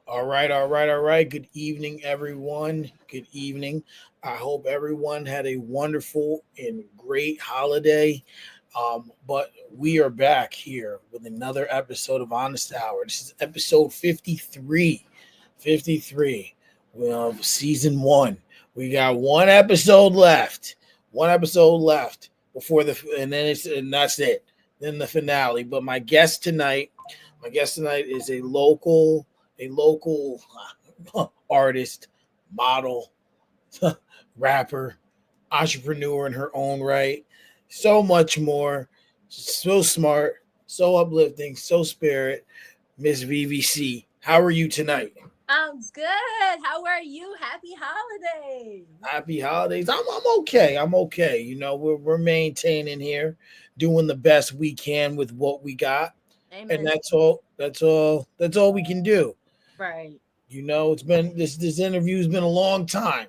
All right, all right, all right. Good evening, everyone. Good evening. I hope everyone had a wonderful and great holiday. But we are back here with another episode of Honest Hour. This is episode 53. 53 of season one. We got one episode left. One episode left before and that's it. Then the finale. But my guest tonight is a local artist, model, rapper, entrepreneur in her own right. So much more. So smart, so uplifting, so spirit. Miss Veve C. How are you tonight? I'm good. How are you? Happy holidays. Happy holidays. I'm okay. I'm okay. We're maintaining here, doing the best we can with what we got. And Amen. that's all we can do. Right. It's been this interview's been a long time.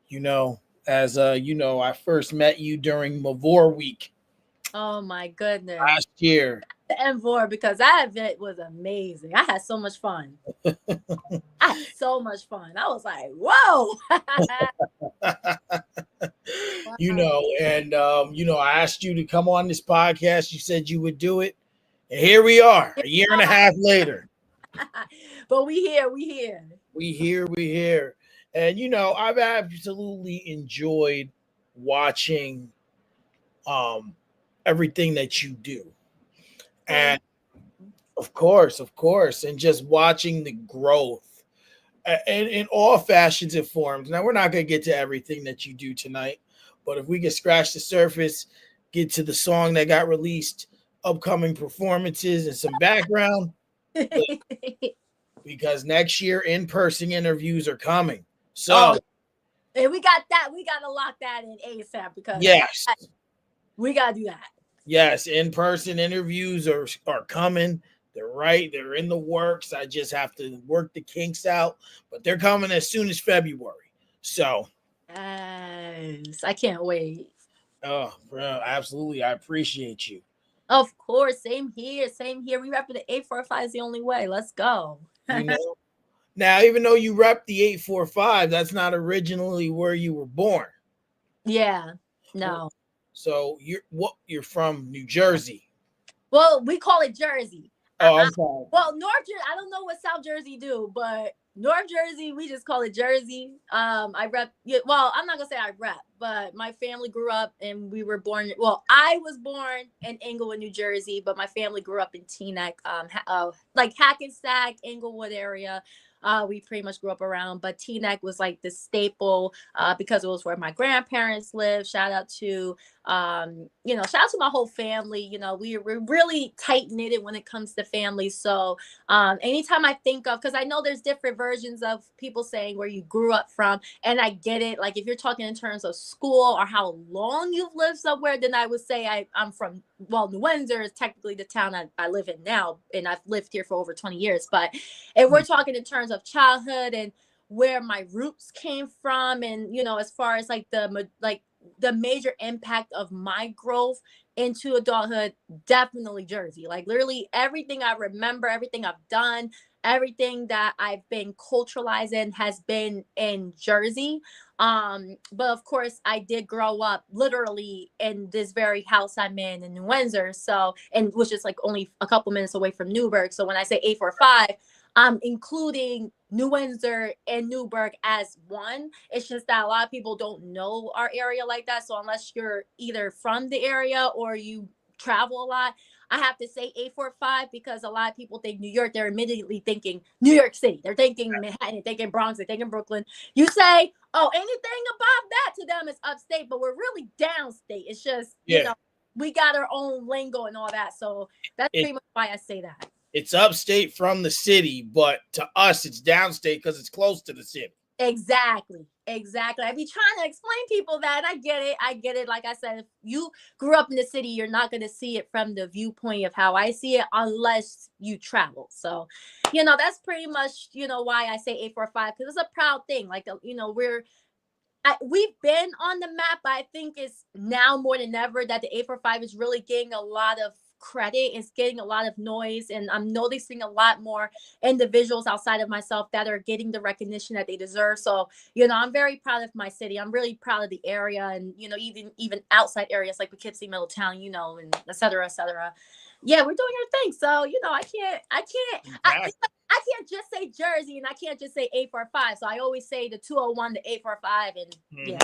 You know, as I first met you during Mavor Week Oh my goodness. last year. The M4 because that event was amazing. I had so much fun. I had so much fun. I was like, whoa. Wow. I asked you to come on this podcast. You said you would do it, and here we are, a year and a half later. But we here. We here. And I've absolutely enjoyed watching everything that you do. Thank And of course, and just watching the growth and in all fashions and forms. Now we're not gonna get to everything that you do tonight, but if we can scratch the surface, get to the song that got released, upcoming performances, and some background, because next year in-person interviews are coming. So Oh, and we got that. We gotta lock that in ASAP because yes, we gotta do that. yes, in-person interviews are coming. They're in the works. I just have to work the kinks out, but they're coming as soon as February. So, Yes. I can't wait. oh, bro, absolutely, I appreciate you. Of course, same here, same here. We rep the 845 is the only way. Let's go. You know, now even though you rep the 845, that's not originally where you were born. Yeah, no. So you're from New Jersey. Well, we call it Jersey. Oh, I'm sorry. Well, North Jersey, I don't know what South Jersey do, but North Jersey, we just call it Jersey. I rep, yeah, well, I'm not gonna say I rep, but my family grew up and we were born, well, I was born in Englewood, New Jersey, but my family grew up in Teaneck, like Hackensack, Englewood area. We pretty much grew up around, but Teaneck was like the staple because it was where my grandparents lived. Shout out to my whole family. We're really tight knitted when it comes to family. So anytime I think of, because I know there's different versions of people saying where you grew up from, and I get it. Like if you're talking in terms of school or how long you've lived somewhere, then I would say I'm from, well, New Windsor is technically the town I live in now, and I've lived here for over 20 years. But if we're talking in terms of childhood and where my roots came from, and as far as like the major impact of my growth into adulthood, definitely Jersey. Like literally everything I remember, everything I've done, everything that I've been culturalized in has been in Jersey. But of course I did grow up literally in this very house I'm in New Windsor. So, and which is like only a couple minutes away from Newburgh. So when I say 845, I'm including New Windsor and Newburgh as one. It's just that a lot of people don't know our area like that. So unless you're either from the area or you travel a lot, I have to say 845 because a lot of people think New York, they're immediately thinking New York City. They're thinking Manhattan, they're thinking Bronx, they're thinking Brooklyn. You say, oh, anything above that to them is upstate, but we're really downstate. It's just, Yeah. we got our own lingo and all that. So that's It, pretty much why I say that. it's upstate from the city, but to us, it's downstate because it's close to the city. Exactly. Exactly. I be trying to explain people that. I get it. I get it. Like I said, if you grew up in the city, you're not going to see it from the viewpoint of how I see it unless you travel. So, that's pretty much, why I say 845 because it's a proud thing. Like, we've been on the map, but I think it's now more than ever that the 845 is really getting a lot of credit. It's getting a lot of noise, and I'm noticing a lot more individuals outside of myself that are getting the recognition that they deserve. So, I'm very proud of my city. I'm really proud of the area, and even outside areas like Poughkeepsie, Middletown, and et cetera, et cetera. Yeah, we're doing our thing. So, I can't just say Jersey, and I can't just say 845. So I always say the 201, the 845, and yeah.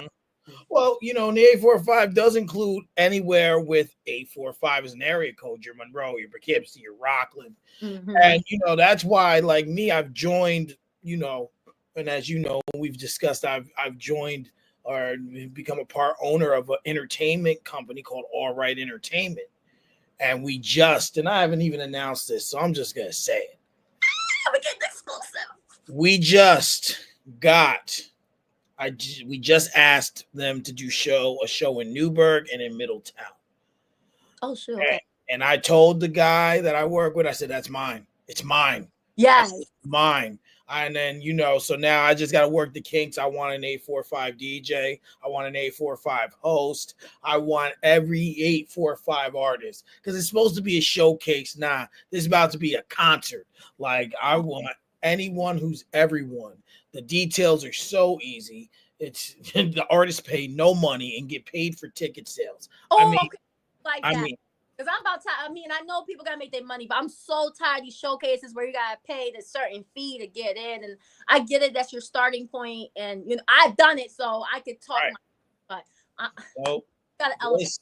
Well, the 845 does include anywhere with 845 as an area code. Your Monroe, your Poughkeepsie, your Rockland. And, that's why, like me, I've joined, and as you know, we've discussed, I've joined or become a part owner of an entertainment company called All Right Entertainment. And and I haven't even announced this, so I'm just going to say it. We get exclusive. We just got we just asked them to do a show in Newburgh and in Middletown. Oh, sure. Okay. And I told the guy that I work with, I said, that's mine. It's mine. Yes. It's mine. And then, so now I just got to work the kinks. I want an 845 DJ. I want an 845 host. I want every 845 artist because it's supposed to be a showcase. Nah, this is about to be a concert. Like, I want anyone who's everyone. The details are so easy. It's the artists pay no money and get paid for ticket sales. Okay. Like I that. mean, because I'm about to, I know people gotta make their money, but I'm so tired of these showcases where you gotta pay the certain fee to get in. And I get it, that's your starting point, and I've done it, so I could talk. Right. But gotta elevate.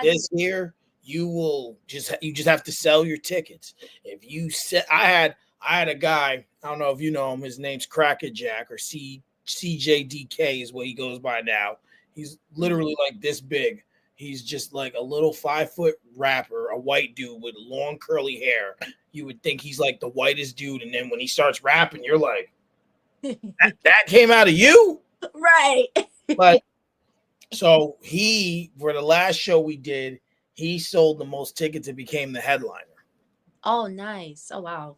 This here, you just have to sell your tickets. If you said, I had a guy, I don't know if you know him, his name's Crackerjack or CJDK is what he goes by now. He's literally like this big. He's just like a little 5-foot rapper, a white dude with long curly hair. You would think he's like the whitest dude. And then when he starts rapping, you're like, that came out of you? Right. But so for the last show we did, he sold the most tickets and became the headliner. Oh, nice. Oh, wow.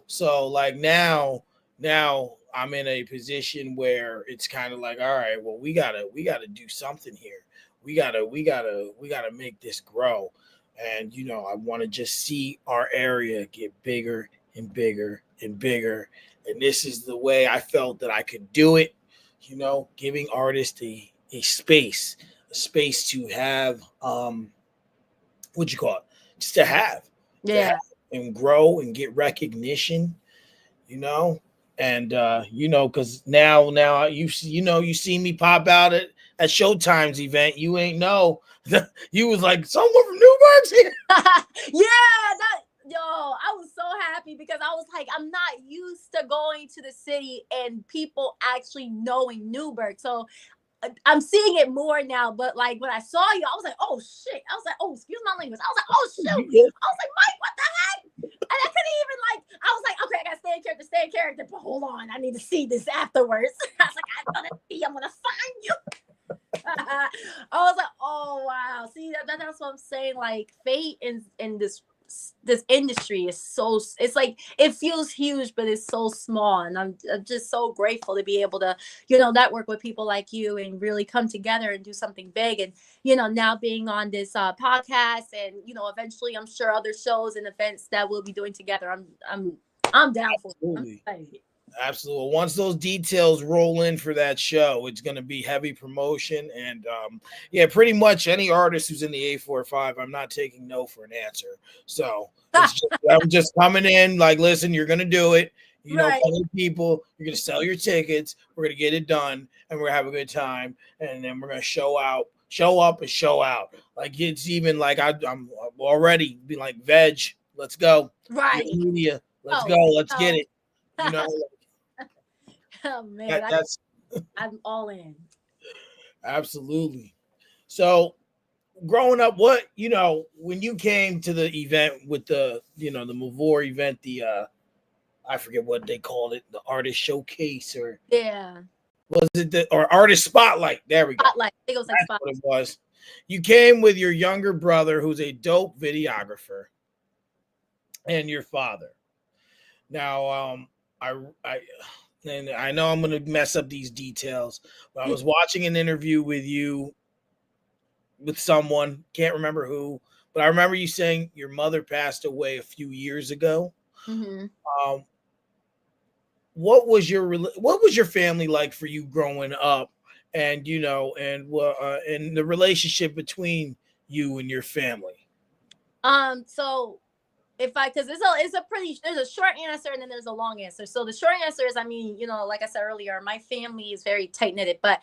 So like now I'm in a position where it's kind of like, all right, well, we gotta do something here. We gotta make this grow. And I want to just see our area get bigger and bigger and bigger. And this is the way I felt that I could do it, giving artists a space to have what'd you call it? Just to have. Yeah. To have and grow and get recognition, and because now you see me pop out at Showtime's event. You ain't know you was like, someone from Newburgh's here. I was so happy because I was like, I'm not used to going to the city and people actually knowing Newburgh. So I'm seeing it more now, but like when I saw you, I was like, oh shit. I was like, oh, excuse my language. I was like, oh shoot. I was like, Mike, what the heck? And I couldn't even I was like, okay, I gotta stay in character, but hold on, I need to see this afterwards. I was like, I'm gonna find you. I was like, oh wow. See, that's what I'm saying. Like fate in this industry is so, it's like it feels huge, but it's so small. And I'm just so grateful to be able to network with people like you and really come together and do something big. And now being on this podcast, and eventually I'm sure other shows and events that we'll be doing together. I'm down for it. Absolutely. Once those details roll in for that show, it's going to be heavy promotion. And pretty much any artist who's in the 845, I'm not taking no for an answer. So I'm just coming in like, listen, you're going to do it. Right. People, you're going to sell your tickets. We're going to get it done and we're going to have a good time. And then we're going to show up and show out. Like it's even like I'm already be like, Veg, let's go. Right. Media, let's go. Let's get it. Oh man, I'm all in. Absolutely. So growing up, what when you came to the event with the the Mavor event, the I forget what they called it, the artist showcase, or was it or artist spotlight? There we go. Spotlight. I think it was like That's spotlight. what it was. You came with your younger brother, who's a dope videographer, and your father. Now, and I know I'm going to mess up these details, but I was watching an interview with you, with someone, can't remember who, but I remember you saying your mother passed away a few years ago. Mm-hmm. Um, what was your family like for you growing up, and and the relationship between you and your family? So if I, because it's a pretty, there's a short answer and then there's a long answer. So the short answer is, I mean, like I said earlier, my family is very tight knitted. But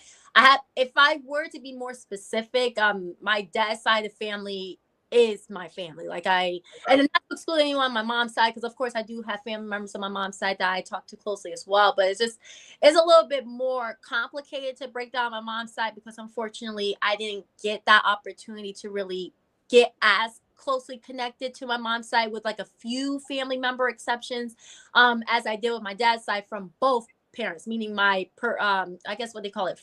if I were to be more specific, my dad's side of family is my family. Like and not to exclude anyone on my mom's side, because of course I do have family members on my mom's side that I talk to closely as well. But it's a little bit more complicated to break down my mom's side, because unfortunately I didn't get that opportunity to really get as closely connected to my mom's side, with like a few family member exceptions, as I did with my dad's side from both parents, meaning I guess what they call it,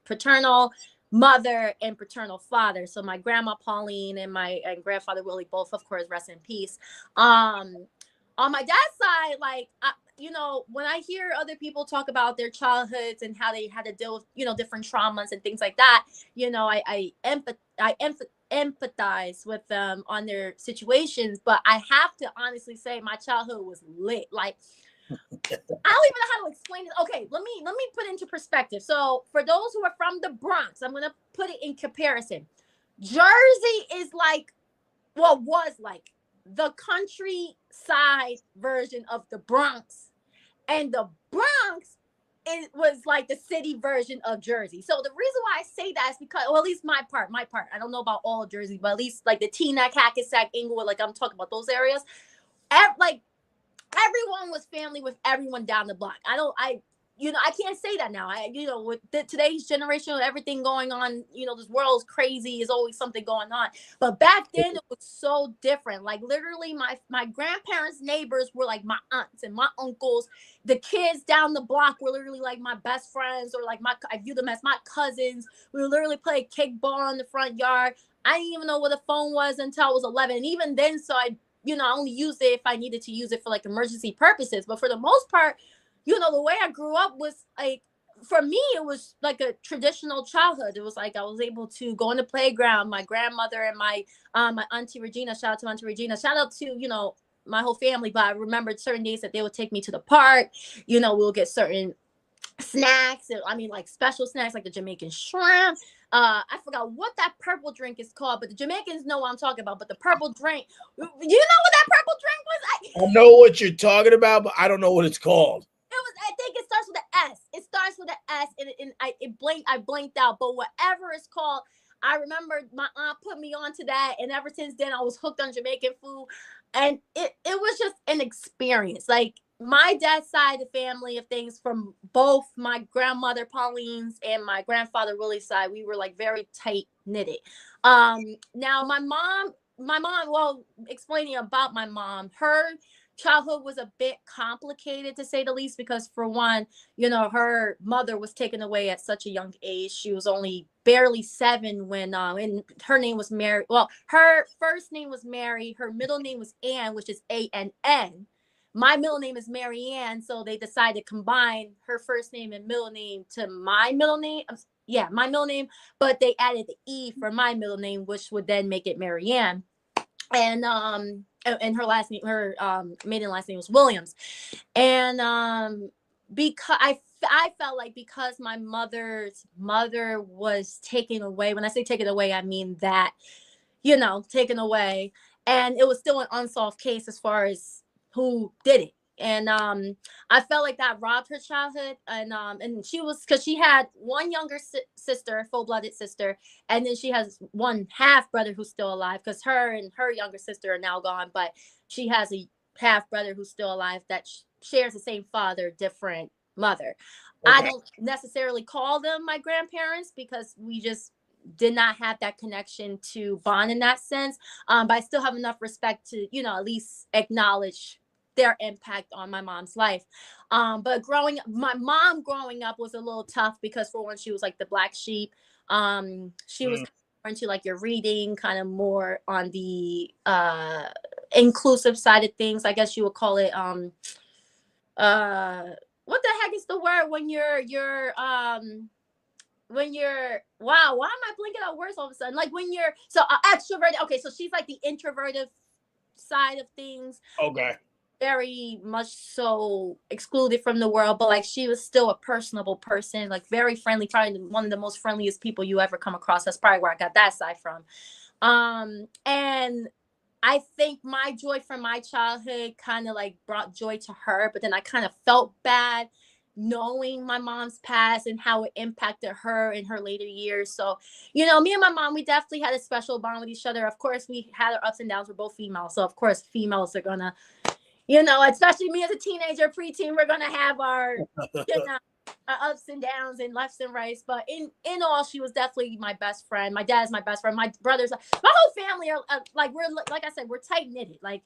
paternal mother and paternal father. So my grandma Pauline and my grandfather Willie, both of course rest in peace. On my dad's side, like when I hear other people talk about their childhoods and how they had to deal with different traumas and things like that, I empathize with them on their situations. But I have to honestly say my childhood was lit. Like, I don't even know how to explain it. Okay, let me put it into perspective. So for those who are from the Bronx, I'm gonna put it in comparison. Jersey is like, well, was like the countryside version of the Bronx, and the Bronx, it was like the city version of Jersey. So the reason why I say that is because, well, at least my part. I don't know about all of Jersey, but at least like the Teaneck, Hackensack, Inglewood, like I'm talking about those areas. Like everyone was family with everyone down the block. I can't say that now. With today's generation, with everything going on, this world is crazy. Is always something going on. But back then, it was so different. Like literally, my grandparents' neighbors were like my aunts and my uncles. The kids down the block were literally like my best friends, or like I view them as my cousins. We would literally play kickball in the front yard. I didn't even know what a phone was until I was 11. And even then, so I only used it if I needed to use it for like emergency purposes. But for the most part, the way I grew up was like, for me, it was like a traditional childhood. It was like I was able to go in the playground. My grandmother and my auntie Regina, shout out to Auntie Regina, shout out to, my whole family. But I remembered certain days that they would take me to the park. We'll get certain snacks. I mean, like special snacks, like the Jamaican shrimp. I forgot what that purple drink is called, but the Jamaicans know what I'm talking about. But the purple drink, you know what that purple drink was? I know what you're talking about, but I don't know what it's called. I think it starts with an S. It starts with an S, and I blinked out. But whatever it's called, I remember my aunt put me onto that, and ever since then, I was hooked on Jamaican food, and it was just an experience. Like my dad's side of the family of things, from both my grandmother Pauline's and my grandfather Willie's side, we were like very tight knitted. Now my mom, well, explaining about my mom, her childhood was a bit complicated, to say the least, because for one, her mother was taken away at such a young age. She was only barely 7 when and her name was Mary. Well, her first name was Mary, her middle name was Ann, which is Ann. My middle name is Mary Ann, so they decided to combine her first name and middle name to my middle name. Yeah, my middle name, but they added the E for my middle name, which would then make it Mary Ann. And her last name, her maiden last name was Williams. And because I felt like, because my mother's mother was taken away. When I say taken away, I mean that, taken away, and it was still an unsolved case as far as who did it. And I felt like that robbed her childhood. And she was, because she had one younger sister, full-blooded sister, and then she has one half brother who's still alive, because her and her younger sister are now gone, but she has a half brother who's still alive that shares the same father, different mother. I Okay. don't necessarily call them my grandparents, because we just did not have that connection to bond in that sense. But I still have enough respect to, at least acknowledge their impact on my mom's life. But my mom growing up was a little tough, because for one, she was like the black sheep. She was Mm. into like your reading, kind of more on the inclusive side of things, I guess you would call it. Uh what the heck is the word when you're when you're wow, why am I blinking out words all of a sudden? Like when you're so extroverted. Okay, so she's like the introverted side of things, Okay. very much so excluded from the world, but like she was still a personable person, like very friendly, probably one of the most friendliest people you ever come across. That's probably where I got that side from. And I think my joy from my childhood kind of like brought joy to her, but then I kind of felt bad knowing my mom's past and how it impacted her in her later years. So, me and my mom, we definitely had a special bond with each other. Of course, we had our ups and downs. We're both female. So, of course, females are going to, especially me as a teenager, preteen, we're going to have you know, our ups and downs and lefts and rights. But in all, she was definitely my best friend. My dad's my best friend. My brothers, my whole family are like, we're, like I said, we're tight knitted. Like,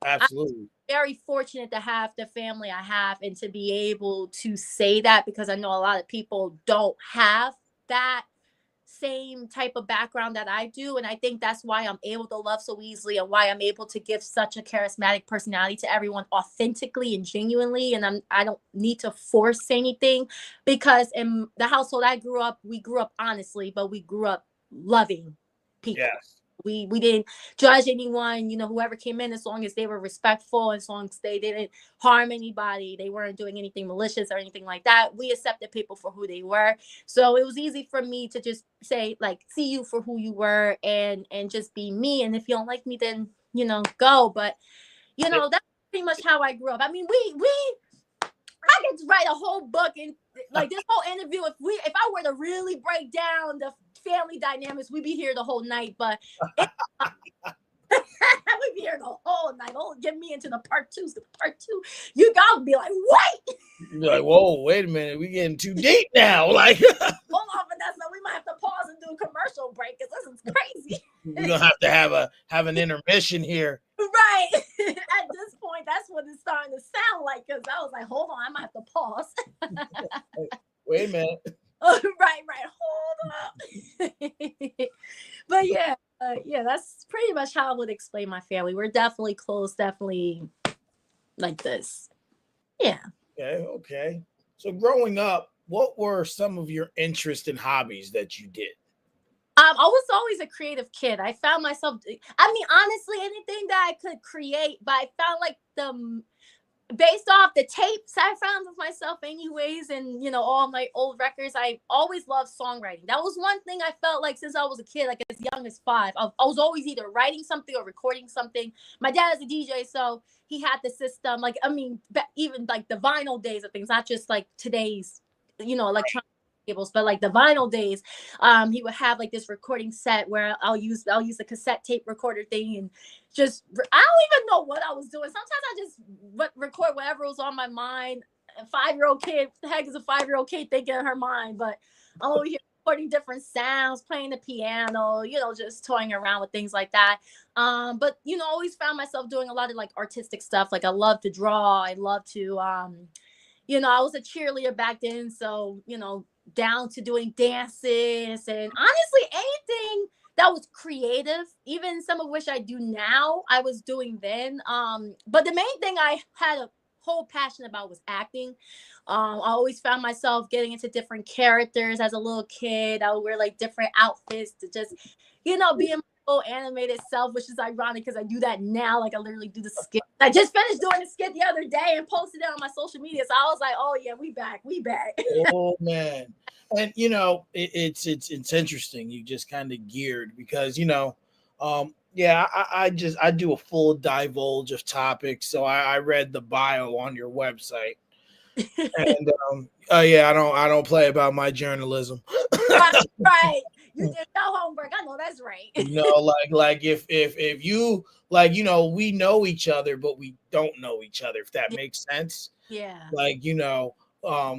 I'm Absolutely. very fortunate to have the family I have and to be able to say that, because I know a lot of people don't have that same type of background that I do. And I think that's why I'm able to love so easily and why I'm able to give such a charismatic personality to everyone authentically and genuinely. And I don't need to force anything, because in the household I grew up, we grew up honestly, but we grew up loving people. Yes. We didn't judge anyone, whoever came in, as long as they were respectful, as long as they didn't harm anybody, they weren't doing anything malicious or anything like that. We accepted people for who they were. So it was easy for me to just say, like, see you for who you were, and just be me. And if you don't like me, then go. But that's pretty much how I grew up. I mean, we I could write a whole book and like this whole interview. If I were to really break down the family dynamics, we'd be here the whole night. But we'd be here the whole night. Oh, get me into the part two. So part two, you guys would be like, wait, You're like, whoa, wait a minute, we getting too deep now. Like, hold on, Vanessa. We might have to pause and do a commercial break because this is crazy. we're gonna have to have an intermission here. Right. At this point, that's what it's starting to sound like, because I was like, hold on, I might have to pause. Wait a minute. Right. Hold up. But yeah, that's pretty much how I would explain my family. We're definitely close, definitely like this. Yeah. Okay. So growing up, what were some of your interests and hobbies that you did? I was always a creative kid. I found myself, I mean, honestly, anything that I could create, but I found like based off the tapes I found of myself anyways, and all my old records, I always loved songwriting. That was one thing I felt like since I was a kid, like as young as 5. I was always either writing something or recording something. My dad is a DJ, so he had the system, like, I mean, even like the vinyl days of things, not just like today's electronic cables, but like the vinyl days. He would have like this recording set where I'll use the cassette tape recorder thing, and just I don't even know what I was doing. Sometimes I just record whatever was on my mind. A 5-year-old kid, what the heck is a 5-year-old kid thinking in her mind? But I'm over here recording different sounds, playing the piano, just toying around with things like that. But always found myself doing a lot of like artistic stuff. Like I love to draw. I love to I was a cheerleader back then, so down to doing dances and honestly anything that was creative, even some of which I do now, I was doing then. But the main thing I had a whole passion about was acting. I always found myself getting into different characters as a little kid. I would wear like different outfits to just, be in my little animated self, which is ironic because I do that now. Like I literally do the skit. I just finished doing the skit the other day and posted it on my social media. So I was like, oh yeah, we back. Oh man. And it's interesting. You just kind of geared because yeah, I do a full divulge of topics. So I read the bio on your website, and yeah, I don't play about my journalism. Right. You did no homework. I know that's right. Like if you we know each other, but we don't know each other. If that makes sense. Yeah. Like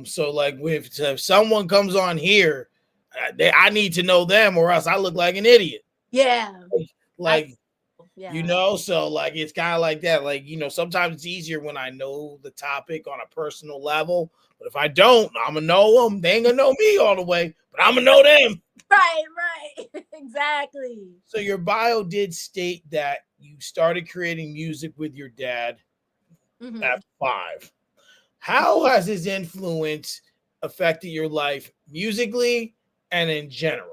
so like if someone comes on here, I need to know them, or else I look like an idiot. Yeah. Like Yeah. so like it's kind of like that. Like sometimes it's easier when I know the topic on a personal level. But if I don't, I'm gonna know them. They ain't gonna know me all the way, but I'm gonna know them. Right. Exactly. So your bio did state that you started creating music with your dad Mm-hmm. at 5. How has his influence affected your life musically and in general?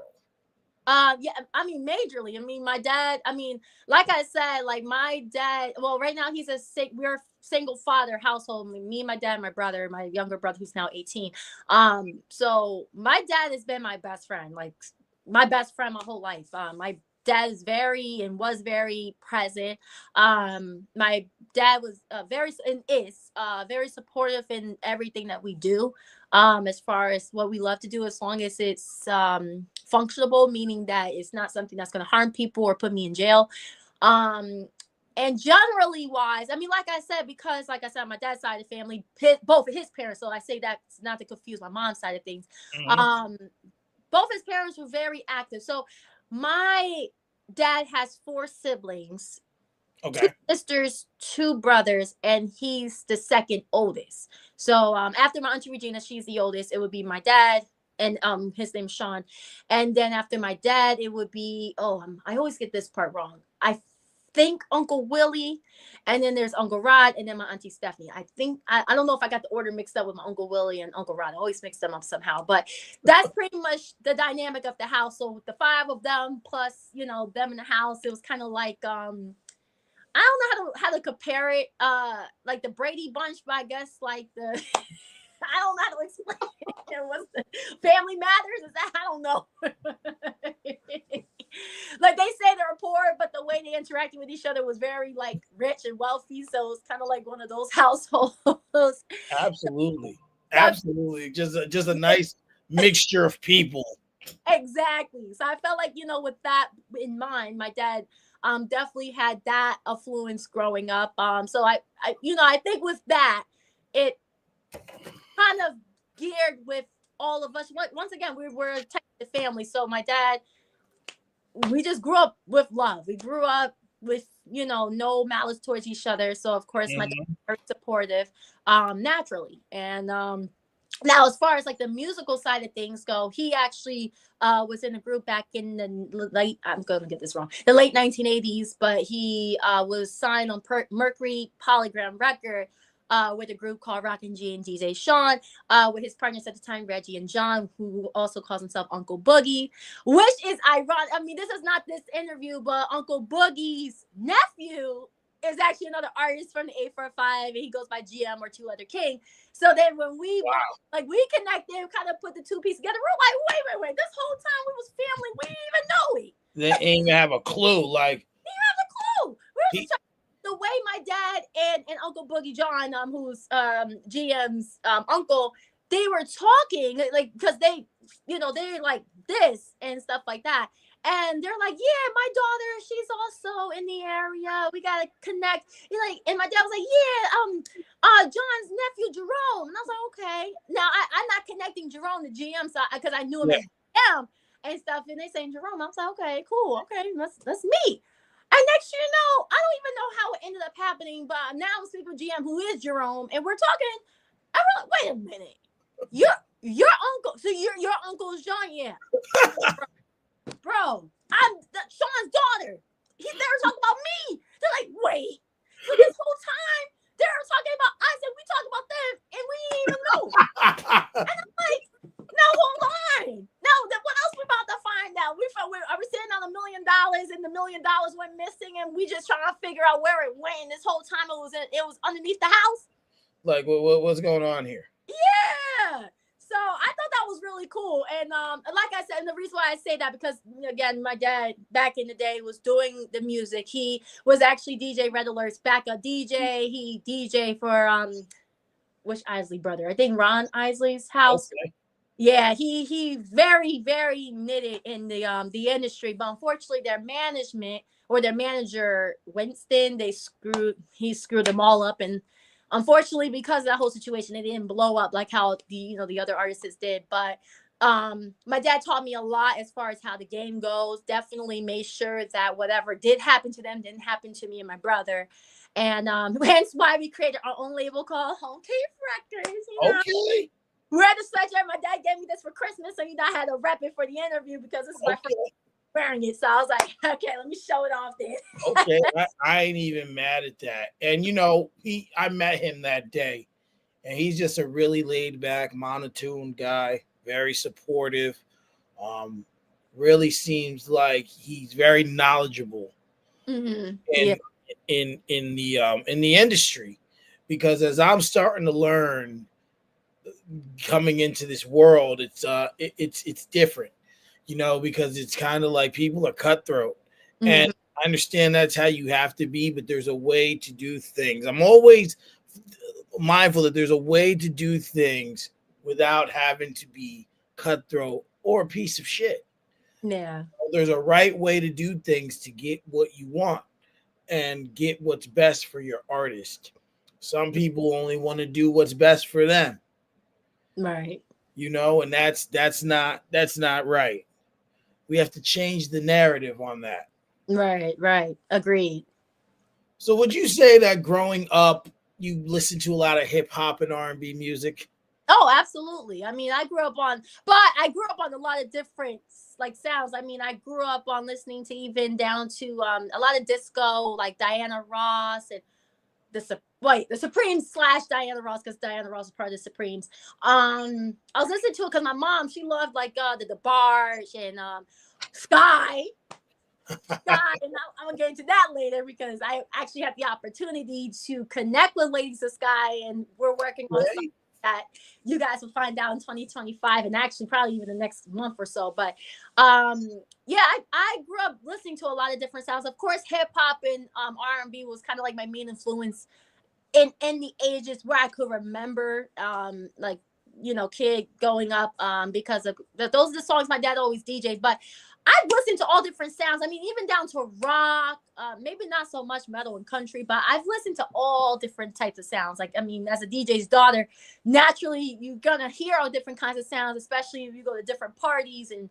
Yeah, I mean, majorly. I mean, my dad. I mean, like I said, like my dad. Well, right now we're a single father household. Me, my dad, my brother, my younger brother who's now 18. So my dad has been my best friend, like my best friend my whole life. My dad is very and was very present. My dad was very and is very supportive in everything that we do, as far as what we love to do, as long as it's functionable, meaning that it's not something that's going to harm people or put me in jail. um and generally wise, I mean, like I said, because like I said, on my dad's side of the family, both of his parents, so I say that not to confuse my mom's side of things. Mm-hmm. um both his parents were very active. So my dad has four siblings, two Okay. sisters, two brothers, and he's the second oldest. So after my auntie Regina, she's the oldest. It would be my dad, and his name's Sean. And then after my dad, it would be I always get this part wrong. I think Uncle Willie, and then there's Uncle Rod, and then my auntie Stephanie. I think I don't know if I got the order mixed up with my Uncle Willie and Uncle Rod. I always mix them up somehow, but that's pretty much the dynamic of the house. So with the five of them plus them in the house, it was kind of like I don't know how to compare it. Like the Brady Bunch, but I guess like the I don't know how to explain it. What's the Family Matters? Is that I don't know. Like they say they're poor, but the way they interacted with each other was very like rich and wealthy. So it's kind of like one of those households. Absolutely. That's Absolutely. Just a nice mixture of people. exactly. So I felt like with that in mind, my dad definitely had that affluence growing up. So I think with that, it kind of geared with all of us. Once again, we were a type of family. So my dad, we just grew up with love. We grew up with no malice towards each other. So of course my dad Mm-hmm. was very supportive, naturally. And now as far as like the musical side of things go, he actually was in a group back in the late, I'm going to get this wrong, the late 1980s, but he was signed on Mercury Polygram record, with a group called Rockin' G and DJ Sean, with his partners at the time, Reggie and John, who also calls himself Uncle Boogie, which is ironic. I mean, this is not this interview, but Uncle Boogie's nephew is actually another artist from the 845, and he goes by GM or Two Letter King. So then when we connected, kind of put the two pieces together, we're like, wait. This whole time we was family. We didn't even know it. They ain't even have a clue. Like We didn't have a clue. We were he, just the way my dad and Uncle Boogie John, who's GM's uncle, they were talking like because they're like this and stuff like that. And they're like, yeah, my daughter, she's also in the area. We gotta connect. And my dad was like, yeah, John's nephew Jerome. And I was like, okay. Now I'm not connecting Jerome to GM, so because I knew him yeah. as GM and stuff. And they saying Jerome. I was like, okay, cool, okay, that's me. And next year, I don't even know how it ended up happening, but now I'm speaking with GM, who is Jerome, and we're talking. I'm like, wait a minute, your uncle, so your uncle is John, yeah, bro. I'm Sean's daughter. They were talking about me. They're like, wait. So this whole time they were talking about us, and we talking about them, and we didn't even know. And I'm like, no, hold on. No, what else we about to find out? Are we sitting on $1 million, and the $1 million went missing, and we just trying to figure out where it went. And this whole time it was underneath the house. Like what's going on here? Yeah. So I thought that was really cool. And like I said, and the reason why I say that, because again, my dad back in the day was doing the music. He was actually DJ Red Alert's backup DJ. He DJ for which Isley brother? I think Ron Isley's house. Okay. Yeah, he very very knitted in the industry, but unfortunately their management or their manager Winston, he screwed them all up, and unfortunately because of that whole situation, it didn't blow up like how the other artists did. But my dad taught me a lot as far as how the game goes. Definitely made sure that whatever did happen to them didn't happen to me and my brother, and hence why we created our own label called Home Cave Records. Okay. We're at the sweatshirt. My dad gave me this for Christmas, so I had to rep it for the interview because this is my first wearing it. So I was like, okay, let me show it off then. Okay. I ain't even mad at that. And I met him that day, and he's just a really laid back, monotone guy, very supportive. Um, really seems like he's very knowledgeable Yeah. in in the industry, because as I'm starting to learn coming into this world, it's different, because it's kind of like people are cutthroat, and Hmm. I understand that's how you have to be, but there's a way to do things. I'm always mindful that there's a way to do things without having to be cutthroat or a piece of shit. Yeah. There's a right way to do things to get what you want and get what's best for your artist. Some people only want to do what's best for them, Right. and that's not right. We have to change the narrative on that. Right. Right. Agreed. So would you say that growing up you listen to a lot of hip hop and R&B music? Oh, absolutely. I mean, I grew up on, but I grew up on a lot of different like sounds. I mean, I grew up on listening to even down to a lot of disco, like Diana Ross and the Supremes slash Diana Ross, because Diana Ross was part of the Supremes. I was listening to it because my mom, she loved like the DeBarge and Sky. And I'm gonna get into that later because I actually had the opportunity to connect with Ladies of Sky, and we're working on something Right. that you guys will find out in 2025, and actually probably even the next month or so. But yeah, I grew up listening to a lot of different sounds. Of course, hip hop and R&B was kind of like my main influence in the ages where I could remember, like kid growing up, because of those are the songs my dad always DJed. But I've listened to all different sounds. I mean, even down to rock, maybe not so much metal and country, but I've listened to all different types of sounds. Like, I mean, as a DJ's daughter, naturally you're gonna hear all different kinds of sounds, especially if you go to different parties and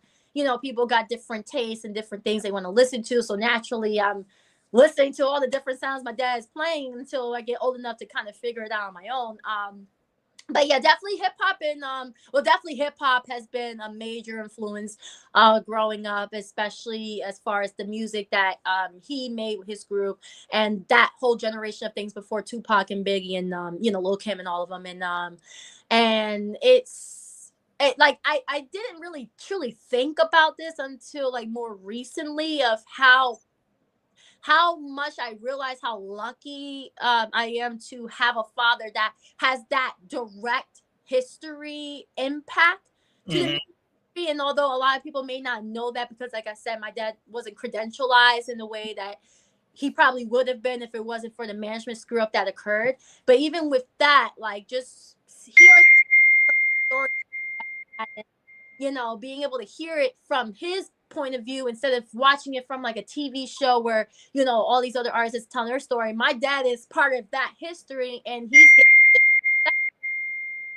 people got different tastes and different things they want to listen to. So naturally, I'm listening to all the different sounds my dad is playing until I get old enough to kind of figure it out on my own. But yeah, definitely hip hop and definitely hip hop has been a major influence growing up, especially as far as the music that he made with his group and that whole generation of things before Tupac and Biggie and Lil Kim and all of them. And like I didn't really truly think about this until like more recently of how much I realize how lucky I am to have a father that has that direct history impact to the Mhm. industry. And although a lot of people may not know that, because, like I said, my dad wasn't credentialized in the way that he probably would have been if it wasn't for the management screw up that occurred. But even with that, like just hearing stories and being able to hear it from his point of view instead of watching it from like a TV show where all these other artists tell their story. My dad is part of that history, and he's getting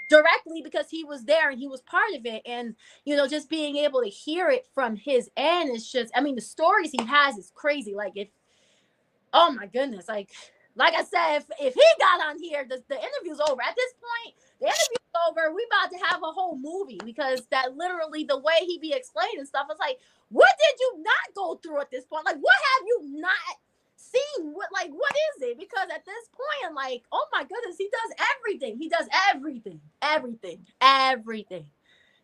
directly because he was there and he was part of it. And just being able to hear it from his end is just, I mean, the stories he has is crazy. Like, if oh my goodness, like I said, if he got on here, the interview's over. At this point, the interview's over. We about to have a whole movie, because that literally the way he be explaining stuff, it's like, what did you not go through at this point? Like, what have you not seen? What is it? Because at this point, I'm like, oh my goodness, he does everything. He does everything, everything, everything.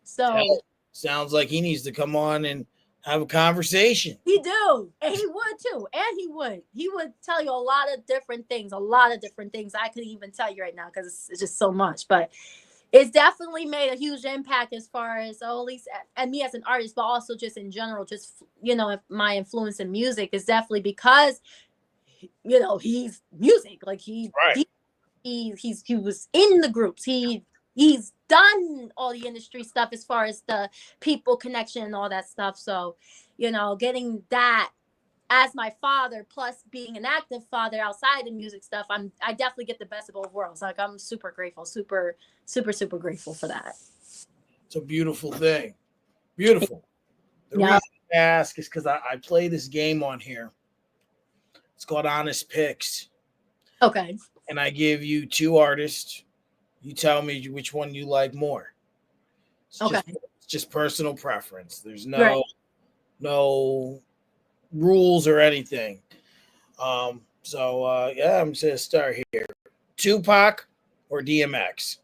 So Hell, sounds like he needs to come on and have a conversation. he do, and he would too, and he would tell you a lot of different things. I couldn't even tell you right now because it's just so much, but it's definitely made a huge impact as far as, at least and me as an artist, but also just in general, just my influence in music is definitely because he's music, like Right. he was in the groups. He's done all the industry stuff as far as the people connection and all that stuff. So, getting that as my father, plus being an active father outside the music stuff, I definitely get the best of both worlds. Like, I'm super grateful, super, super, super grateful for that. It's a beautiful thing. Beautiful. The Yeah. reason I ask is because I play this game on here. It's called Honest Picks. Okay. And I give you two artists. You tell me which one you like more. It's Okay. just personal preference. There's Right. no rules or anything. Yeah, I'm just gonna start here. Tupac or DMX?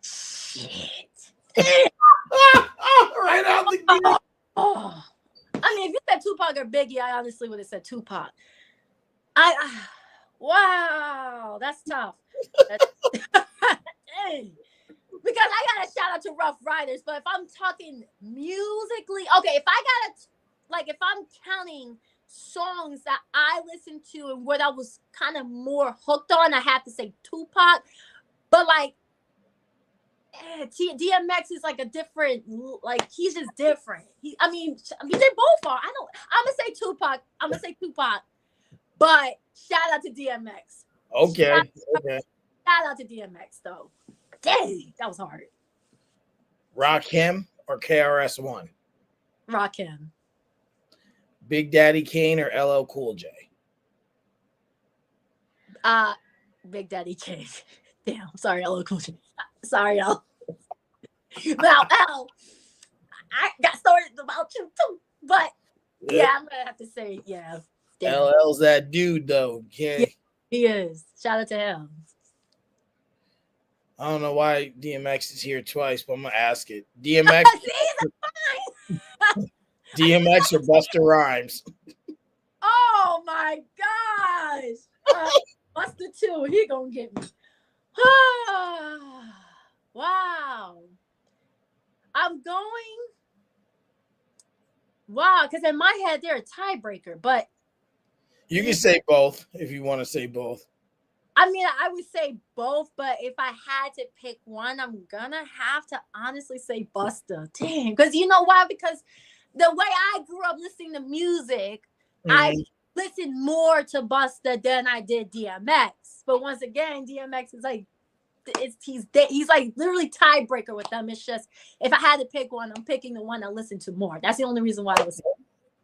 Shit. Right out the gate. Oh, I mean, if you said Tupac or Biggie, I honestly would have said Tupac. Wow, that's tough. That's, dang. Because I gotta shout out to Rough Riders, but if I'm talking musically, okay, if I gotta like if I'm counting songs that I listened to and what I was kind of more hooked on, I have to say Tupac. But like DMX is like a different, like he's just different. I mean, they both are. I'm gonna say Tupac. I'm gonna say Tupac. But shout out to DMX. Okay. Okay. Shout out to DMX though. Dang, that was hard. Rakim or KRS-One? Rakim. Big Daddy Kane or LL Cool J? Big Daddy Kane. Damn, sorry, L. Cool J. Sorry, L. Now, L, I got stories about you too, but yeah, I'm gonna have to say, yeah. Damn. LL's that dude though. Yeah, he is. Shout out to him. I don't know why DMX is here twice, but I'm gonna ask it. DMX. DMX or Busta Rhymes? Oh my gosh! Busta too. He gonna get me. Wow. I'm going. Wow, because in my head they're a tiebreaker, but you can say both if you want to say both. I mean, I would say both, but if I had to pick one, I'm gonna have to honestly say Busta. Dang, because you know why? Because the way I grew up listening to music, I listened more to Busta than I did DMX. But once again, DMX is like, he's like literally tiebreaker with them. It's just if I had to pick one, I'm picking the one I listen to more. That's the only reason why I was.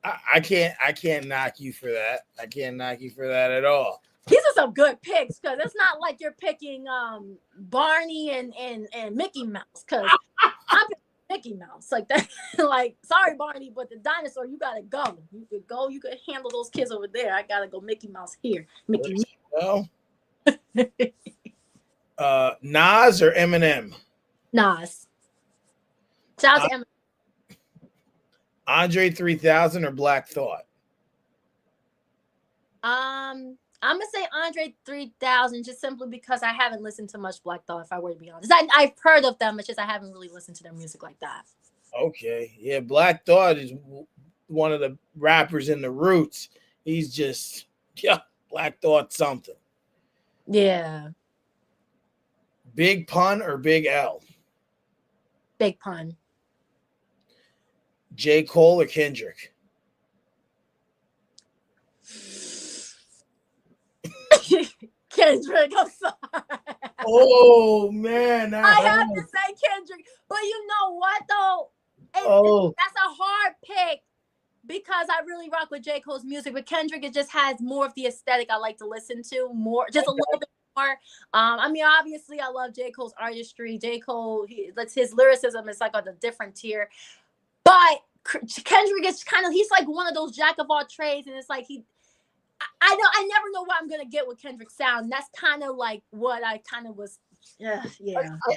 I can't knock you for that. I can't knock you for that at all. These are some good picks because it's not like you're picking Barney and Mickey Mouse because I'm picking Mickey Mouse like that. Like, sorry, Barney, but the dinosaur, you gotta go. You could go. You could handle those kids over there. I gotta go. Mickey Mouse here. Mickey Mouse. Nas or Eminem? Nas. Shout out to Eminem. Andre 3000 or Black Thought? I'm gonna say Andre 3000 just simply because I haven't listened to much Black Thought. If I were to be honest, I've heard of them. It's just I haven't really listened to their music like that. Okay, yeah, Black Thought is one of the rappers in the Roots. He's just Black Thought something. Yeah. Big Pun or Big L? Big Pun. J. Cole or Kendrick? Kendrick, I'm sorry. Oh man, I have to say Kendrick, but you know what though? That's a hard pick because I really rock with J. Cole's music, but Kendrick, it just has more of the aesthetic I like to listen to, more, just a little bit more. I mean, obviously, I love J. Cole's artistry. J. Cole, his lyricism is like on a different tier, but Kendrick is he's like one of those jack of all trades, and it's like I never know what I'm gonna get with Kendrick's sound. And that's kind of like what I kind of was. Yeah.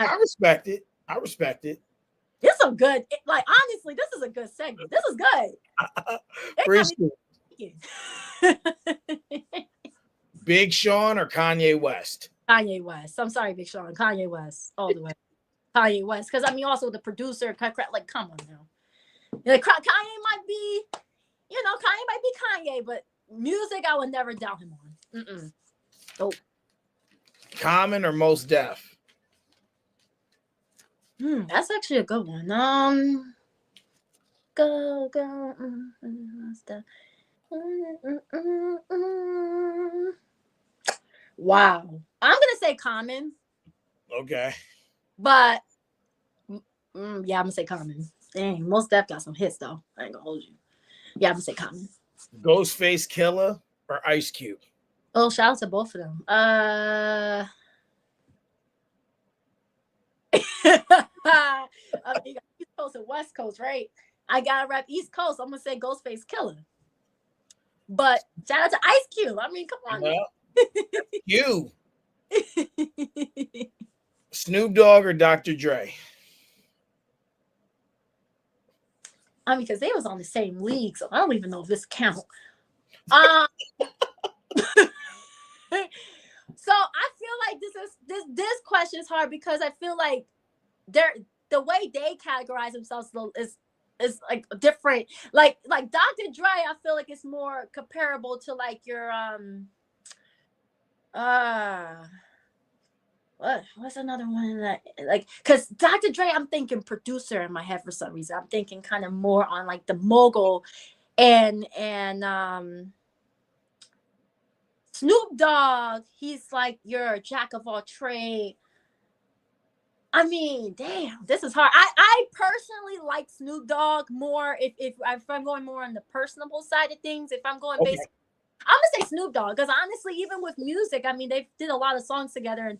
I respect it. I respect it. This is good. Like honestly, this is a good segment. This is good. Big Sean or Kanye West? Kanye West. I'm sorry, Big Sean. Kanye West, all the way. Kanye West, because I mean, also the producer. Like, come on now. Like, Kanye might be, Kanye might be Kanye, but music, I would never doubt him on. Oh. Common or Mos Def? That's actually a good one. Go. Wow. I'm gonna say Common. Okay. But yeah, I'm gonna say Common. Dang, Mos Def got some hits though. I ain't gonna hold you. Yeah, I'm gonna say Common. Ghostface Killer or Ice Cube? Oh, shout out to both of them. I mean, East Coast and West Coast, right? I gotta rap East Coast. I'm gonna say Ghostface Killer. But shout out to Ice Cube. I mean, come on. Well, you. Snoop Dogg or Dr. Dre? I mean, because they was on the same league, so I don't even know if this count. Um, so I feel like this question is hard because I feel like they're the way they categorize themselves is like different. Like Dr. Dre, I feel like it's more comparable to like your uh what's another one that like because Dr. Dre, I'm thinking producer in my head for some reason. I'm thinking kind of more on like the mogul and Snoop Dogg, he's like your jack of all trade. I mean, damn, this is hard. I personally like Snoop Dogg more if I'm going more on the personable side of things. If I'm going Okay. basic, I'm gonna say Snoop Dogg because honestly, even with music, I mean, they did a lot of songs together, and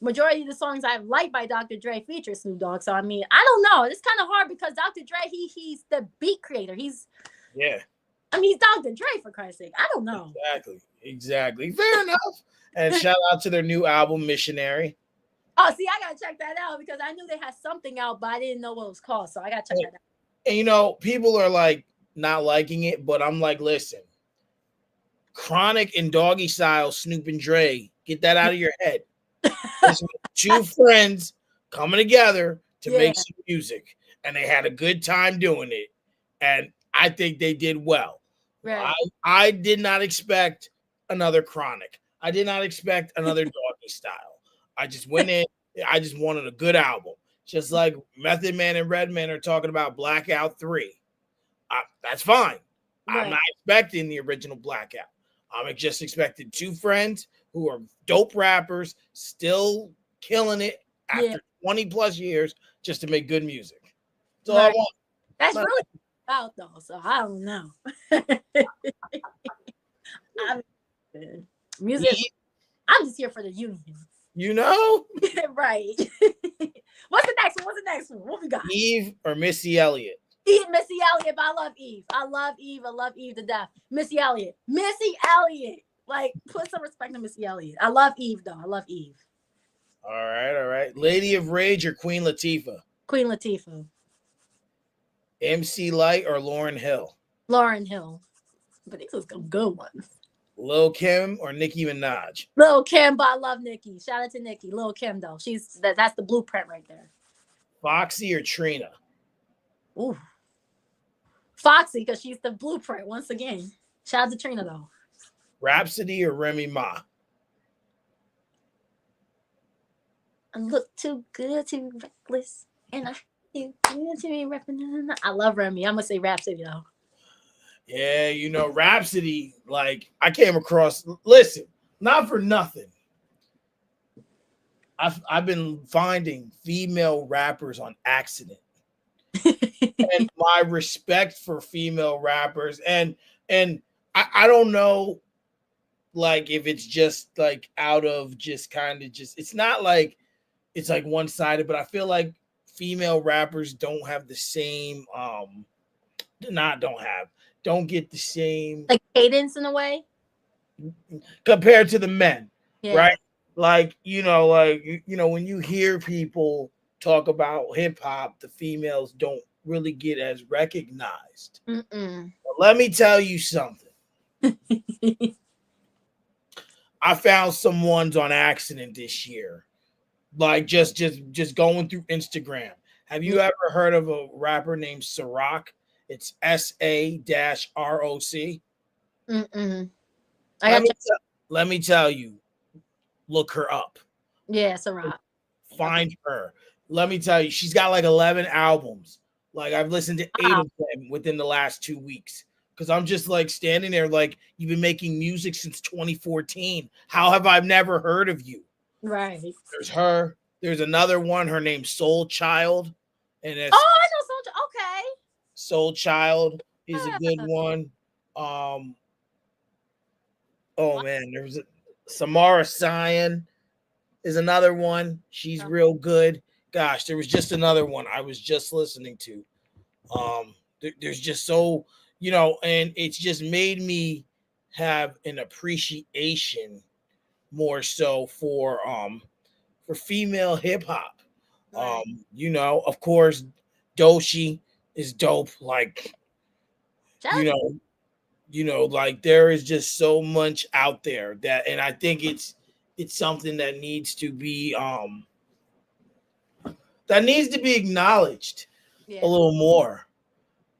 majority of the songs I've liked by Dr. Dre feature Snoop Dogg. So I mean, I don't know. It's kind of hard because Dr. Dre, he's the beat creator. Yeah. I mean, he's Dr. Dre for Christ's sake. I don't know. Exactly. Fair enough. And shout out to their new album, Missionary. Oh, see, I gotta check that out because I knew they had something out, but I didn't know what it was called. So I gotta check that out. And you know, people are like not liking it, but I'm like, listen, Chronic and Doggy Style, Snoop and Dre, get that out of your head. This was two friends coming together to Yeah, make some music, and they had a good time doing it. And I think they did well. I right. I did not expect another Chronic. I did not expect another Doggy Style. I just went in. I just wanted a good album, just like Method Man and Redman are talking about Blackout 3. That's fine. I'm Right. not expecting the original Blackout. I'm just expecting two friends who are dope rappers, still killing it Yeah. after 20 plus years, just to make good music. That's all I Right. want. That's But really about though. So I don't know. I mean, music. Eve, I'm just here for the union. you know, Right. What's the next one? What's the next one? What we got? Eve or Missy Elliott. Eve, Missy Elliott, but I love Eve. I love Eve. I love Eve to death. Missy Elliott. Missy Elliott. Like, put some respect on Missy Elliott. I love Eve though. I love Eve. All right, all right. Lady of Rage or Queen Latifah. Queen Latifah. MC Light or Lauren Hill. Lauryn Hill. But these are some good ones. Lil Kim or Nicki Minaj. Lil Kim, but I love Nicki. Shout out to Nicki. Lil Kim though. That's the blueprint right there. Foxy or Trina. Ooh. Foxy, because she's the blueprint once again. Shout out to Trina though. Rhapsody or Remy Ma. I look too good to be reckless. And I feel good to be repping. I love Remy. I'm gonna say Rhapsody though. Yeah, you know, Rhapsody, like I came across, listen, not for nothing. I've been finding female rappers on accident. And my respect for female rappers and I don't know like if it's just like out of just kind of just it's not like it's like one-sided, but I feel like female rappers don't have the same not don't have don't get the same Like cadence in a way. compared to the men, Yeah. right? Like when you hear people talk about hip hop, the females don't really get as recognized. Mm-mm. But let me tell you something. I found some ones on accident this year, like just going through Instagram. Have you ever heard of a rapper named Ciroc? It's SA-ROC. Mm-mm. I Let got me let me tell you, look her up. yeah, it's a rock. Okay. Find her. Let me tell you, she's got like 11 albums. Like I've listened to 8 Wow. of them within the last 2 weeks. Because I'm just like standing there, like you've been making music since 2014. How have I never heard of you? Right. There's her. There's another one. Her name's Soul Child, and Oh, it's I know Soldier. Soul Child is a good Okay. one. Oh man, there's Samara Cyan is another one. She's real good. Gosh, there was just another one I was just listening to. There's just so and it's just made me have an appreciation more so for female hip hop. Right. Of course, Doshi is dope. Like, Shout you out to know, like there is just so much out there that, and I think it's something that needs to be acknowledged a yeah. little more,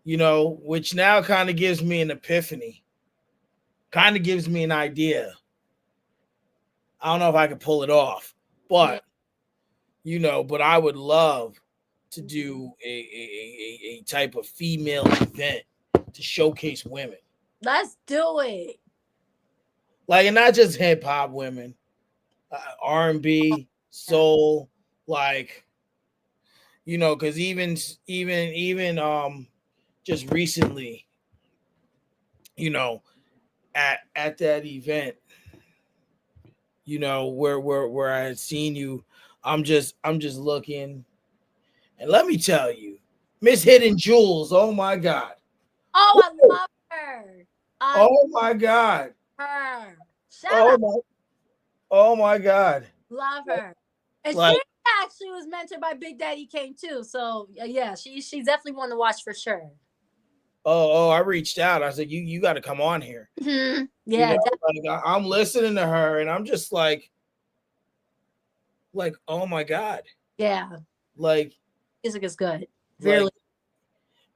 which now kind of gives me an epiphany, kind of gives me an idea. I don't know if I can pull it off, Yeah. but but I would love to Mhm. do a type of female event to showcase women, Let's do it. like, and not just hip hop women, R&B, Yeah. soul, like, because even just recently, you know, at that event, where I had seen you, I'm just looking, and let me tell you, Miss Hidden Jewels, oh my God. Oh, I Woo! love her. I love Oh my God. her. Shout Oh out. my oh my God. Love her. And she Like, actually was mentored by Big Daddy Kane too. So yeah, she's definitely one to watch for sure. I reached out. I said, you got to come on here. Yeah, Like I'm listening to her, and I'm just like, oh my God. yeah. Like, Music is good. like, Really.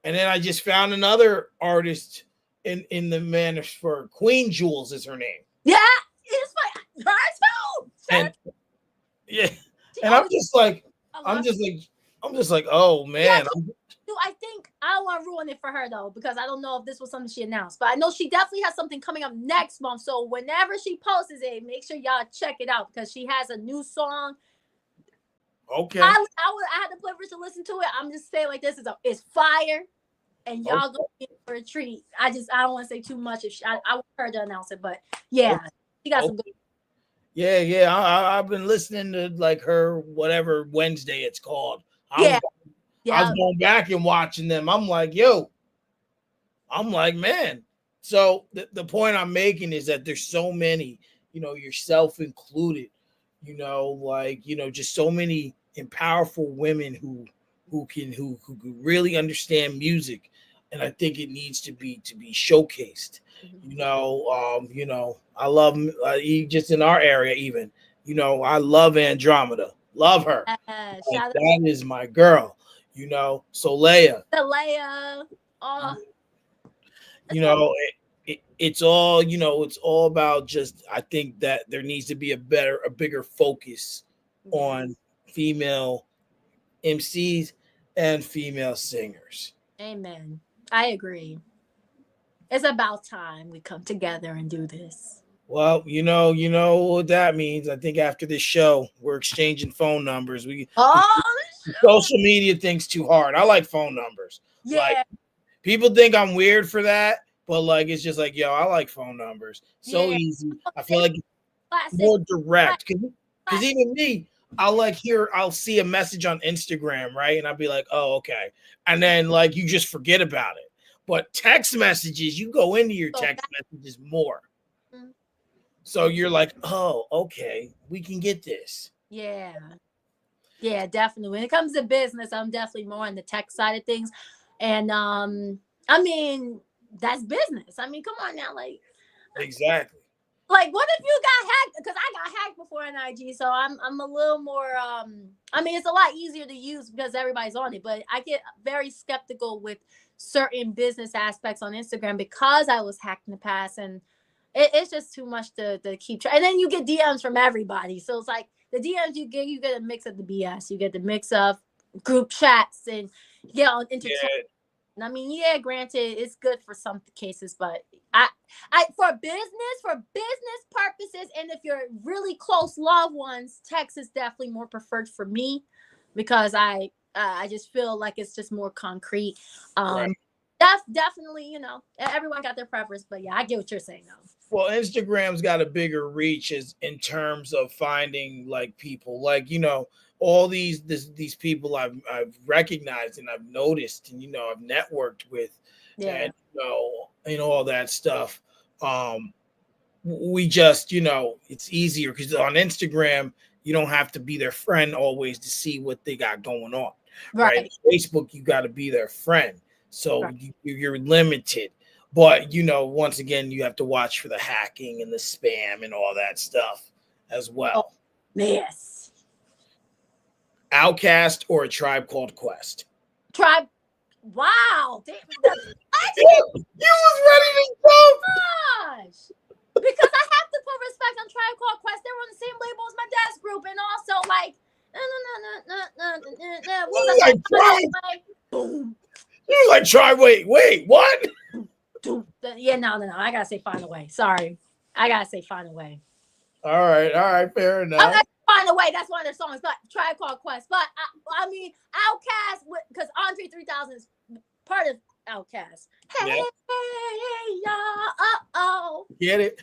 and then I just found another artist in the Manosphere. Queen Jules is her name. Yeah, it's like her too. And yeah, She and always. I I'm love. just like, oh Yeah, man. I think I don't want to ruin it for her though, because I don't know if this was something she announced, but I know she definitely has something coming up next month. So whenever she posts it, make sure y'all check it out because she has a new song. Okay. I had the privilege to listen to it. I'm just saying like this is it's fire, and y'all Okay. gonna be in for a treat. I don't want to say too much. If I want her to announce it, but Okay. yeah, she got some good. Okay. Yeah. I've been listening to like her whatever Wednesday it's called. Yeah, I was yeah, going back and watching them. I'm like, I'm like, man. So the point I'm making is that there's so many, yourself included, like, just so many and powerful women who really understand music. And I think it needs to be showcased. I love just in our area, even, I love Andromeda. Love her. Like, shout out that is my girl, Solea. to Leia. Oh, you it's so know it's all about, just, I think that there needs to be a bigger focus yeah. on female MCs and female singers. Amen. I agree. It's about time we come together and do this. Well, you know what that means. I think after this show we're exchanging phone numbers. We Oh, social media thing's too hard. I like phone numbers. Like, yeah, people think I'm weird for that, but like, it's just like, yo, I like phone numbers. So yeah. easy. I feel Same like classic. more direct, because Classic. even me, I'll see a message on Instagram, right, and I'll be like, oh, okay, and then like you just forget about it. But text messages, you go into your So text messages more, that, so you're like, oh, okay, we can get this. yeah, yeah, definitely. When it comes to business, I'm definitely more on the tech side of things, and I mean that's business. I mean, come on now, Exactly. what if you got hacked? Because I got hacked before on IG, so I'm a little more I mean it's a lot easier to use because everybody's on it, but I get very skeptical with certain business aspects on Instagram because I was hacked in the past, and it's just too much to keep track. And then you get DMs from everybody, so it's like the DMs you get a mix of the BS, you get the mix of group chats, and you get on entertainment. Yeah. I mean, yeah, granted, it's good for some cases, but I, for business purposes, and if you're really close loved ones, text is definitely more preferred for me because I just feel like it's just more concrete. Right. Definitely, everyone got their preference, but yeah, I get what you're saying though. Well, Instagram's got a bigger reach as in terms of finding like people, like, all these people I've recognized and I've noticed, and I've networked with, Yeah, and all that stuff. We just, it's easier because on Instagram you don't have to be their friend always to see what they got going on, right? right. Facebook, you got to be their friend. so Right. you're limited. But once again, you have to watch for the hacking and the spam and all that stuff as Oh, well. yes. Outcast or A Tribe Called Quest? Tribe. Wow. That's You was ready to go. gosh. Because I have to put respect on Tribe Called Quest. They were on the same label as my dad's group, and also like, what was Like that? Tribe. Boom. You was like Tribe. Wait, what? Yeah, no. I gotta say Find a Way. Sorry, I gotta say Find a Way. All right, fair I'm enough. gonna Find a Way. That's one of their songs, but Tribe Called Quest. But I mean, Outkast, because Andre 3000 is part of Outkast. Hey, Yeah. hey, y'all. Oh. Get it?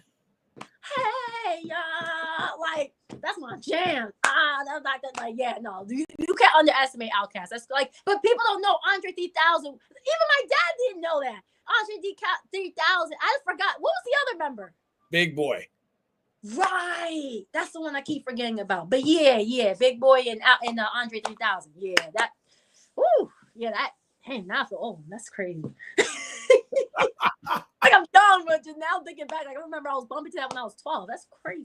Hey, y'all. Like, that's my jam. That's like, yeah, no, you can't underestimate Outkast. That's like, but people don't know Andre 3000. Even my dad didn't know that. Andre 3000. I forgot. What was the other member? Big Boy. Right. That's the one I keep forgetting about. But yeah, Big Boy and Andre 3000. Yeah, that. Woo. Yeah, that. Hey, now I feel old. That's crazy. Like I'm done, but just now thinking back, like I remember I was bumping to that when I was 12. That's crazy.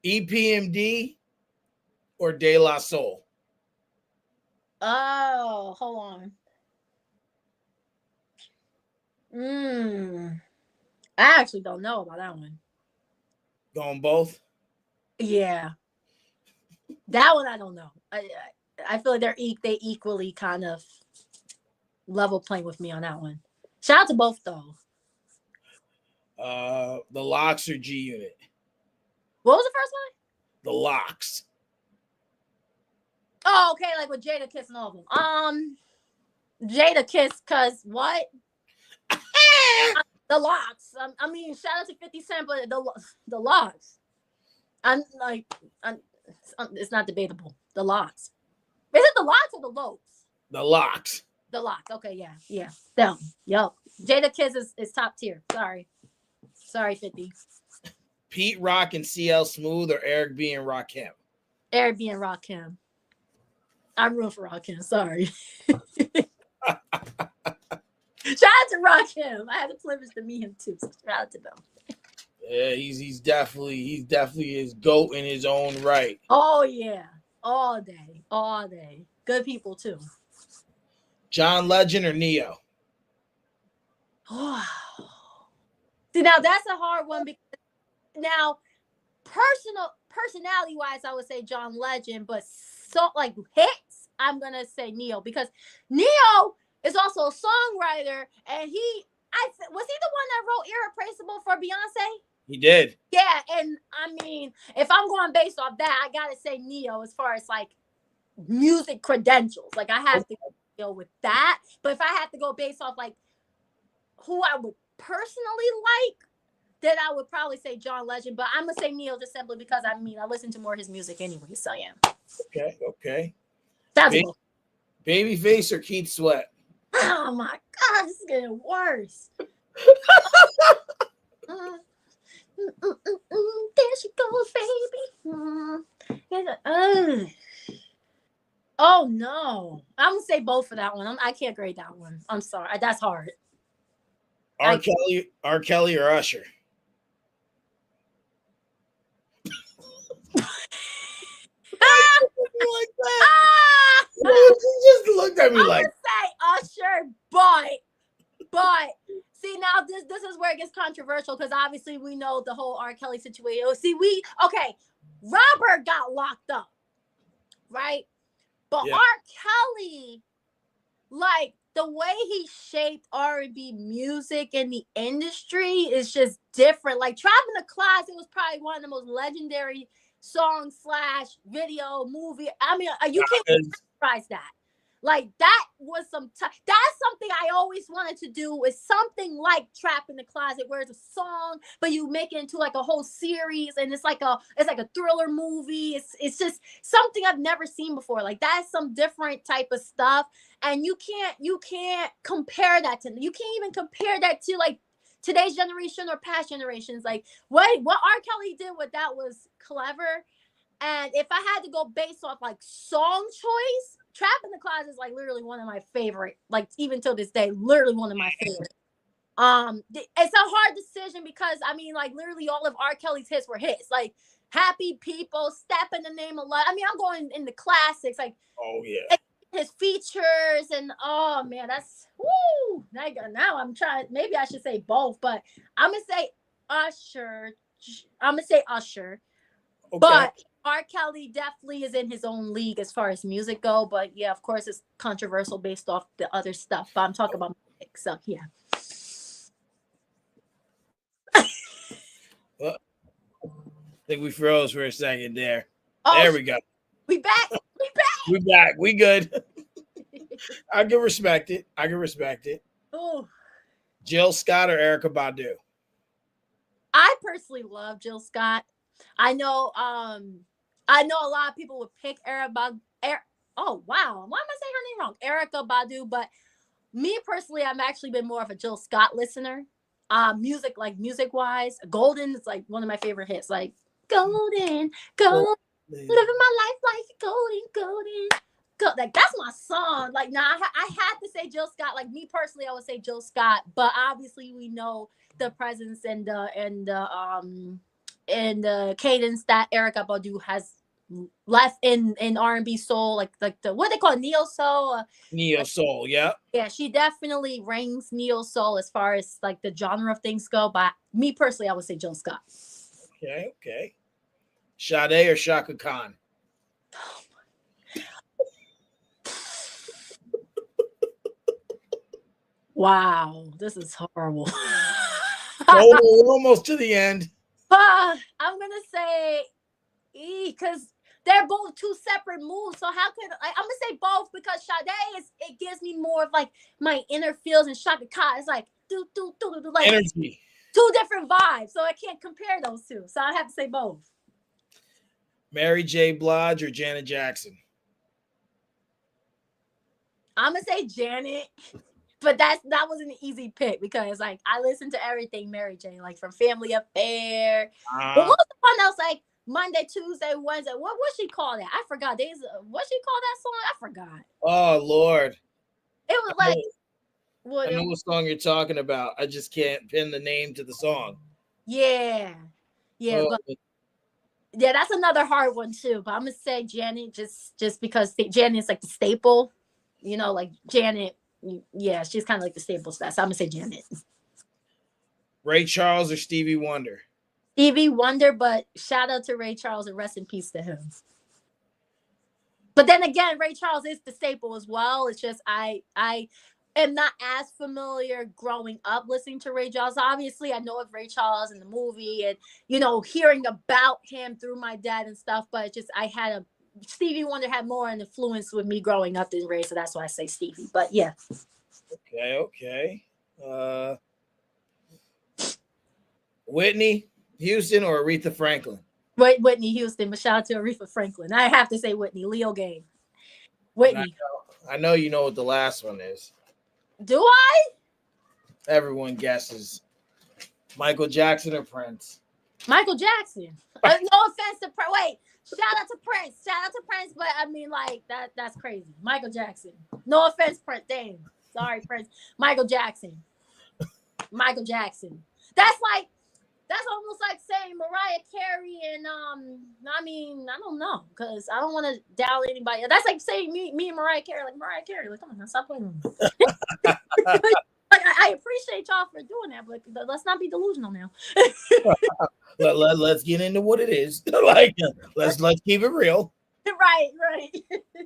EPMD or De La Soul? Oh, hold on. I actually don't know about that one. Going both? Yeah, that one I don't know. I feel like they equally kind of level playing with me on that one. Shout out to both though. The Locks or G Unit? What was the first one? The Locks. Oh, okay, like with Jada Kiss and all of them. Jada Kiss, cause what? The Locks. I mean, shout out to 50 Cent, but the Locks. It's not debatable. The Locks. Is it the Locks or the Lopes? The Locks. The Locks. Okay, yeah. Them. Yup. Jada Kiss is top tier. Sorry, 50. Pete Rock and CL Smooth or Eric B and Rakim? Eric B and Rakim. I'm rooting for Rakim. Sorry. Shout out to Rakim. I had the privilege to meet him too. So shout out to them. Yeah, he's definitely his GOAT in his own right. Oh yeah. All day. Good people too. John Legend or Neo? See, now that's a hard one because now personality wise, I would say John Legend, but so like hits, I'm gonna say Neo because Neo is also a songwriter, and was he the one that wrote "Irreplaceable" for Beyonce? He did. Yeah, and I mean, if I'm going based off that, I gotta say Neo as far as like music credentials. Like I have to go with that. But if I had to go based off like who I would personally like, then I would probably say John Legend. But I'm gonna say Neo just simply because I mean I listen to more of his music anyway. So yeah. Okay. That's Babyface or Keith Sweat? Oh my God, this is getting worse. There she goes, baby. Oh no, I'm gonna say both for that one. I can't grade that one. I'm sorry, that's hard. R. Kelly or Usher? Like that. You just looked at me I'm like gonna say Usher, but see now this is where it gets controversial because obviously we know the whole R. Kelly situation. See, Robert got locked up, right? But yeah. R. Kelly, like the way he shaped R&B music in the industry is just different. Like Trap in the Closet was probably one of the most legendary songs / video movie. I mean, you can't surprise that. Like that was that's something I always wanted to do is something like Trap in the Closet where it's a song but you make it into like a whole series and it's like a thriller movie. It's just something I've never seen before. Like that's some different type of stuff and you can't compare that to you can't even compare that to like today's generation or past generations. Like what R. Kelly did with that was clever. And if I had to go based off like song choice, Trap in the Closet is like literally one of my favorite, like even till this day, literally one of my favorite. It's a hard decision because I mean, like literally all of R. Kelly's hits were hits, like Happy People, Step in the Name of Love. I mean, I'm going in the classics, like Oh yeah. his features, and oh man, that's woo. Now I'm trying. Maybe I should say both, but I'm gonna say Usher. I'm gonna say Usher, Okay. but R. Kelly definitely is in his own league as far as music go. But yeah, of course, it's controversial based off the other stuff. But I'm talking about music, so yeah. Well, I think we froze for a second there. Oh, there we go. We back. We back. We back. We good. I can respect it. I can respect it. Ooh. Jill Scott or Erica Badu? I personally love Jill Scott. I know a lot of people would pick oh wow, why am I saying her name wrong? Erica Badu, but me personally, I've actually been more of a Jill Scott listener. Music wise, Golden is like one of my favorite hits. Like Golden, Golden, living my life like Golden, Golden. Like that's my song. Like now, I had to say Jill Scott. Like me personally, I would say Jill Scott, but obviously we know the presence and the cadence that Erica Badu has left in R&B soul, like the what they call neo soul. Neo soul, yeah. Yeah, she definitely ranks neo soul as far as like the genre of things go. But me personally, I would say Jill Scott. Okay, okay. Sade or Shaka Khan? Wow, this is horrible. Oh, we're almost to the end. I'm gonna say because they're both two separate moves. So how could I'm gonna say both because Sade it gives me more of like my inner feels, and Shaka Khan is like like energy. Two different vibes. So I can't compare those two. So I have to say both. Mary J. Blige or Janet Jackson? I'm gonna say Janet. But that was an easy pick because like I listen to everything Mary J, like from Family Affair. What was the one that was like Monday, Tuesday, Wednesday? What she called that? I forgot. What she called that song? I forgot. Oh Lord. It was like I know what song you're talking about. I just can't pin the name to the song. Yeah. Yeah. But, yeah, that's another hard one too. But I'm gonna say Janet just because Janet's like the staple. You know, like Janet. Yeah, she's kind of like the staple stat. So I'm gonna say Janet. Ray Charles or Stevie Wonder? Stevie Wonder, but shout out to Ray Charles and rest in peace to him. But then again, Ray Charles is the staple as well. It's just I am not as familiar growing up listening to Ray Charles. Obviously, I know of Ray Charles in the movie and hearing about him through my dad and stuff. But it's just Stevie Wonder had more an influence with me growing up than Ray, so that's why I say Stevie. But yeah. Okay. Whitney Houston or Aretha Franklin? Right, Whitney Houston. But shout out to Aretha Franklin. I have to say Whitney. Leo game. Whitney. I know you know what the last one is. Do I? Everyone guesses. Michael Jackson or Prince? Michael Jackson. No offense to Prince. Wait. Shout out to Prince, but I mean, like that's crazy. Michael Jackson. No offense, Prince. Dang. Sorry, Prince. Michael Jackson. That's almost like saying Mariah Carey and I mean, I don't know, because I don't want to down anybody. That's like saying me and Mariah Carey, like come on, stop playing with me. I appreciate y'all for doing that, but let's not be delusional now. Let's get into what it is. Like, let's keep it real. Right.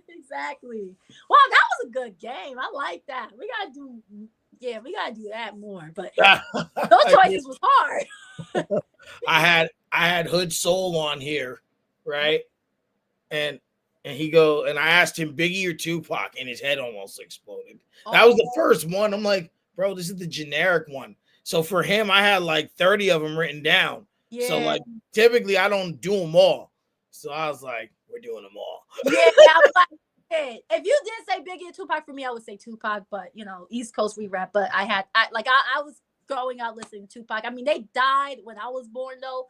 Exactly. Well, that was a good game. I like that. We gotta do that more. But those choices was hard. I had Hood Soul on here, right? And I asked him Biggie or Tupac, and his head almost exploded. That was the first one. I'm like, bro, this is the generic one. So for him, I had like 30 of them written down. Yeah. So like typically I don't do them all. So I was like, we're doing them all. Yeah, I'm like, if you did say Biggie and Tupac for me, I would say Tupac, but East Coast we rap. But I was growing up listening to Tupac. I mean, they died when I was born though.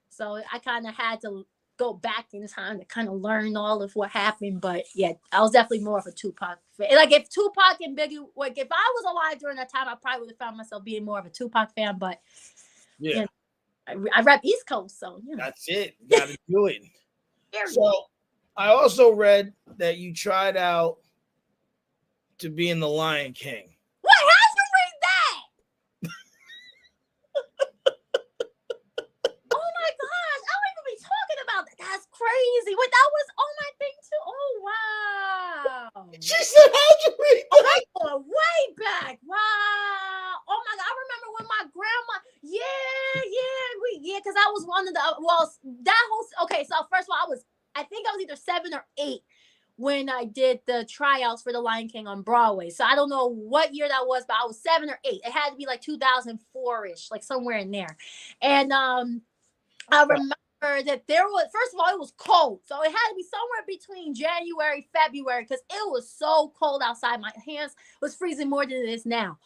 So I kind of had to go back in time to kind of learn all of what happened. But yeah, I was definitely more of a Tupac fan. Like if Tupac and Biggie, like if I was alive during that time, I probably would have found myself being more of a Tupac fan. But Yeah, I rep East Coast, so that's it. Got to do it. Period. So I also read that you tried out to be in the Lion King. What? How'd you read that? Oh my gosh, I don't even be talking about that. That's crazy. Wait, that was on my thing too. Oh wow. She said, "How'd you read Oh, that?" I'm going way back. Wow. Oh my god, I remember when my grandma. Because I was one of the that whole. Okay, so first of all, I think I was either 7 or 8 when I did the tryouts for the Lion King on Broadway. So I don't know what year that was, but I was 7 or 8. It had to be like 2004-ish, like somewhere in there. And I remember that there was, first of all, it was cold. So it had to be somewhere between January, February, because it was so cold outside. My hands was freezing more than it is now.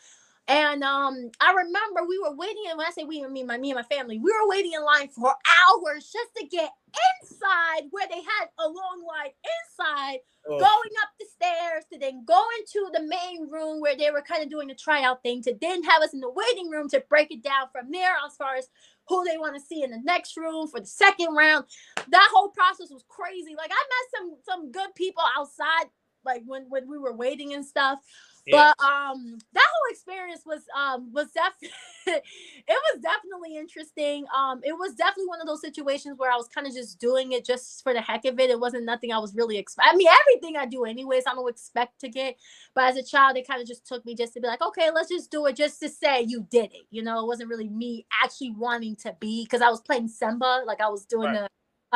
And I remember we were waiting, and when I say we, I mean me and my family, we were waiting in line for hours just to get inside where they had a long line inside, going up the stairs to then go into the main room where they were kind of doing the tryout thing, to then have us in the waiting room to break it down from there as far as who they want to see in the next room for the second round. That whole process was crazy. Like I met some good people outside, like when we were waiting and stuff. Yeah. But that whole experience was definitely it was definitely interesting. It was definitely one of those situations where I was kind of just doing it just for the heck of it. It wasn't nothing I was really I mean, everything I do anyways, I don't expect to get. But as a child, it kind of just took me just to be like, okay, let's just do it just to say you did it. You know, it wasn't really me actually wanting to be, because I was playing Simba, like I was doing the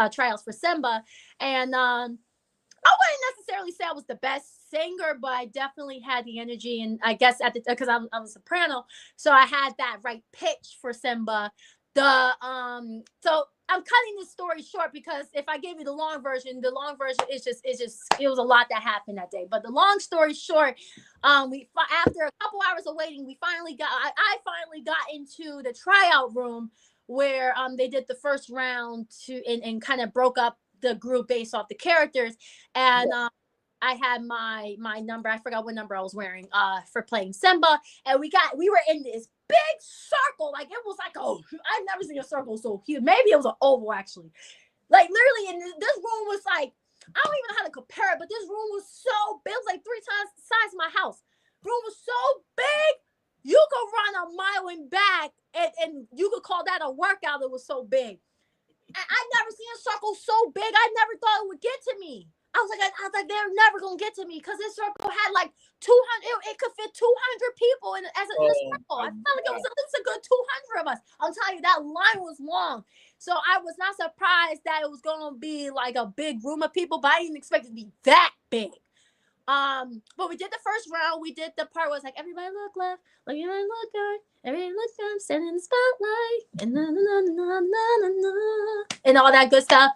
trials for Simba, and I wouldn't necessarily say I was the best singer, but I definitely had the energy, and I guess because I was a soprano, so I had that right pitch for Simba. So I'm cutting this story short, because if I gave you the long version it was a lot that happened that day. But the long story short, after a couple hours of waiting, I finally got into the tryout room where they did the first round and kind of broke up the group based off the characters, and I had my number. I forgot what number I was wearing for playing Simba, and we were in this big circle. Like it was like, oh, I've never seen a circle so huge. Maybe it was an oval actually. Like literally, in this room was like, I don't even know how to compare it, but this room was so big. It was like 3 times the size of my house. The room was so big, you could run a mile and back, and you could call that a workout. It was so big. I'd never seen a circle so big. I never thought it would get to me. I was like, they're never gonna get to me, because this circle had like 200. It could fit 200 people in a circle. I felt like it was at least a good 200 of us. I'm telling you, that line was long. So I was not surprised that it was gonna be like a big room of people, but I didn't expect it to be that big. But we did the first round. We did the part where it's like, everybody look left, like everybody look good, everybody look good, I'm standing in the spotlight, and and all that good stuff.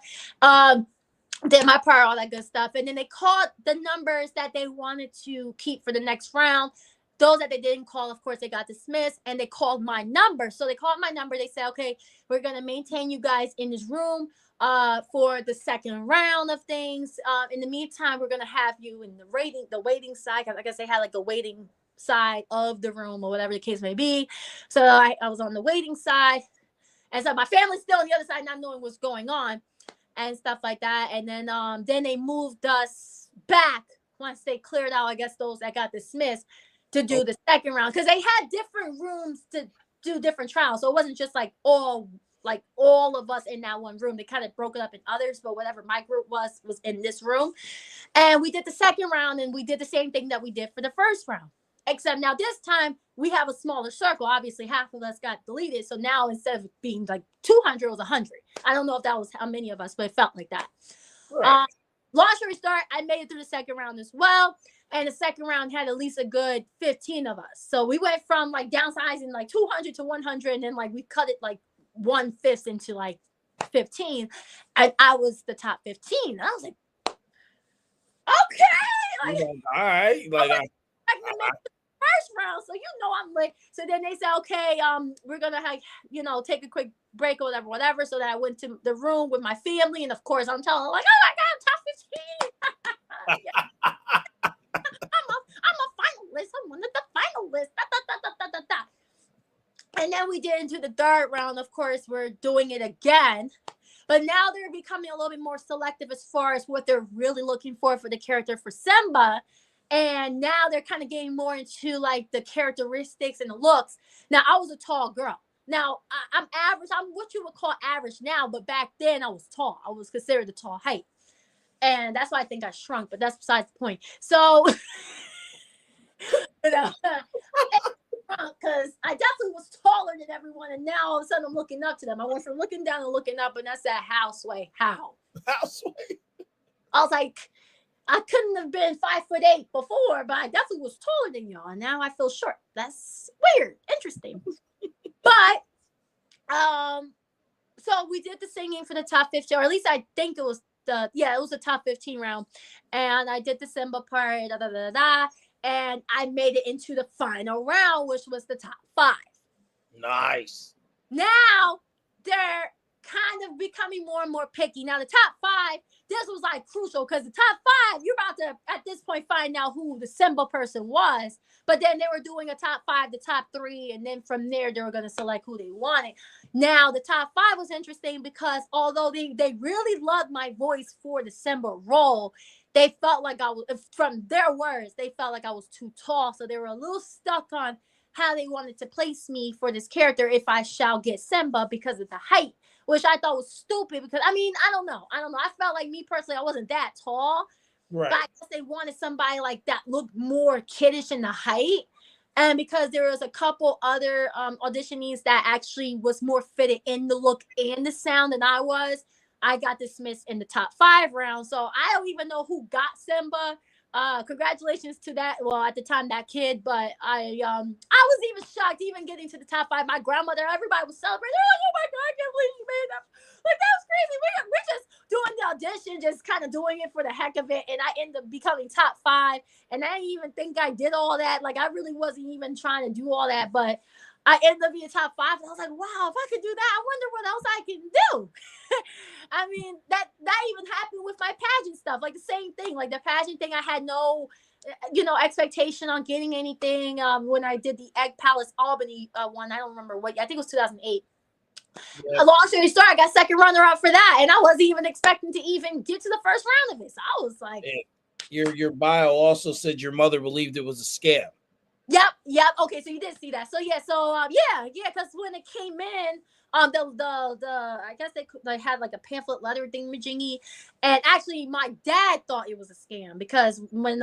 Did my part, all that good stuff, and then they called the numbers that they wanted to keep for the next round. Those that they didn't call, of course, they got dismissed, and they called my number. So they called my number. They said, okay, we're gonna maintain you guys in this room for the second round of things. In the meantime, we're gonna have you in the waiting side. I guess they had like the waiting side of the room or whatever the case may be. So I was on the waiting side, and so my family's still on the other side, not knowing what's going on and stuff like that. And then they moved us back once they cleared out, I guess, those that got dismissed, to do the second round, because they had different rooms to do different trials. So it wasn't just like all of us in that one room. They kind of broke it up in others, but whatever my group was in this room. And we did the second round, and we did the same thing that we did for the first round. Except now this time we have a smaller circle. Obviously, half of us got deleted. So now instead of being like 200, it was 100. I don't know if that was how many of us, but it felt like that. Right. Long story short, I made it through the second round as well. And the second round had at least a good 15 of us. So we went from like downsizing like 200 to 100. And then like we cut it like 1/5 into like 15. And I was the top 15. And I was like, okay. Like, all right. Like, first round, so I'm lit. So then they said, okay, we're gonna take a quick break or whatever. So that I went to the room with my family, and of course I'm telling them like, oh my god, top 15. Yeah, I'm a finalist. I'm one of the finalists. Da, da, da, da, da, da, da. And then we get into the third round. Of course, we're doing it again. But now they're becoming a little bit more selective as far as what they're really looking for the character for Simba. And now they're kind of getting more into like the characteristics and the looks. Now, I was a tall girl. Now, I'm average. I'm what you would call average now. But back then, I was tall. I was considered a tall height. And that's why I think I shrunk. But that's besides the point. So, you know, because I definitely was taller than everyone, and now all of a sudden I'm looking up to them. I went from looking down and looking up, and I said, "How, Sway? How?" Houseway. I was like, I couldn't have been 5'8" before, but I definitely was taller than y'all, and now I feel short. That's weird, interesting. But so we did the singing for the top 15, or at least I think it was it was the top 15 round, and I did the Simba part, da da da da. And I made it into the final round, which was the top 5. Nice. Now they're kind of becoming more and more picky. Now the top 5, this was like crucial because the top 5, you're about to at this point find out who the Simba person was. But then they were doing a top 5, the top 3, and then from there they were going to select who they wanted. Now the top 5 was interesting because although they really loved my voice for the Simba role, they felt like I was, from their words, they felt like I was too tall. So they were a little stuck on how they wanted to place me for this character if I shall get Simba because of the height, which I thought was stupid because, I mean, I don't know. I felt like me personally, I wasn't that tall. Right. But I guess they wanted somebody like that looked more kiddish in the height. And because there was a couple other auditionees that actually was more fitted in the look and the sound than I was, I got dismissed in the top 5 round. So I don't even know who got Simba. Congratulations to that. Well, at the time, that kid, but I was even shocked, even getting to the top 5. My grandmother, everybody was celebrating. Oh my god, I can't believe you made that! Like that was crazy. We're just doing the audition, just kind of doing it for the heck of it, and I ended up becoming top 5. And I didn't even think I did all that. Like I really wasn't even trying to do all that, but I ended up being top 5. And I was like, wow, if I could do that, I wonder what else I can do. I mean, that even happened with my pageant stuff. Like the same thing. Like the pageant thing, I had no, expectation on getting anything. When I did the Egg Palace Albany one, I don't remember what. I think it was 2008. Yeah. A long story short, I got second runner up for that, and I wasn't even expecting to even get to the first round of it. So I was like, your bio also said your mother believed it was a scam. Yep. Okay, so you did see that. So yeah, because when it came in, the I guess they had like a pamphlet letter thing, majingy, and actually my dad thought it was a scam because when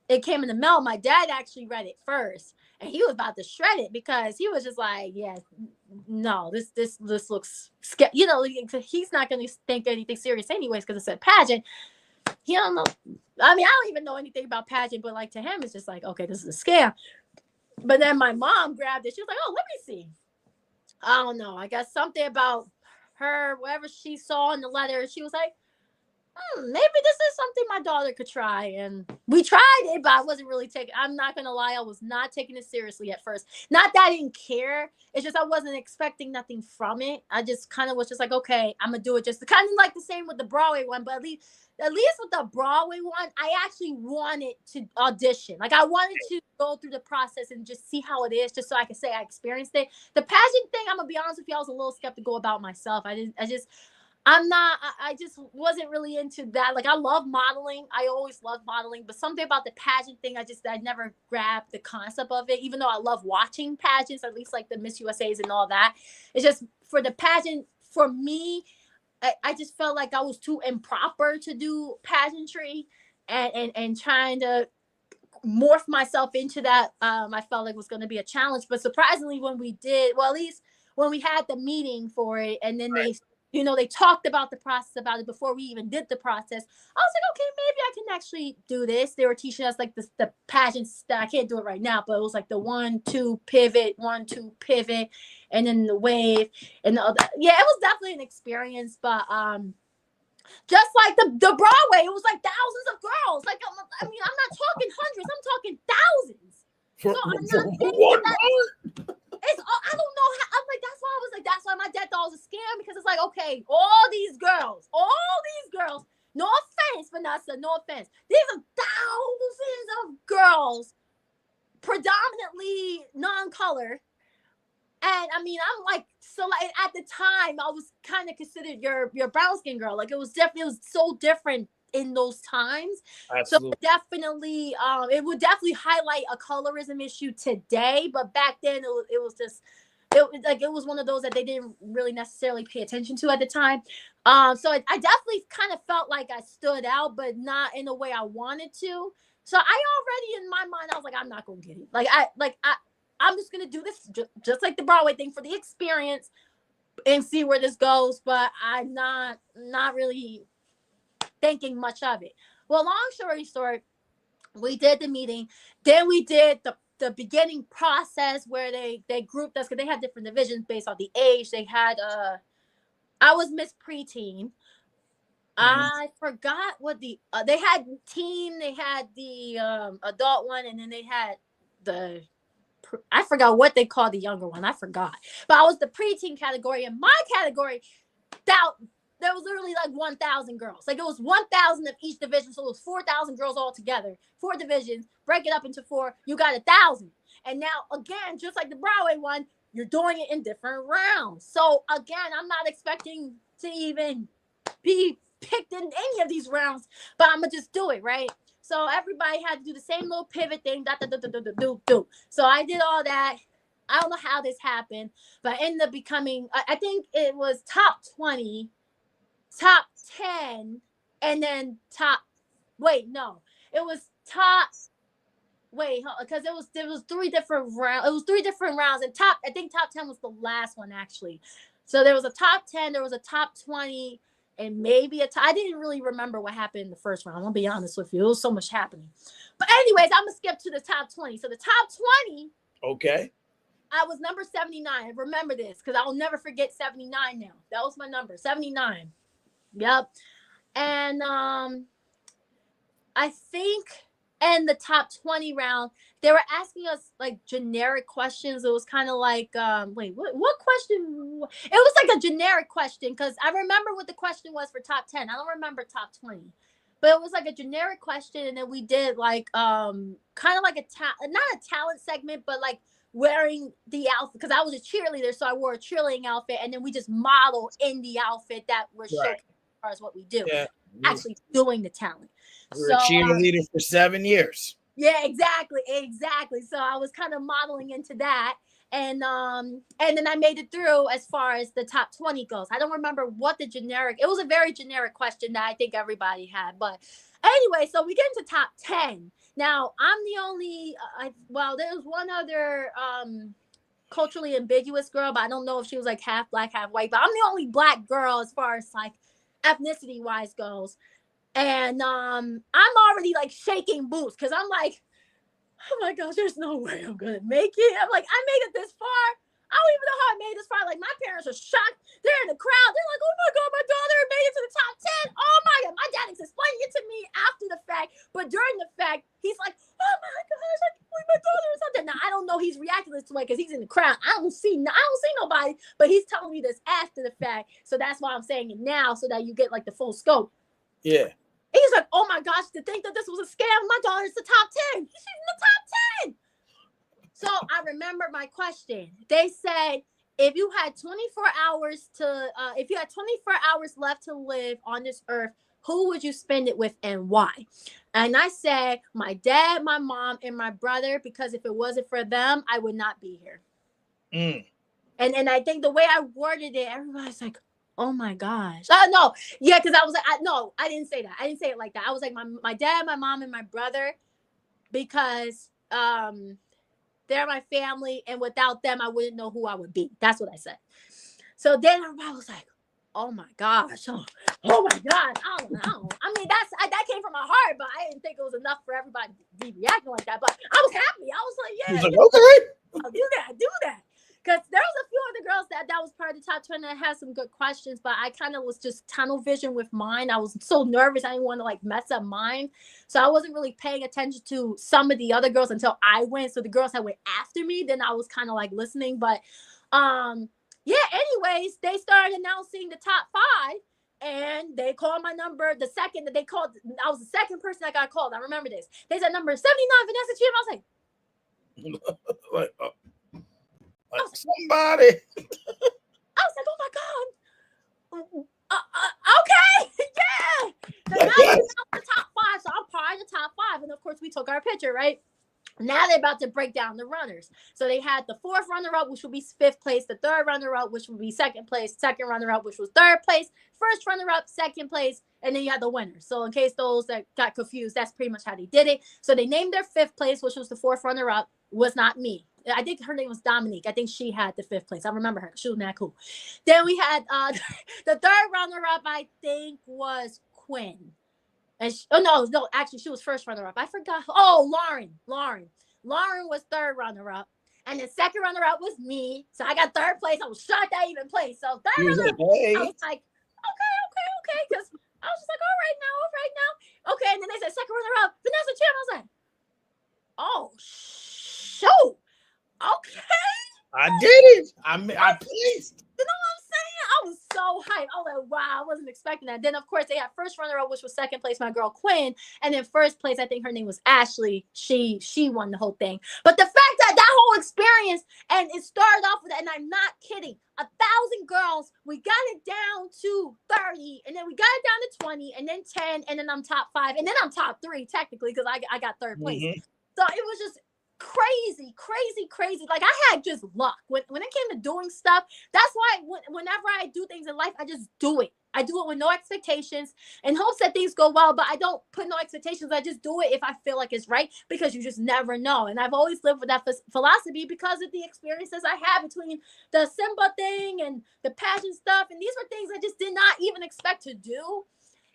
it came in the mail, my dad actually read it first, and he was about to shred it because he was just like, yeah, no, this looks scary. He's not going to think anything serious anyways because it's a pageant. He don't know. I mean, I don't even know anything about pageant, but like to him, it's just like, okay, this is a scam. But then my mom grabbed it. She was like, oh, let me see. I don't know. I guess something about her, whatever she saw in the letter, she was like, maybe this is something my daughter could try. And we tried it, but I wasn't really I'm not going to lie, I was not taking it seriously at first. Not that I didn't care. It's just I wasn't expecting nothing from it. I just kind of was just like, okay, I'm going to do it. Just kind of like the same with the Broadway one, but at least with the Broadway one, I actually wanted to audition. Like I wanted to go through the process and just see how it is, just so I could say I experienced it. The pageant thing, I'm going to be honest with you, I was a little skeptical about myself. I just wasn't really into that. Like I love modeling. I always loved modeling, but something about the pageant thing, I never grabbed the concept of it, even though I love watching pageants, at least like the Miss USAs and all that. It's just for the pageant, for me, I just felt like I was too improper to do pageantry and trying to morph myself into that. I felt like it was going to be a challenge, but surprisingly when we did, well, at least when we had the meeting for it, and then they talked about the process about it before we even did the process. I was like, okay, maybe I can actually do this. They were teaching us like the pageants that I can't do it right now, but it was like the 1-2 pivot, 1-2 pivot, and then the wave and the other. Yeah, it was definitely an experience, but just like the Broadway, it was like thousands of girls. Like, I mean, I'm not talking hundreds, I'm talking thousands. So I'm not for thinking one that part? it's. I don't know how. I'm like, that's why I was like, that's why my dad thought it was a scam, because it's like, okay, all these girls, no offense, Vanessa, no offense. These are thousands of girls, predominantly non-color. And I mean, I'm like, so like at the time, I was kind of considered your brown skin girl. Like it was so different in those times. So Absolutely. definitely, it would definitely highlight a colorism issue today. But back then, it was just, it was one of those that they didn't really necessarily pay attention to at the time. So I definitely kind of felt like I stood out, but not in the way I wanted to. So I already in my mind, I was like, I'm not gonna get it. I'm just gonna do this just like the Broadway thing for the experience and see where this goes. But I'm not really thinking much of it. Well, long story short, we did the meeting. Then we did the beginning process where they grouped us because they had different divisions based on the age. They had I was Miss Preteen. I forgot what they had teen. They had the adult one, and then they had the I forgot what they called the younger one. I forgot. But I was the preteen category. In my category, there was literally like 1,000 girls. Like it was 1,000 of each division. So it was 4,000 girls all together. 4 divisions. Break it up into 4. You got 1,000. And now, again, just like the Broadway one, you're doing it in different rounds. So again, I'm not expecting to even be picked in any of these rounds, but I'm going to just do it, right? So everybody had to do the same little pivot thing. Do. So I did all that. I don't know how this happened, but I ended up becoming, I think it was top 20, top 10, and then it was top, because there was 3 different rounds. It was 3 different rounds, and I think top 10 was the last one, actually. So there was a top 10, there was a top 20, and maybe I didn't really remember what happened in the first round. I'm gonna be honest with you. It was so much happening. But anyways, I'm gonna skip to the top 20. So the top 20. Okay. I was number 79. Remember this, because I'll never forget 79 now. That was my number, 79. Yep. And I think in the top 20 round, they were asking us like generic questions. It was kind of like, what question? It was like a generic question, because I remember what the question was for top 10. I don't remember top 20, but it was like a generic question. And then we did like, kind of like not a talent segment, but like wearing the outfit, because I was a cheerleader. So I wore a cheerleading outfit, and then we just model in the outfit that we're showing as far as what we do. Yeah. Actually doing the talent. We're a cheerleader for 7 years. Yeah, exactly. So I was kind of modeling into that. And then I made it through as far as the top 20 goes. I don't remember what it was a very generic question that I think everybody had. But anyway, so we get into top 10. Now, I'm the only, there's one other culturally ambiguous girl, but I don't know if she was like half black, half white. But I'm the only black girl as far as like ethnicity wise goes. And I'm already like shaking boots, because I'm like, oh my gosh, there's no way I'm gonna make it. I'm like, I made it this far. I don't even know how I made this far. Like, my parents are shocked. They're in the crowd. They're like, oh my God, my daughter made it to the top 10. Oh my God. My dad is explaining it to me after the fact. But during the fact, he's like, oh my gosh, I can't believe my daughter is up there. Now, I don't know he's reacting this way because he's in the crowd. I don't see nobody. But he's telling me this after the fact. So that's why I'm saying it now, so that you get like the full scope. Yeah. He's like, oh my gosh, to think that this was a scam. My daughter's the top 10. She's in the top 10. So I remember my question. They said, if you had 24 hours left to live on this earth, who would you spend it with and why? And I said, my dad, my mom, and my brother, because if it wasn't for them, I would not be here. And I think the way I worded it, everybody's like, oh my gosh. No. Yeah, because I was like, I didn't say that. I didn't say it like that. I was like, my dad, my mom, and my brother, because they're my family, and without them, I wouldn't know who I would be. That's what I said. So then everybody was like, oh my gosh. Oh my God. I don't know. I mean, that came from my heart, but I didn't think it was enough for everybody to be reacting like that. But I was happy. I was like, yeah. Like, okay. I'll do that. Because there was a few other girls that was part of the top turned out to have some good questions, but I kind of was just tunnel vision with mine. I was so nervous. I didn't want to like mess up mine. So I wasn't really paying attention to some of the other girls until I went. So the girls that went after me, then I was kind of like listening. But yeah, anyways, they started announcing the top five. And they called my number the second that they called. I was the second person that got called. I remember this. They said number 79, Vanessa Chim. I was like, like, I was, somebody. I was like, oh my God. Okay, yeah. So now we announced the top five. So I'm part of the top five. And of course, we took our picture, right? Now they're about to break down the runners. So they had the fourth runner-up, which will be fifth place, the third runner-up, which will be second place, second runner-up, which was third place, first runner-up, second place, and then you had the winner. So in case those that got confused, that's pretty much how they did it. So they named their fifth place, which was the fourth runner-up, was not me. I think her name was Dominique. I think she had the fifth place. I remember her. She was not cool. Then we had the third runner-up, I think, was Quinn. And no, actually, she was first runner-up. I forgot. Oh, Lauren was third runner-up. And the second runner-up was me. So I got third place. I was shocked I even placed. So third runner-up, I was like, okay. Because I was just like, all right now. Okay, and then they said second runner-up, Vanessa Chim. I was like, oh, shoot. Okay. I did it. I placed. You know what I'm saying? I was so hyped. I was like, wow, I wasn't expecting that. Then, of course, they had first runner-up, which was second place, my girl Quinn. And then first place, I think her name was Ashley. She won the whole thing. But the fact that whole experience, and it started off with, and I'm not kidding, 1,000 girls, we got it down to 30, and then we got it down to 20, and then 10, and then I'm top 5, and then I'm top 3, technically, because I got third place. Mm-hmm. So it was just crazy. Like I had just luck when it came to doing stuff. That's why whenever I do things in life, I just do it. I do it with no expectations in hopes that things go well, but I don't put no expectations. I just do it if I feel like it's right, because you just never know. And I've always lived with that philosophy because of the experiences I had between the Simba thing and the pageant stuff. And these were things I just did not even expect to do.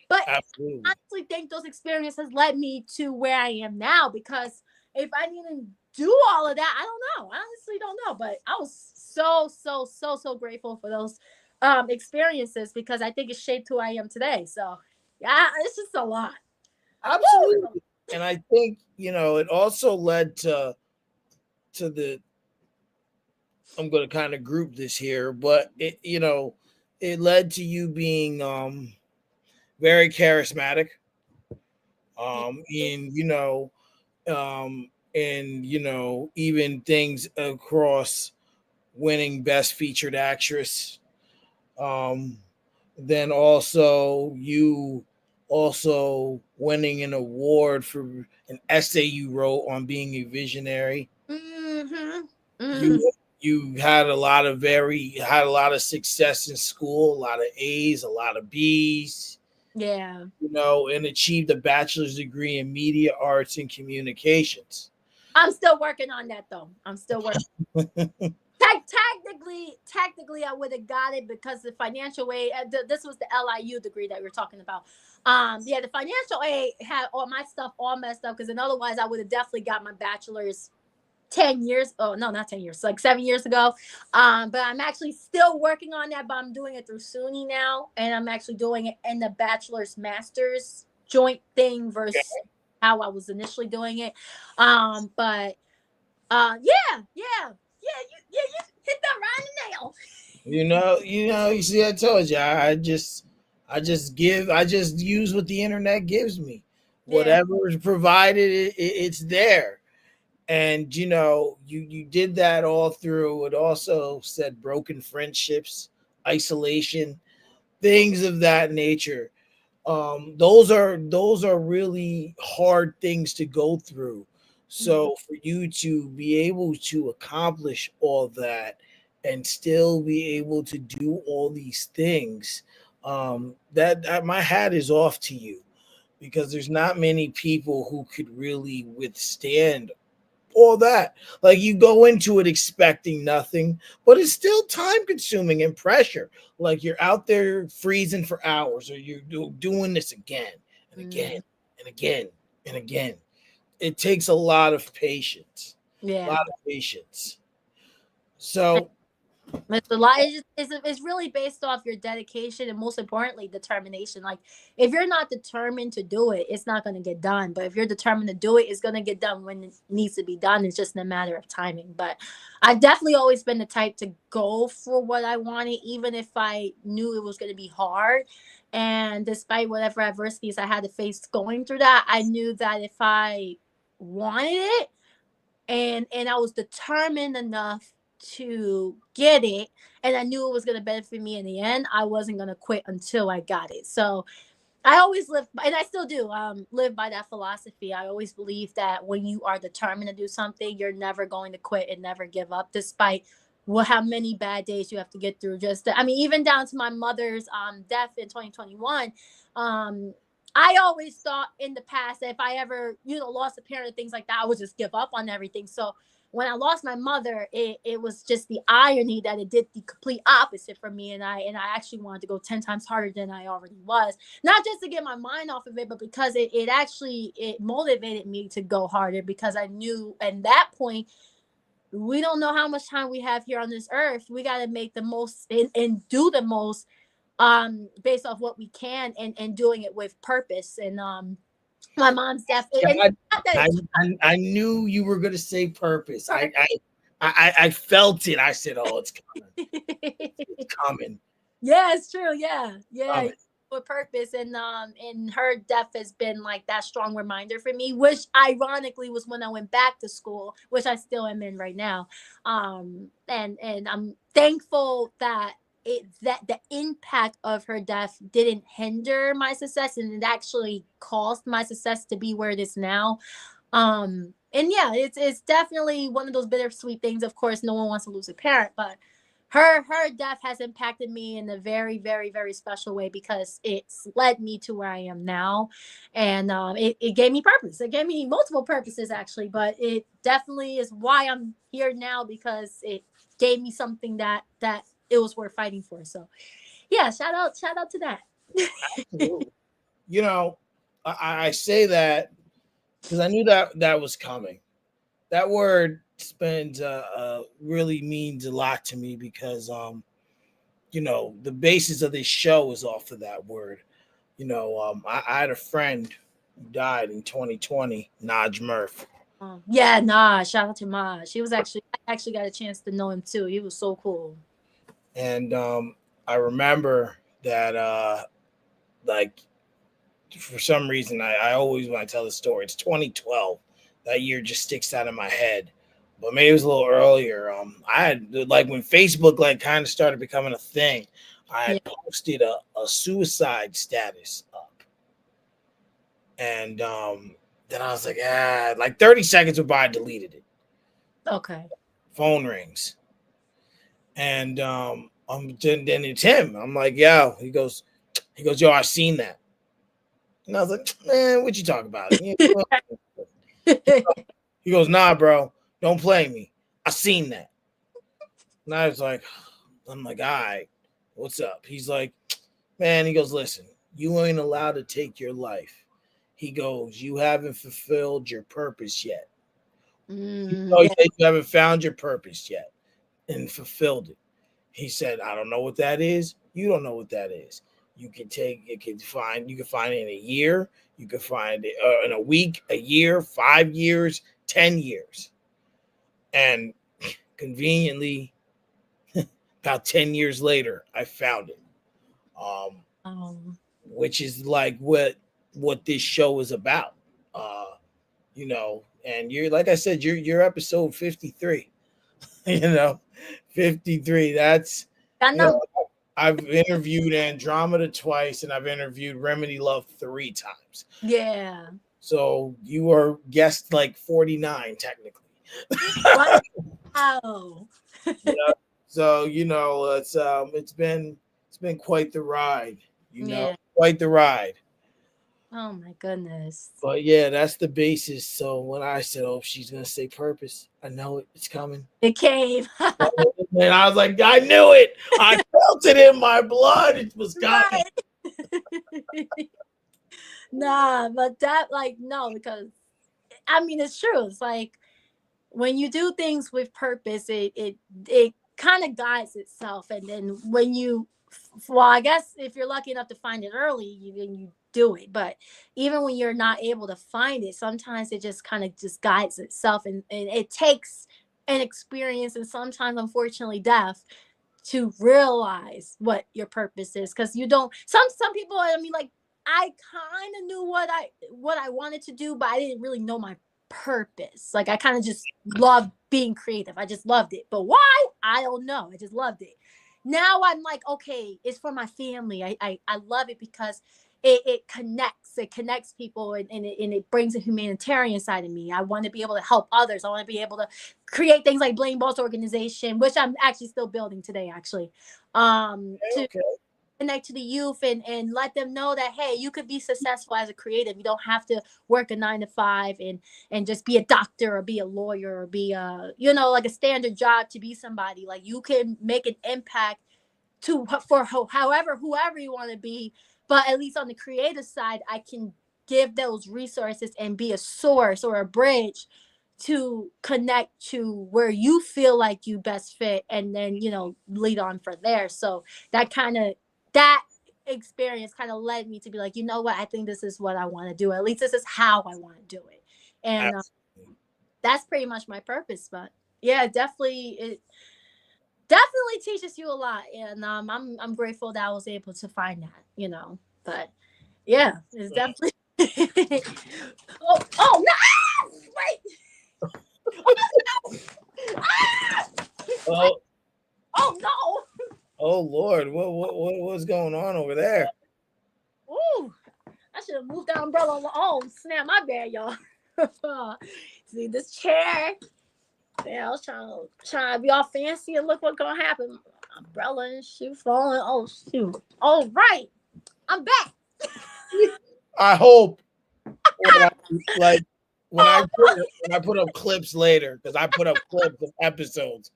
But absolutely. I honestly think those experiences led me to where I am now, because if I didn't do all of that, I don't know. I honestly don't know. But I was so grateful for those experiences, because I think it shaped who I am today. So yeah, it's just a lot. Absolutely. Woo! And I think, it also led to the, I'm going to kind of group this here, but it led to you being very charismatic. And even things across winning Best Featured Actress. Then also you winning an award for an essay you wrote on being a visionary. Mm-hmm. You had a lot of success in school, a lot of A's, a lot of B's. Yeah. And achieved a bachelor's degree in media arts and communications. I'm still working on that, though. I'm still working. Technically, I would have got it because the financial aid. This was the LIU degree that we were talking about. Yeah, the financial aid had all my stuff all messed up, because then otherwise I would have definitely got my bachelor's 10 years. Oh no, not 10 years, like 7 years ago. But I'm actually still working on that. But I'm doing it through SUNY now, and I'm actually doing it in the bachelor's master's joint thing versus how I was initially doing it. But yeah, you hit that right in the nail. You see, I told you, I just use what the internet gives me. Whatever is provided, it's there. And you did that all through. It also said broken friendships, isolation, things of that nature. Those are really hard things to go through. So for you to be able to accomplish all that and still be able to do all these things, that my hat is off to you, because there's not many people who could really withstand all that. Like, you go into it expecting nothing, but it's still time consuming and pressure. Like, you're out there freezing for hours, or you're doing this again and again and again and again. It takes a lot of patience. Yeah. A lot of patience. So It's a lot. It's really based off your dedication and most importantly, determination. Like if you're not determined to do it, it's not going to get done. But if you're determined to do it, it's going to get done when it needs to be done. It's just a matter of timing. But I've definitely always been the type to go for what I wanted, even if I knew it was going to be hard. And despite whatever adversities I had to face going through that, I knew that if I wanted it, and I was determined enough to get it, and I knew it was going to benefit me in the end, I wasn't going to quit until I got it. So I always live, and I still do, live by that philosophy. I always believe that when you are determined to do something, you're never going to quit and never give up, despite how many bad days you have to get through. I mean, even down to my mother's death in 2021. Um, I always thought in the past that if I ever, lost a parent and things like that, I would just give up on everything. So when I lost my mother, it was just the irony that it did the complete opposite for me, and I actually wanted to go 10 times harder than I already was, not just to get my mind off of it, but because it actually it motivated me to go harder, because I knew at that point we don't know how much time we have here on this earth. We got to make the most and do the most based off what we can, and doing it with purpose. And my mom's death, and God, not that I, it's I knew you were going to say purpose. I felt it. I said, "Oh, it's coming. It's coming. yeah, it's true. Yeah, yeah, Coming." with purpose. And her death has been like that strong reminder for me, which ironically was when I went back to school, which I still am in right now. And I'm thankful that the impact of her death didn't hinder my success, and it actually caused my success to be where it is now. And yeah, it's definitely one of those bittersweet things. Of course, no one wants to lose a parent, but her death has impacted me in a very, very, very special way, because it's led me to where I am now. And it gave me purpose. It gave me multiple purposes actually, but it definitely is why I'm here now, because it gave me something that it was worth fighting for. So yeah, shout out to that. Absolutely. You know, I say that because I knew that was coming. That word spends really means a lot to me because the basis of this show is off of that word. I had a friend who died in 2020, Naj Murph. Yeah, nah, shout out to Ma. I actually got a chance to know him too. He was so cool. And I remember that like for some reason I always when I tell the story, it's 2012. That year just sticks out of my head. But maybe it was a little earlier. I had like when Facebook like kind of started becoming a thing, I Yeah. had posted a suicide status up. And then I was like 30 seconds went by, I deleted it. Okay. Phone rings. And then it's him. I'm like, yo, he goes, yo, I seen that. And I was like, man, what you talking about? He goes, nah, bro, don't play me. I seen that. And I was like, I'm like, all right, what's up? He's like, man, he goes, listen, you ain't allowed to take your life. He goes, you haven't fulfilled your purpose yet. Yeah. You haven't found your purpose yet and fulfilled it. He said, I don't know what that is. You don't know what that is. You can find it in a year. You can find it in a week, a year, 5 years, 10 years. And conveniently, about 10 years later, I found it. Um, Um, which is like what this show is about. And you're like I said, you're episode 53. you know, 53. That's I you know. know, I've interviewed Andromeda twice and I've interviewed Remedy Love 3 times. Yeah. So you are guest like 49 technically. Wow. Yeah. So it's been quite the ride, Yeah. quite the ride. Oh my goodness. But yeah, that's the basis. So when I said, "Oh, she's gonna say purpose," I know it's coming. It came. And I was like, I knew it. I felt it in my blood. It was coming. Right. Nah, but that like no, because I mean it's true. It's like when you do things with purpose, it kind of guides itself. And then when you, well, I guess if you're lucky enough to find it early, then you do it. But even when you're not able to find it, sometimes it just kind of just guides itself, and it takes an experience, and sometimes unfortunately death, to realize what your purpose is. Because you don't, some people, I mean, like, I kind of knew what I wanted to do, but I didn't really know my purpose. Like, I kind of just loved being creative. I just loved it. But why? I don't know. I just loved it. Now I'm like, okay, it's for my family. I love it because it connects people, and it brings a humanitarian side of me. I want to be able to help others. I want to be able to create things like Blame Boss Organization, which I'm actually still building today, actually. To Okay. connect to the youth, and let them know that, hey, you could be successful as a creative. You don't have to work a 9 to 5 and just be a doctor or be a lawyer or be a, like a standard job to be somebody. Like, you can make an impact to for however whoever you want to be, but at least on the creative side, I can give those resources and be a source or a bridge to connect to where you feel like you best fit, and then lead on from there. So that experience kind of led me to be like, you know what, I think this is what I want to do. At least this is how I want to do it. And that's pretty much my purpose. But yeah, it definitely teaches you a lot, and I'm grateful that I was able to find that. But yeah, it's definitely. Oh no! Wait! Ah! Oh, Oh no! oh Lord, what's going on over there? Ooh, I should have moved the umbrella on my own. Snap, my bad, y'all. See this chair? Yeah, I was trying to be all fancy, and look what's gonna happen. Umbrella and shoe falling. Oh shoot! All right, I'm back. I hope when I like when I put up clips later, because I put up clips of episodes,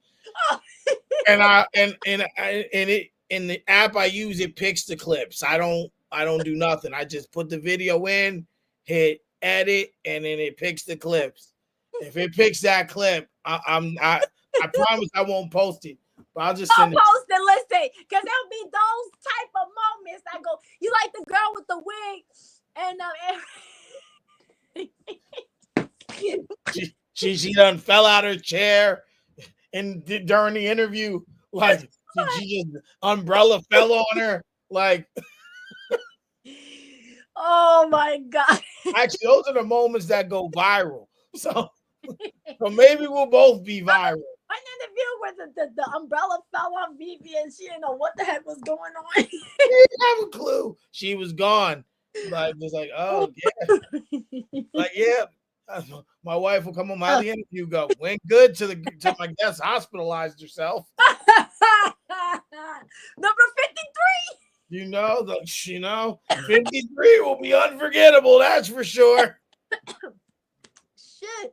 and it in the app I use, it picks the clips. I don't do nothing. I just put the video in, hit edit, and then it picks the clips. If it picks that clip, I promise I won't post it, but I'll just I'll send it. post and listen, because there'll be those type of moments that go, you like the girl with the wig, and She done fell out her chair and during the interview, like she just umbrella fell on her. Like, oh my god. actually, those are the moments that go viral. So maybe we'll both be viral. An interview where the umbrella fell on Vivi and she didn't know what the heck was going on. She didn't have a clue. She was gone. Like, just like, oh yeah, like yeah. My wife will come on. How the interview go? Went good to my guest hospitalized herself. Number 53. 53 will be unforgettable. That's for sure. Shit.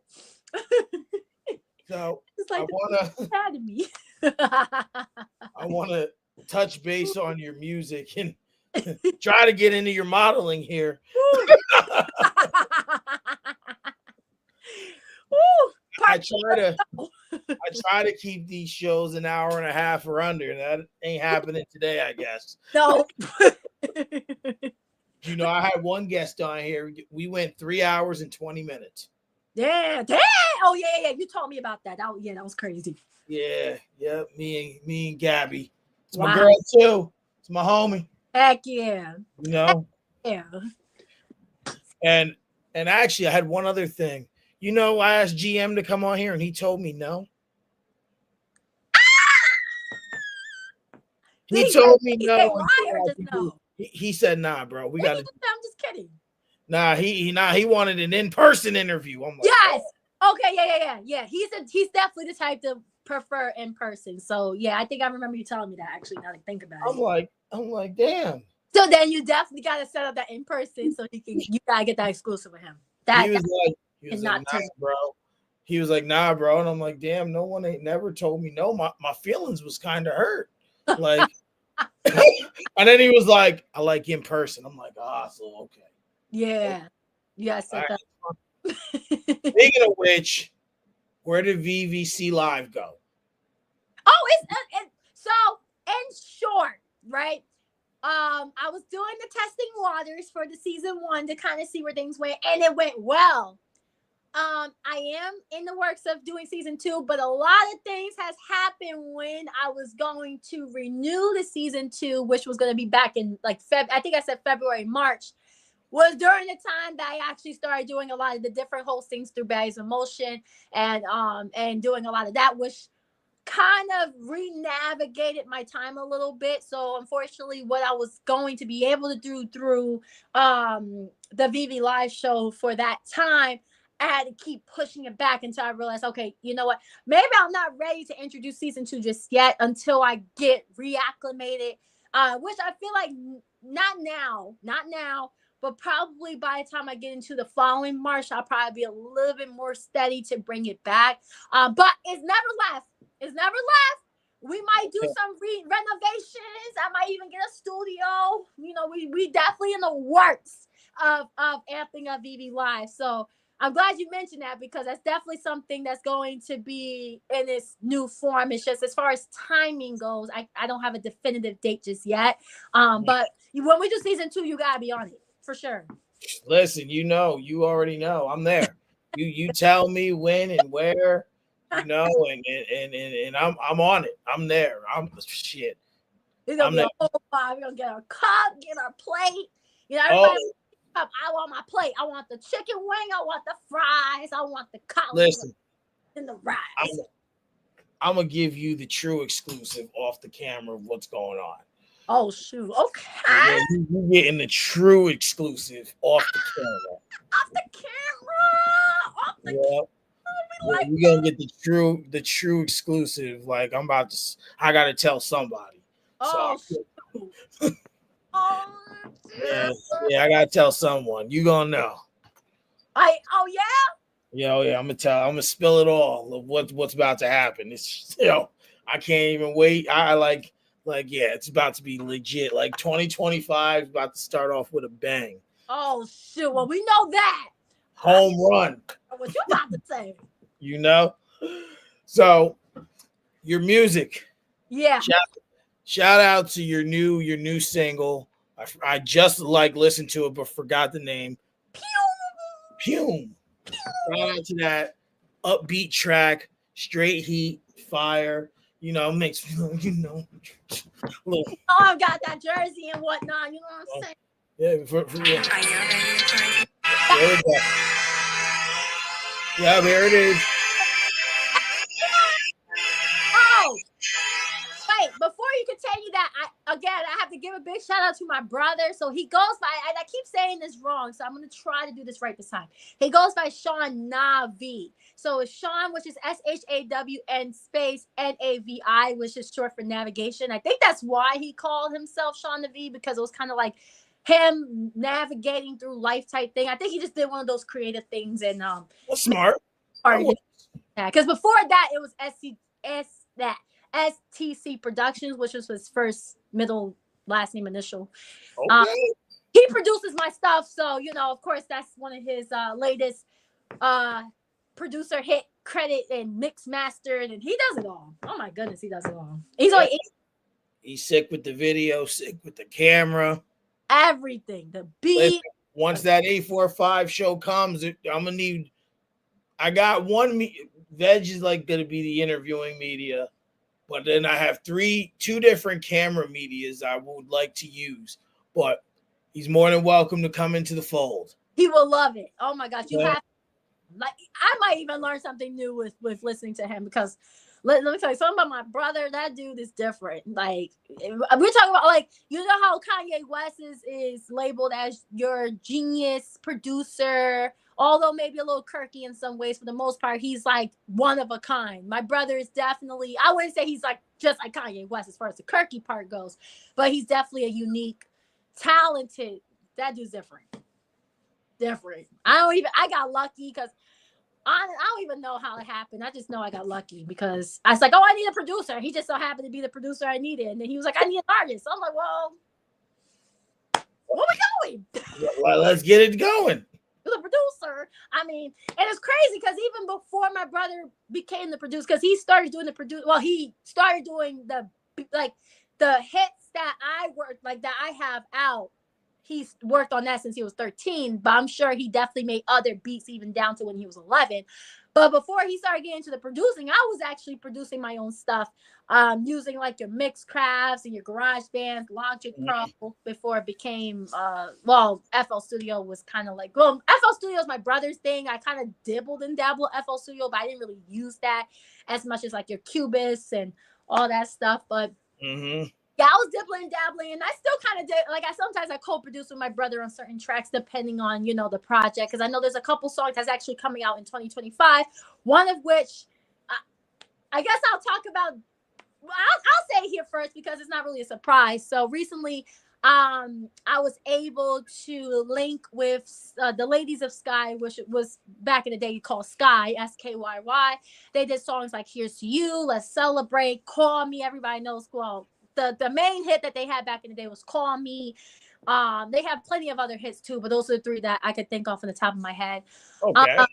So It's like I wanna touch base on your music and try to get into your modeling here. I try to keep these shows an hour and a half or under. That ain't happening today, I guess. No. I had one guest on here. We went 3 hours and 20 minutes. Yeah. Oh yeah. You told me about that. Yeah, that was crazy. Yeah. Me and Gabby. It's Wow. my girl too. It's my homie. Heck yeah. Yeah. And actually, I had one other thing. I asked GM to come on here, and he told me no. He told me no. He said, "Nah, bro, we got to." I'm just kidding. Nah, he wanted an in-person interview. I'm like, yes. Oh. Okay. Yeah. He's definitely the type to prefer in person. So yeah, I think I remember you telling me that, actually. Now to think about it. I'm like, damn. So then you definitely got to set up that in person, so you gotta get that exclusive with him. He was like, nah, bro. He was like, nah, bro, and I'm like, damn, no one ain't never told me no. My feelings was kind of hurt, like. And then he was like, I like in person. I'm like, so okay. Yeah. Yes. Right. Speaking of which, where did Veve C Live go? Oh So in short, right? I was doing the testing waters for the season 1 to kind of see where things went, and it went well. I am in the works of doing season 2, but a lot of things has happened when I was going to renew the season 2, which was going to be back in like I think I said February, March, was during the time that I actually started doing a lot of the different hostings through Bags of Motion and doing a lot of that, which kind of re-navigated my time a little bit. So unfortunately, what I was going to be able to do through the Veve live show for that time, I had to keep pushing it back until I realized, okay, you know what? Maybe I'm not ready to introduce season 2 just yet until I get reacclimated, which I feel like not now, but probably by the time I get into the following March, I'll probably be a little bit more steady to bring it back. But it's never left. It's never left. We might do some renovations. I might even get a studio. You know, we definitely in the works of amping up Veve Live. So I'm glad you mentioned that, because that's definitely something that's going to be in its new form. It's just as far as timing goes, I don't have a definitive date just yet. But when we do season 2, you gotta be on it for sure. Listen, you already know I'm there. You tell me when and where, and I'm on it. I'm there. I'm shit. It's gonna be a whole vibe. We're gonna get our cup, get our plate. You know, everybody cup. I want my plate. I want the chicken wing. I want the fries. I want the collard and the rice. I'm gonna give you the true exclusive off the camera of what's going on. Oh shoot! Okay, yeah, you're getting the true exclusive off the camera. Off the camera. Off the camera. Like we're gonna get the true exclusive. Like I gotta tell somebody. Oh, so, yeah, I gotta tell someone. You gonna know. Yeah. I'm gonna spill it all of what's about to happen. It's I can't even wait. I like it's about to be legit. Like 2025 is about to start off with a bang. Oh shoot! Well, we know that. Home run. What you about to say? So your music. Yeah. Shout out to your new single. I just listened to it but forgot the name. Pume. Shout out to that upbeat track, straight heat, fire. Makes little. I've got that jersey and whatnot. You know what I'm saying? Yeah, there it is. Oh, wait! Before you continue that, I have to give a big shout out to my brother. So he goes by, and I keep saying this wrong, so I'm gonna try to do this right this time. He goes by Sean Navi. So it's Sean, which is SHAWN space NAVI, which is short for navigation. I think that's why he called himself Sean Navi, because it was kind of like him navigating through life type thing. I think he just did one of those creative things, and that's smart. Because before that, it was STC Productions, which was his first middle last name initial. Okay. He produces my stuff, so of course that's one of his latest producer hit credit and mix mastered, and he does it all. Oh my goodness, he does it all. He's sick with the video, sick with the camera, everything. The beat. Listen, once that 845 show comes, I'm gonna need. I got one. Veg is gonna be the interviewing media, but then I have two different camera medias I would like to use. But he's more than welcome to come into the fold. He will love it. Oh my gosh, I might even learn something new with listening to him, because let me tell you something about my brother. That dude is different. Like, we're talking about, how Kanye West is labeled as your genius producer, although maybe a little quirky in some ways. For the most part, he's like one of a kind. My brother is definitely, I wouldn't say he's just like Kanye West as far as the quirky part goes, but he's definitely a unique, talented. That dude's different. I got lucky, because I don't even know how it happened. I just know I got lucky, because I was like, I need a producer. He just so happened to be the producer I needed. And then he was like, I need an artist. So I'm like, well, where we going? Well, let's get it going. the producer. I mean, and it's crazy because even before my brother became the producer, because he started doing the produce. Well, he started doing the like the hits that I worked like that I have out. He's worked on that since he was 13, but I'm sure he definitely made other beats even down to when he was 11. But before he started getting into the producing, I was actually producing my own stuff, using like your mix crafts and your garage bands, Logic Pro, before it became FL Studio was kind of like, well, FL Studio is my brother's thing. I kind of dibbled and dabbled FL Studio, but I didn't really use that as much as like your Cubase and all that stuff. But yeah, I was dibbling and dabbling, and I still kind of did. Like, I co-produce with my brother on certain tracks, depending on the project. Because I know there's a couple songs that's actually coming out in 2025. One of which, I guess I'll talk about. I'll say it here first because it's not really a surprise. So recently, I was able to link with the Ladies of Sky, which was back in the day called Sky, SKYY. They did songs like "Here's to You," "Let's Celebrate," "Call Me." Everybody knows. Well, the main hit that they had back in the day was "Call Me." They have plenty of other hits too, but those are the three that I could think of on the top of my head. Okay.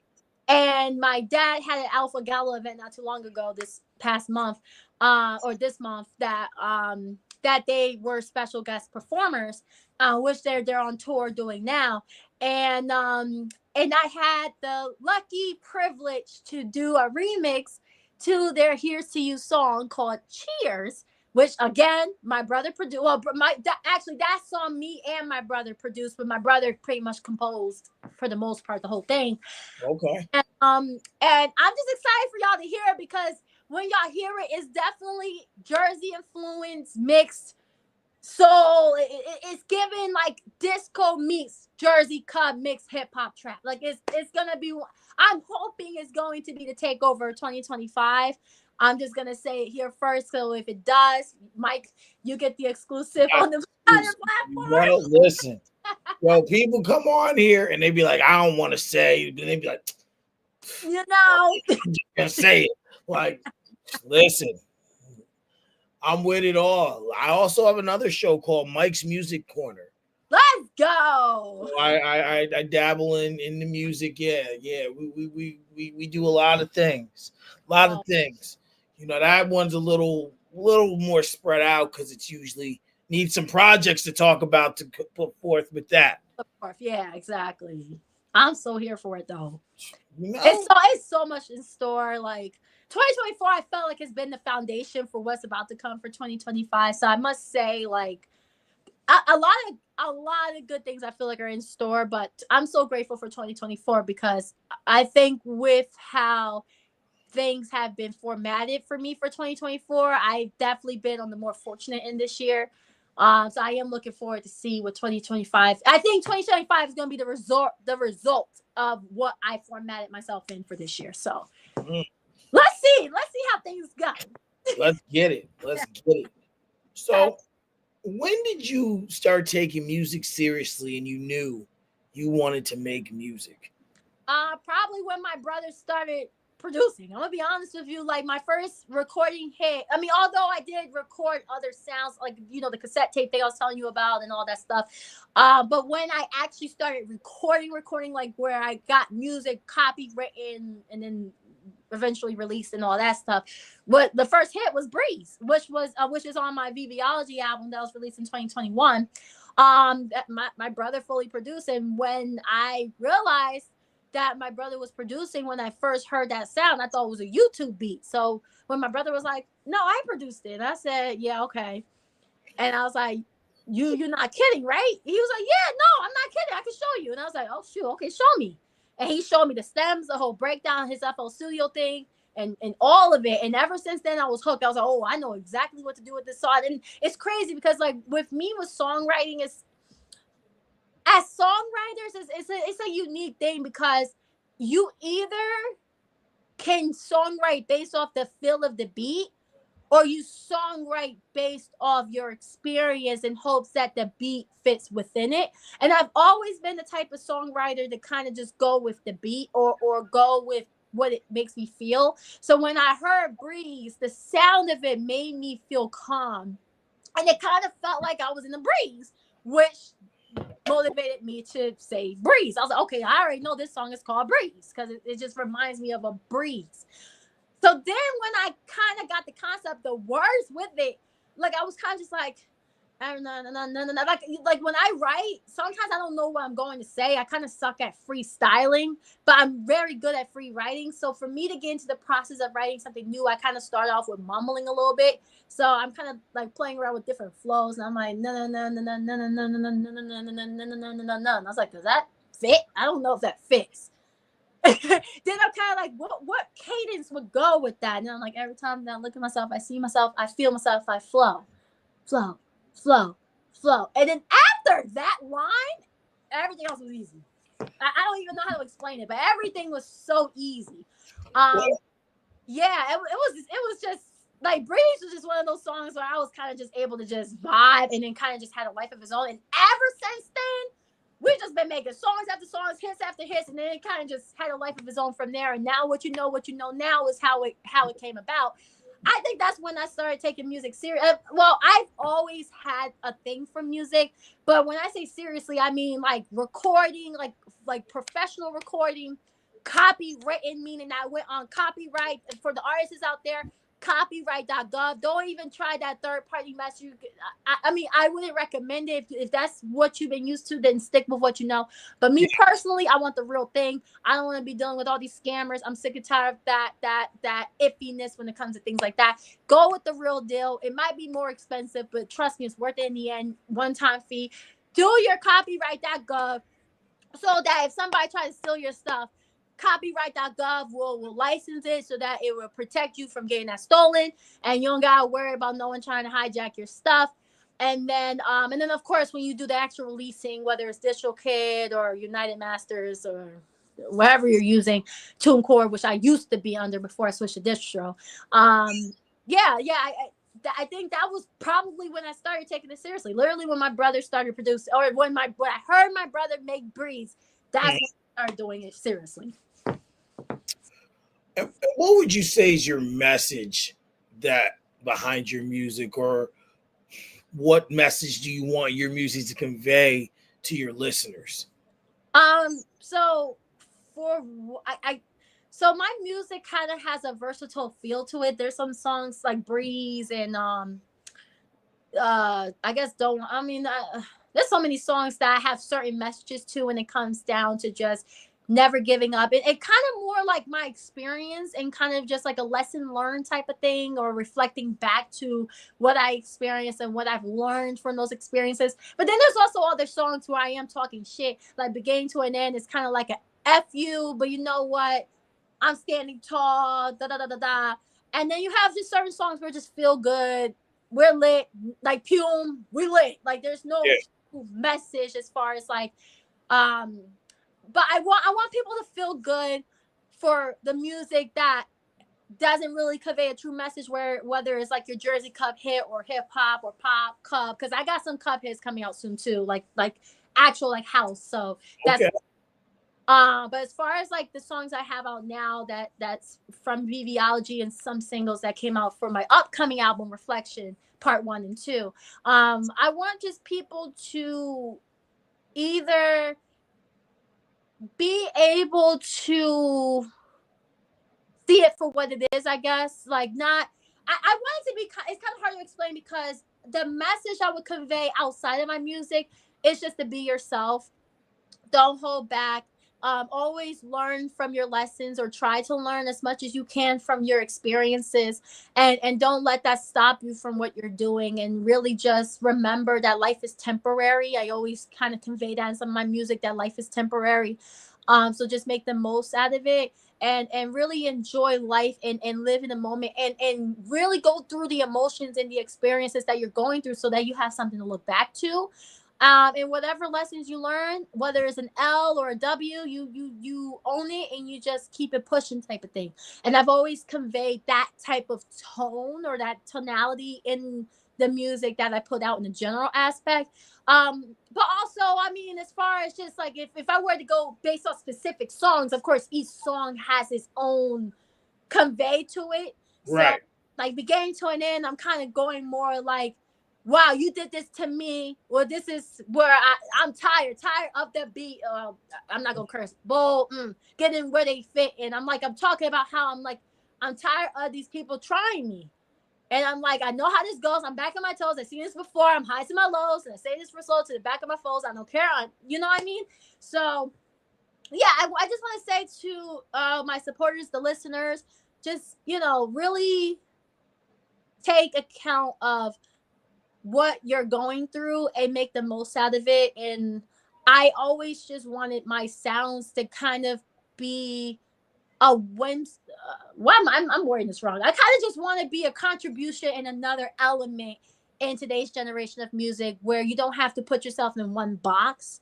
And my dad had an Alpha Gala event not too long ago, this past month, or this month, that they were special guest performers, which they're on tour doing now. And I had the lucky privilege to do a remix to their "Here's to You" song called "Cheers," which again my brother produced. Well, actually that song me and my brother produced, but my brother pretty much composed for the most part the whole thing. Okay. And I'm just excited for y'all to hear it because when y'all hear it, it's definitely Jersey influence mixed. So it's giving like disco meets Jersey Cub mixed hip hop trap. Like it's gonna be. I'm hoping it's going to be the takeover 2025. I'm just gonna say it here first. So if it does, Mike, you get the exclusive on the other You platform. want to listen? Yo, people come on here and they be like, I don't want to say. Then they be like, I'm just gonna say it. Like, listen, I'm with it all. I also have another show called Mike's Music Corner. Let's go. I dabble in the music. Yeah. We do a lot of things. A lot of things. That one's a little more spread out because it's usually needs some projects to talk about to put forth with that. Yeah, exactly. I'm so here for it though. You know? It's so much in store. Like 2024, I felt like it's been the foundation for what's about to come for 2025. So I must say, like a lot of good things I feel like are in store. But I'm so grateful for 2024 because I think with how things have been formatted for me for 2024, I've definitely been on the more fortunate end this year. So I am looking forward to see what 2025. I think 2025 is going to be the result of what I formatted myself in for this year. So let's see how things go. Let's get it. So, when did you start taking music seriously and you knew you wanted to make music? Probably when my brother started producing. I'm gonna be honest with you. Like my first recording hit. I mean, although I did record other sounds, like the cassette tape thing I was telling you about and all that stuff. But when I actually started recording, like where I got music copywritten and then eventually released and all that stuff. What the first hit was "Breeze," which is on my Viviology album that was released in 2021. That my brother fully produced, and when I realized that my brother was producing, when I first heard that sound, I thought it was a YouTube beat. So when my brother was like, "No, I produced it," and I said, "Yeah, okay," and I was like, You're not kidding, right?" He was like, "Yeah, no, I'm not kidding. I can show you." And I was like, "Oh shoot, okay, show me." And he showed me the stems, the whole breakdown, his FL Studio thing, and all of it. And ever since then, I was hooked. I was like, "Oh, I know exactly what to do with this song." And it's crazy because, like, with me with songwriting, is as songwriters, it's a unique thing because you either can songwrite based off the feel of the beat, or you songwrite based off your experience in hopes that the beat fits within it. And I've always been the type of songwriter to kind of just go with the beat or go with what it makes me feel. So when I heard "Breeze," the sound of it made me feel calm. And it kind of felt like I was in the breeze, which motivated me to say breeze. I was like, okay, I already know this song is called Breeze because it just reminds me of a breeze. So then when I kind of got the concept, the words with it, like I was kind of just like, like when I write, sometimes I don't know what I'm going to say. I kind of suck at freestyling, but I'm very good at free writing. So for me to get into the process of writing something new, I kind of start off with mumbling a little bit. So I'm kind of like playing around with different flows, and I'm like no no no no no no no no no no no no no no no no no no. And I was like, does that fit? I don't know if that fits. Then I'm kind of like, what cadence would go with that? And I'm like, every time that I look at myself, I see myself, I feel myself, I flow, flow, flow, flow. And then after that line, everything else was easy. I don't even know how to explain it, but everything was so easy. Well, Yeah, it was just like Breeze was just one of those songs where I was kind of just able to just vibe and then kind of just had a life of its own. And ever since then, we've just been making songs after songs, hits after hits, and then it kind of just had a life of its own from there. And now what you know now is how it came about. I think that's when I started taking music serious. Well, I've always had a thing for music, but when I say seriously, I mean like recording, like professional recording, copywritten, meaning I went on copyright for the artists out there. Copyright.gov. Don't even try that third party mess. I mean, I wouldn't recommend it. If that's what you've been used to, then stick with what you know. But me personally, I want the real thing. I don't want to be dealing with all these scammers. I'm sick and tired of that iffiness when it comes to things like that. Go with the real deal. It might be more expensive, but trust me, it's worth it in the end. One time fee. Do your copyright.gov so that if somebody tries to steal your stuff, copyright.gov will license it so that it will protect you from getting that stolen, and you don't gotta worry about no one trying to hijack your stuff. And then of course when you do the actual releasing, whether it's DistroKid or United Masters or whatever you're using, TuneCore, which I used to be under before I switched to distro. I think that was probably when I started taking it seriously. Literally, when my brother started producing, or when I heard my brother make Breeze, that's when I started doing it seriously. what would you say is your message that behind your music, or what message do you want your music to convey to your listeners? So for I so my music kind of has a versatile feel to it. There's some songs like Breeze and I guess don't I mean there's so many songs that I have certain messages to when it comes down to just never giving up. It kind of more like my experience and kind of just like a lesson learned type of thing, or reflecting back to what I experienced and what I've learned from those experiences. But then there's also other songs where I am talking shit, like Beginning to an End is kind of like a F you, but you know what, I'm standing tall, da da da da da. And then you have just certain songs where just feel good. We're lit, like Pume, we lit. Like there's no Yeah. message as far as like, um, but I want people to feel good for the music that doesn't really convey a true message. Where whether it's like your Jersey Cup hit or hip hop or pop cup, because I got some cup hits coming out soon too, like actual like house. So that's Okay. but as far as like the songs I have out now, that's from Veve and some singles that came out for my upcoming album Reflection Part 1 and 2. I want just people to either be able to see it for what it is, I guess. Like not I want it to be, it's kind of hard to explain because the message I would convey outside of my music is just to be yourself. Don't hold back. Always learn from your lessons, or try to learn as much as you can from your experiences, and don't let that stop you from what you're doing. And really just remember that life is temporary. I always kind of convey that in some of my music, that life is temporary. So just make the most out of it, and really enjoy life, and live in the moment, and really go through the emotions and the experiences that you're going through so that you have something to look back to. And whatever lessons you learn, whether it's an L or a W, you own it and you just keep it pushing type of thing. And I've always conveyed that type of tone or that tonality in the music that I put out in the general aspect. But also, I mean, as far as just like if I were to go based on specific songs, of course, each song has its own convey to it. So Right. like Beginning to an End, I'm kind of going more like wow, you did this to me. Well, this is where I'm tired of the beat. I'm not gonna curse. Bull, getting where they fit. And I'm like, I'm talking about how I'm like, I'm tired of these people trying me. And I'm like, I know how this goes. I'm back on my toes. I've seen this before. I'm high to my lows. And I say this for slow to the back of my foes. I don't care. You know what I mean? So, yeah, I just want to say to my supporters, the listeners, just, really take account of what you're going through and make the most out of it. And I always just wanted my sounds to kind of be a whims. I'm wording this wrong. I kind of just want to be a contribution in another element in today's generation of music, where you don't have to put yourself in one box,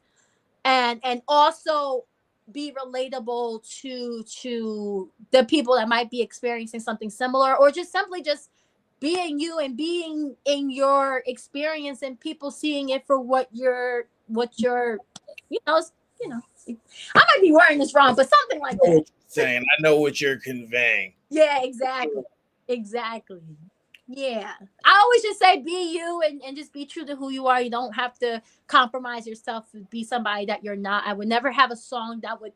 and also be relatable to the people that might be experiencing something similar, or just simply just being you and being in your experience, and people seeing it for what you're you know you know I might be wording this wrong, but something I like know what that. you're saying. I know what you're conveying. Yeah, exactly. Yeah, I always just say be you, and just be true to who you are. You don't have to compromise yourself to be somebody that you're not. I would never have a song that would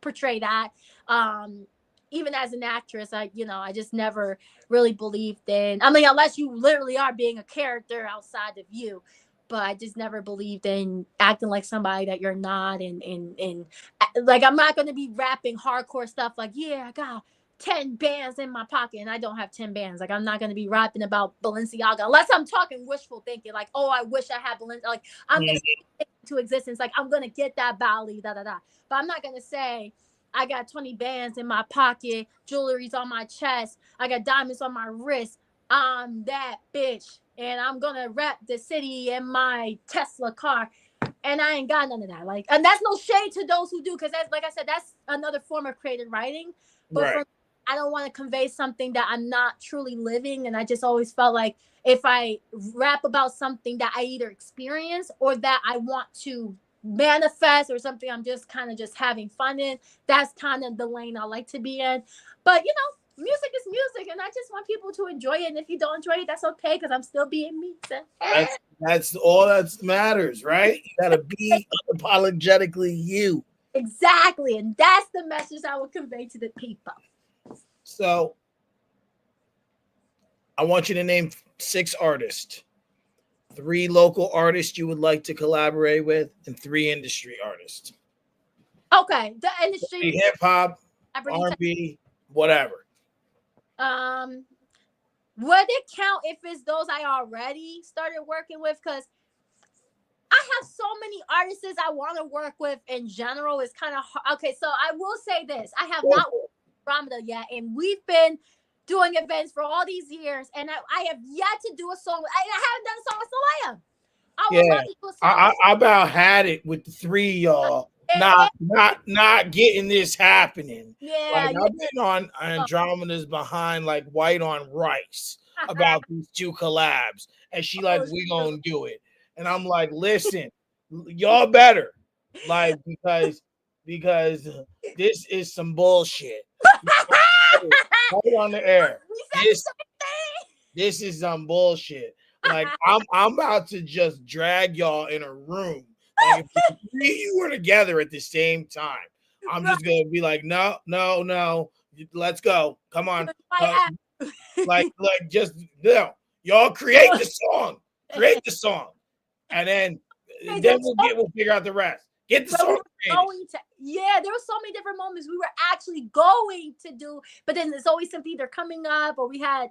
portray that. um Even as an actress, I just never really believed in, I mean, unless you literally are being a character outside of you. But I just never believed in acting like somebody that you're not. And like, I'm not going to be rapping hardcore stuff like, yeah, I got 10 bands in my pocket and I don't have 10 bands. Like, I'm not going to be rapping about Balenciaga unless I'm talking wishful thinking, like, oh, I wish I had Balenciaga. Like, I'm going to into existence, like, I'm going to get that Bali, da da da. But I'm not going to say I got 20 bands in my pocket, jewelry's on my chest, I got diamonds on my wrist. I'm that bitch, and I'm going to rep the city in my Tesla car. And I ain't got none of that. Like, and that's no shade to those who do, because that's, like I said, that's another form of creative writing. But Right. for me, I don't want to convey something that I'm not truly living. And I just always felt like if I rap about something that I either experience or that I want to manifest, or something I'm just kind of just having fun in, that's kind of the lane I like to be in. But music is music, and I just want people to enjoy it. And if you don't enjoy it, that's okay, because I'm still being me. So, That's all that matters, right? You gotta be unapologetically you. exactly. And that's the message I would convey to the people. So I want you to name 6 artists. 3 local artists you would like to collaborate with, and 3 industry artists. Okay. The industry. Hip hop, I bring you R&B, whatever. um would it count if it's those I already started working with? Because I have so many artists I want to work with in general. It's kind of hard. Okay, so I will say this. I have not worked with Ramada yet, and we've been doing events for all these years, and I have yet to do a song. I haven't done a song with Salaya. I would Yeah, love to do a song with I about had it with the 3 y'all. yeah, Not getting this happening. yeah, Like, yeah. I've been on Andromeda's behind like white on rice about these 2 collabs, and she like, Oh, we gonna do it, and I'm like, listen, y'all better, like, because this is some bullshit. Right on the air. we said the This same thing. this is some bullshit. Like, I'm about to just drag y'all in a room. Like, if the 3 of you were together at the same time, I'm Right. just gonna be like, no, no, no, let's go. Come on. Like just no. Y'all create the song. Create the song. And then we'll figure out the rest. Get the But we song were created. going to, yeah, there were so many different moments we were actually going to do, but then there's always something either coming up, or we had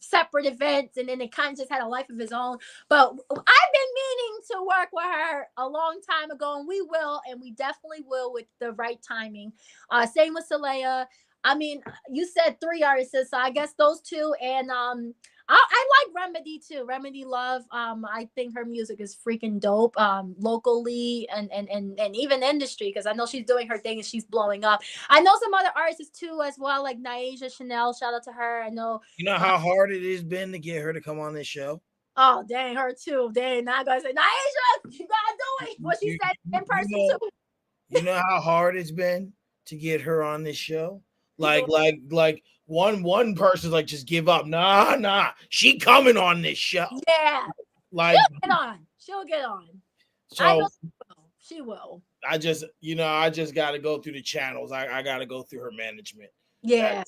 separate events, and then it kind of just had a life of its own. But I've been meaning to work with her a long time ago, and we will, and we definitely will with the right timing. Same with Salaya. I mean, you said 3 artists, so I guess those 2. And I like Remedy too. Remedy Love. I think her music is freaking dope. Locally and even industry, because I know she's doing her thing and she's blowing up. I know some other artists too as well, like Naija Chanel. Shout out to her. I know. You know how hard it has been to get her to come on this show? Oh, dang, her too. Dang, not gonna say Naija. You gotta do it. What she said in person too. You know how hard it's been to get her on this show? People, Like one person's like, just give up. Nah, she coming on this show. yeah. Like, Get on. She'll get on. I know so she will. She will. I just got to go through the channels. I got to go through her management. Yeah.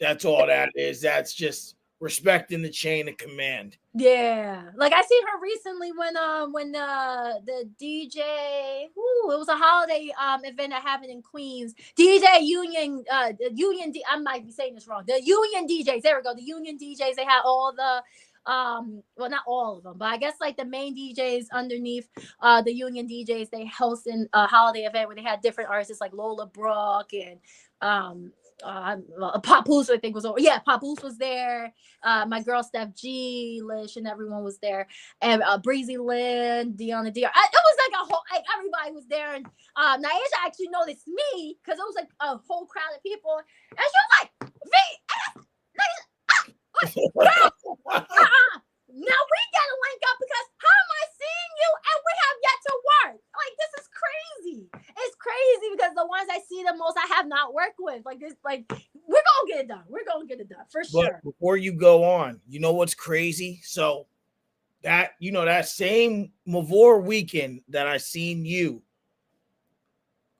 That's all that is. That's just respecting the chain of command. Yeah, like I seen her recently when the DJ, it was a holiday event that happened in Queens. DJ Union I might be saying this wrong. The Union DJs, there we go. The Union DJs, they had all the well, not all of them, but I guess like the main DJs underneath the Union DJs, they hosted a holiday event where they had different artists like Lola Brooke and Papoose, I think was over. Yeah, Papoose was there. My girl Steph G, Lish, and everyone was there. And Breezy Lynn, Deanna Dear. It was like a whole, like everybody was there. And Naisha actually noticed me because it was like a whole crowd of people. And she was like, V, now we gotta link up because how am I seeing you and we have yet to work? Like, this is crazy. It's crazy because the ones I see the most I have not worked with. Like this, like we're gonna get it done. We're gonna get it done for sure. Before you go on, you know what's crazy? So that that same Mavor weekend that I seen you,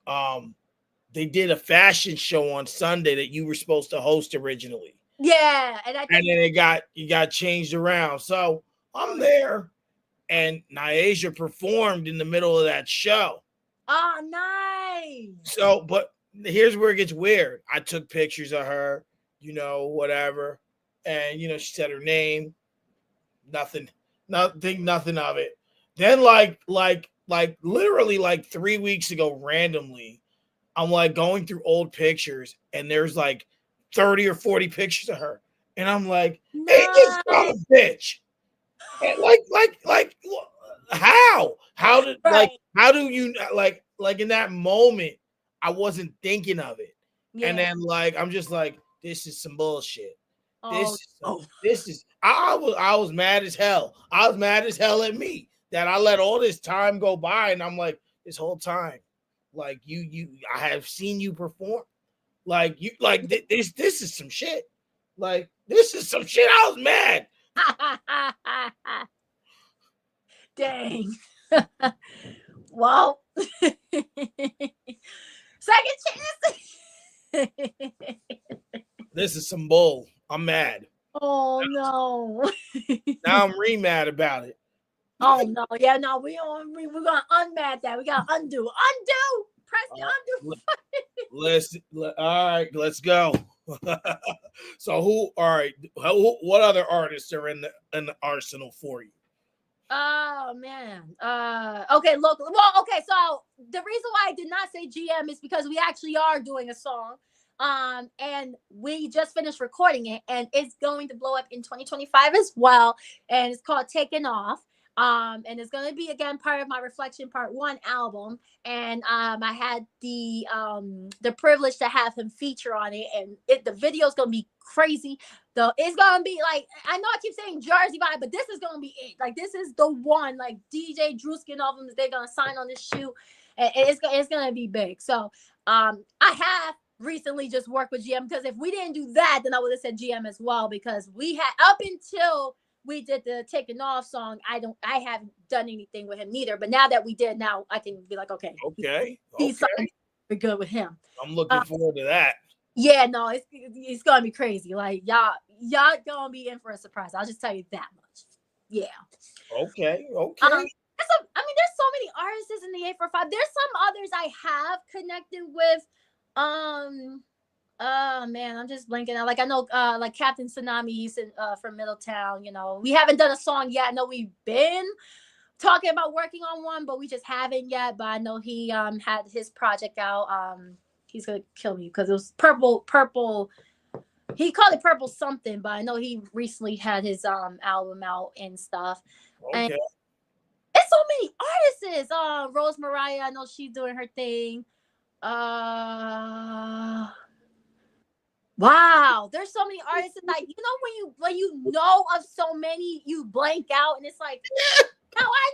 they did a fashion show on Sunday that you were supposed to host originally. Yeah, and then you got changed around. So I'm there, and Naisha performed in the middle of that show. Oh, nice. So, but here's where it gets weird. I took pictures of her, whatever, and she said her name. Nothing of it. Then like literally like 3 weeks ago, randomly, I'm like going through old pictures, and there's like 30 or 40 pictures of her. And I'm like, hey, this son of a bitch. And like how did right. how do you like in that moment, I wasn't thinking of it. Yeah. And then I'm just like, this is some bullshit. This is I was mad as hell. I was mad as hell at me that I let all this time go by, and I'm like, this whole time, like I have seen you perform. Like you this is some shit. Like this is some shit. I was mad. Dang. Well, second chance. This is some bull. I'm mad. Oh no. Now I'm re-mad about it. Oh no, yeah, no, we're gonna unmad that. We gotta undo. Press the undo. All right, let's go. So what other artists are in the arsenal for you? Oh man. Okay, local. Well, okay, so the reason why I did not say GM is because we actually are doing a song. And we just finished recording it, and it's going to blow up in 2025 as well. And it's called Taking Off. And it's going to be again part of my Reflection Part 1 album. And I had the privilege to have him feature on it, and the video is going to be crazy. Though it's going to be like, I know I keep saying Jersey vibe, but this is going to be it. Like, this is the one. Like, DJ Drewski of them, they're going to sign on this shoe, and it's going to be big. So I have recently just worked with GM, because if we didn't do that, then I would have said GM as well, because we had, up until we did the Taking Off song, I haven't done anything with him neither. But now that we did, now I can be like, okay, he's we're good with him. I'm looking forward to that. Yeah, no, it's gonna be crazy. Like y'all gonna be in for a surprise. I'll just tell you that much. Yeah. Okay. There's so many artists in the 845. There's some others I have connected with. Oh man, I'm just blanking out. Like, I know like Captain Tsunami, he's from Middletown. We haven't done a song yet. I know we've been talking about working on one, but we just haven't yet. But I know he had his project out. He's gonna kill me because it was purple. He called it Purple something, but I know he recently had his album out and stuff. Okay. And it's so many artists. Rose Mariah, I know she's doing her thing. Wow, there's so many artists. Like, when you know of so many, you blank out, and it's like, no, I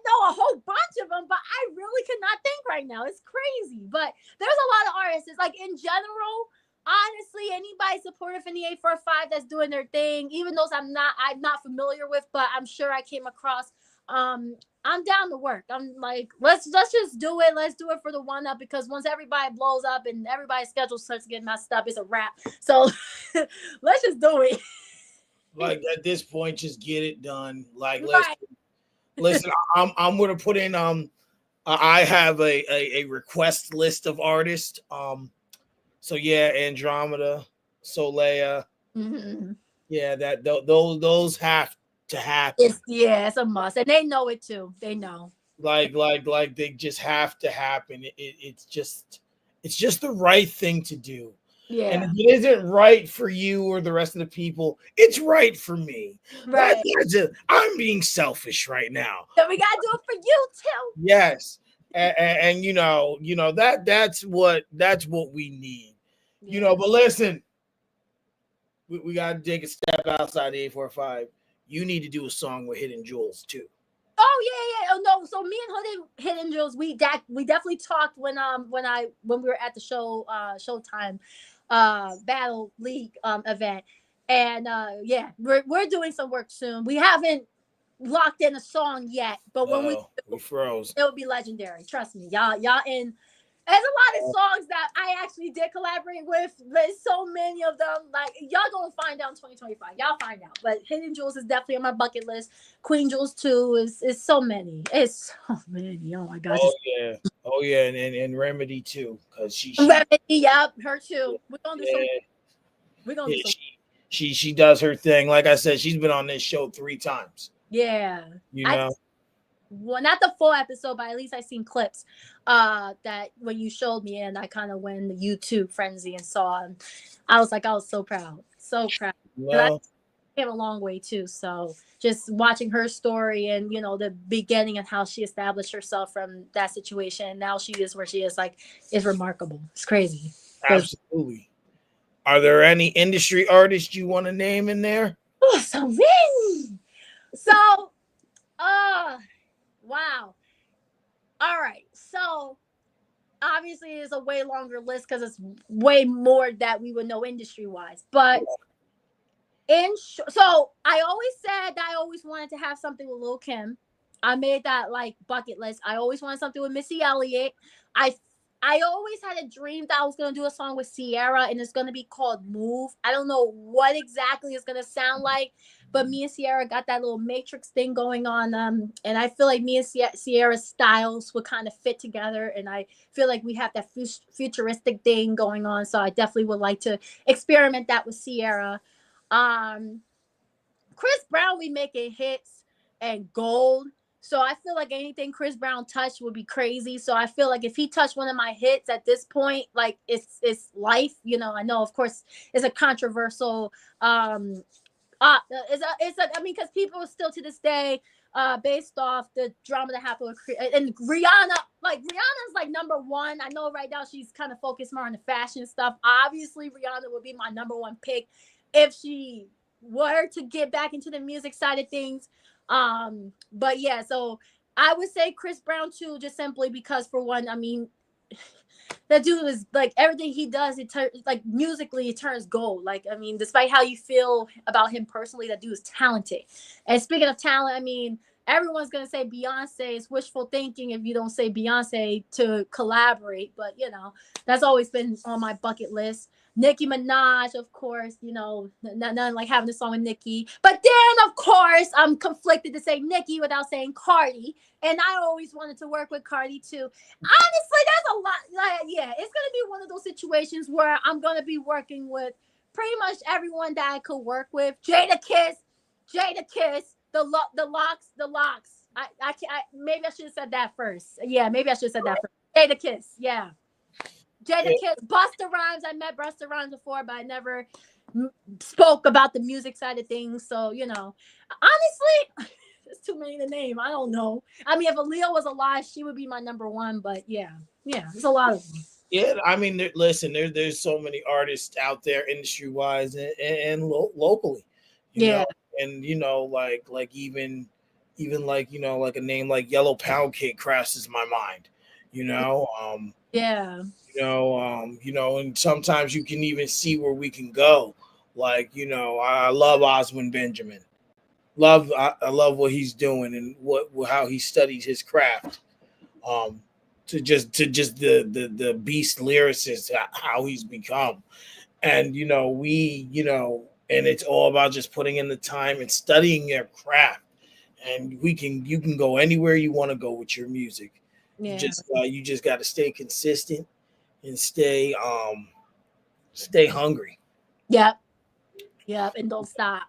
know a whole bunch of them, but I really cannot think right now. It's crazy, but there's a lot of artists. It's like, in general, honestly, anybody supportive in the 845 that's doing their thing, even those I'm not familiar with, but I'm sure I came across. I'm down to work. I'm like, let's just do it. Let's do it for the one up, because once everybody blows up and everybody's schedule starts getting messed up, it's a wrap. So let's just do it. Like at this point, just get it done. Like Right. listen. I'm gonna put in I have a request list of artists. So yeah, Andromeda, Solea. Mm-hmm. Yeah, those have to happen. It's a must, and they know it too. They know. Like they just have to happen. It's just the right thing to do. And if Yeah. it isn't right for you or the rest of the people, it's right for me. Right. I'm being selfish right now. So we gotta do it for you too. Yes, and that's what we need. Yeah. But listen, we got to take a step outside the 845. You need to do a song with Hidden Jewels too. Oh yeah, yeah. Oh no. So me and Hidden Jewels, we definitely talked when we were at the Showtime Battle League event. And yeah, we're doing some work soon. We haven't locked in a song yet, but when we Oh, we froze. it will be legendary. Trust me, y'all in. There's a lot of songs that I actually did collaborate with. There's so many of them. Like, y'all gonna find out in 2025. Y'all find out. But Hidden Jewels is definitely on my bucket list. Queen Jewels too is so many. It's so many. Oh my gosh. Oh yeah, and Remedy too, because Remedy, yep, her too. yeah, We're gonna do yeah some. she does her thing. Like I said, she's been on this show 3 times. Yeah. You I know, well, not the full episode, but at least I seen clips that when you showed me, and I kind of went in the YouTube frenzy and saw, and I was so proud, so proud. And I well, came a long way too. So just watching her story, and the beginning and how she established herself from that situation, and now she is where she is, like, is remarkable. It's crazy. absolutely. Are there any industry artists you want to name in there? Oh, so many. So, uh, wow. All right. So obviously it's a way longer list because it's way more that we would know industry wise. But so I always said that I always wanted to have something with Lil Kim. I made that like bucket list. I always wanted something with Missy Elliott. I I always had a dream that I was gonna do a song with Sierra, and it's gonna be called Move. I don't know what exactly it's gonna sound like, but me and Sierra got that little matrix thing going on. And I feel like me and Sierra's styles would kind of fit together, and I feel like we have that futuristic thing going on. So I definitely would like to experiment that with Sierra. Um, Chris Brown, we making hits and gold. So I feel like anything Chris Brown touched would be crazy. So I feel like if he touched one of my hits at this point, like it's life. I know, of course, it's a controversial I mean, because people still to this day, based off the drama that happened with and Rihanna, like Rihanna's like number one. I know right now she's kind of focused more on the fashion stuff. Obviously, Rihanna would be my number one pick if she were to get back into the music side of things. But yeah, so I would say Chris Brown too, just simply because, for one, I mean, that dude is like, everything he does, like musically it turns gold. Like, I mean, despite how you feel about him personally, that dude is talented. And speaking of talent, I mean, everyone's gonna say Beyonce is wishful thinking if you don't say Beyonce to collaborate, but that's always been on my bucket list. Nicki Minaj, of course, none like having a song with Nicki. But then, of course, I'm conflicted to say Nicki without saying Cardi. And I always wanted to work with Cardi too. Honestly, there's a lot. Like, yeah, it's gonna be one of those situations where I'm gonna be working with pretty much everyone that I could work with. Jada Kiss, the locks. Maybe I should have said that first. Yeah, maybe I should have said that first. Jada Kiss, yeah. Jada Kiss, Busta Rhymes. I met Busta Rhymes before, but I never spoke about the music side of things. So honestly, there's too many to name. I don't know. I mean, if Aaliyah was alive, she would be my number one. But yeah, there's a lot of them. Yeah, I mean, listen, there's so many artists out there, industry wise and locally, you Yeah, know, and like even like like a name like Yellow Pound Cake crosses my mind, you know. yeah. And sometimes you can even see where we can go. Like, I love Oswin Benjamin. I love what he's doing and what how he studies his craft. Um, to just the beast lyricist, how he's become. And and it's all about just putting in the time and studying your craft. And you can go anywhere you want to go with your music. Yeah. You just got to stay consistent and stay hungry. Yep. Yep. And don't stop.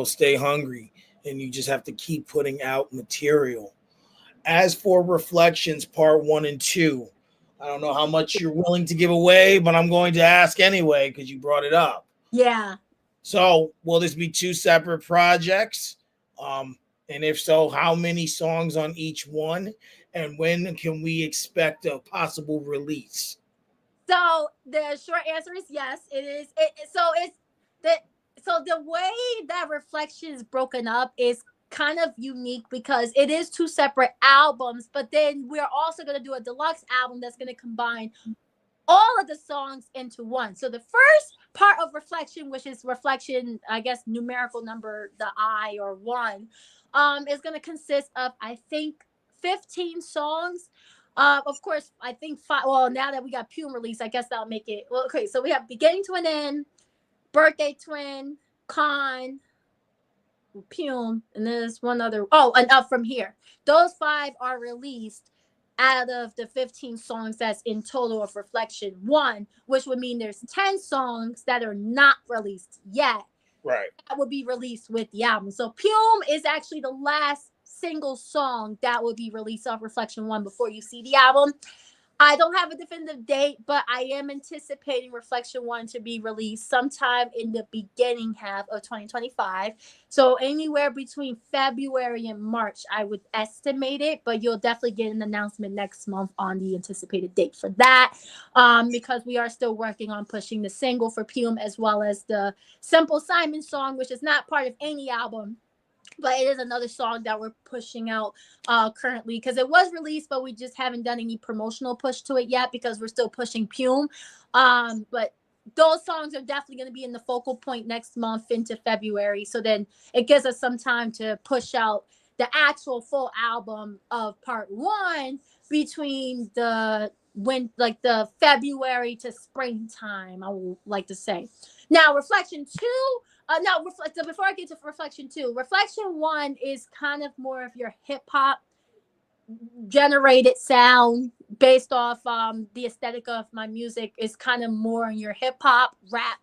Stay hungry, and you just have to keep putting out material. As for reflections part 1 and 2, I don't know how much you're willing to give away, but I'm going to ask anyway because you brought it up. Yeah. So, will this be two separate projects? Um, and if so, how many songs on each one? And when can we expect a possible release? So the short answer is yes. It is. So it's the the way that reflection is broken up is kind of unique because it is two separate albums, but then we're also going to do a deluxe album that's going to combine all of the songs into one. So the first part of reflection, which is reflection, I guess numerical number, the I or one, is going to consist of, I think, 15 songs. Of course, I think five. Well, now that we got Pune release, I guess that'll make it. Well, okay, so we have Beginning to an End, Birthday Twin, Con, Pune, and there's one other. Oh, and Up From Here. Those five are released out of the 15 songs that's in total of Reflection 1, which would mean there's 10 songs that are not released yet. Right. That would be released with the album. So Pune is actually the last single song that would be released off Reflection 1 before you see the album. I don't have a definitive date, but I am anticipating Reflection 1 to be released sometime in the beginning half of 2025. So anywhere between February and March, I would estimate it, but you'll definitely get an announcement next month on the anticipated date for that, because we are still working on pushing the single for Pume as well as the Simple Simon song, which is not part of any album, but it is another song that we're pushing out currently because it was released, but we just haven't done any promotional push to it yet because we're still pushing Pume. But those songs are definitely going to be in the focal point next month into February. So then it gives us some time to push out the actual full album of part one between the February to springtime, I would like to say. Now, Reflection 2, no, before I get to Reflection 2, Reflection 1 is kind of more of your hip hop generated sound based off the aesthetic of my music is kind of more in your hip hop rap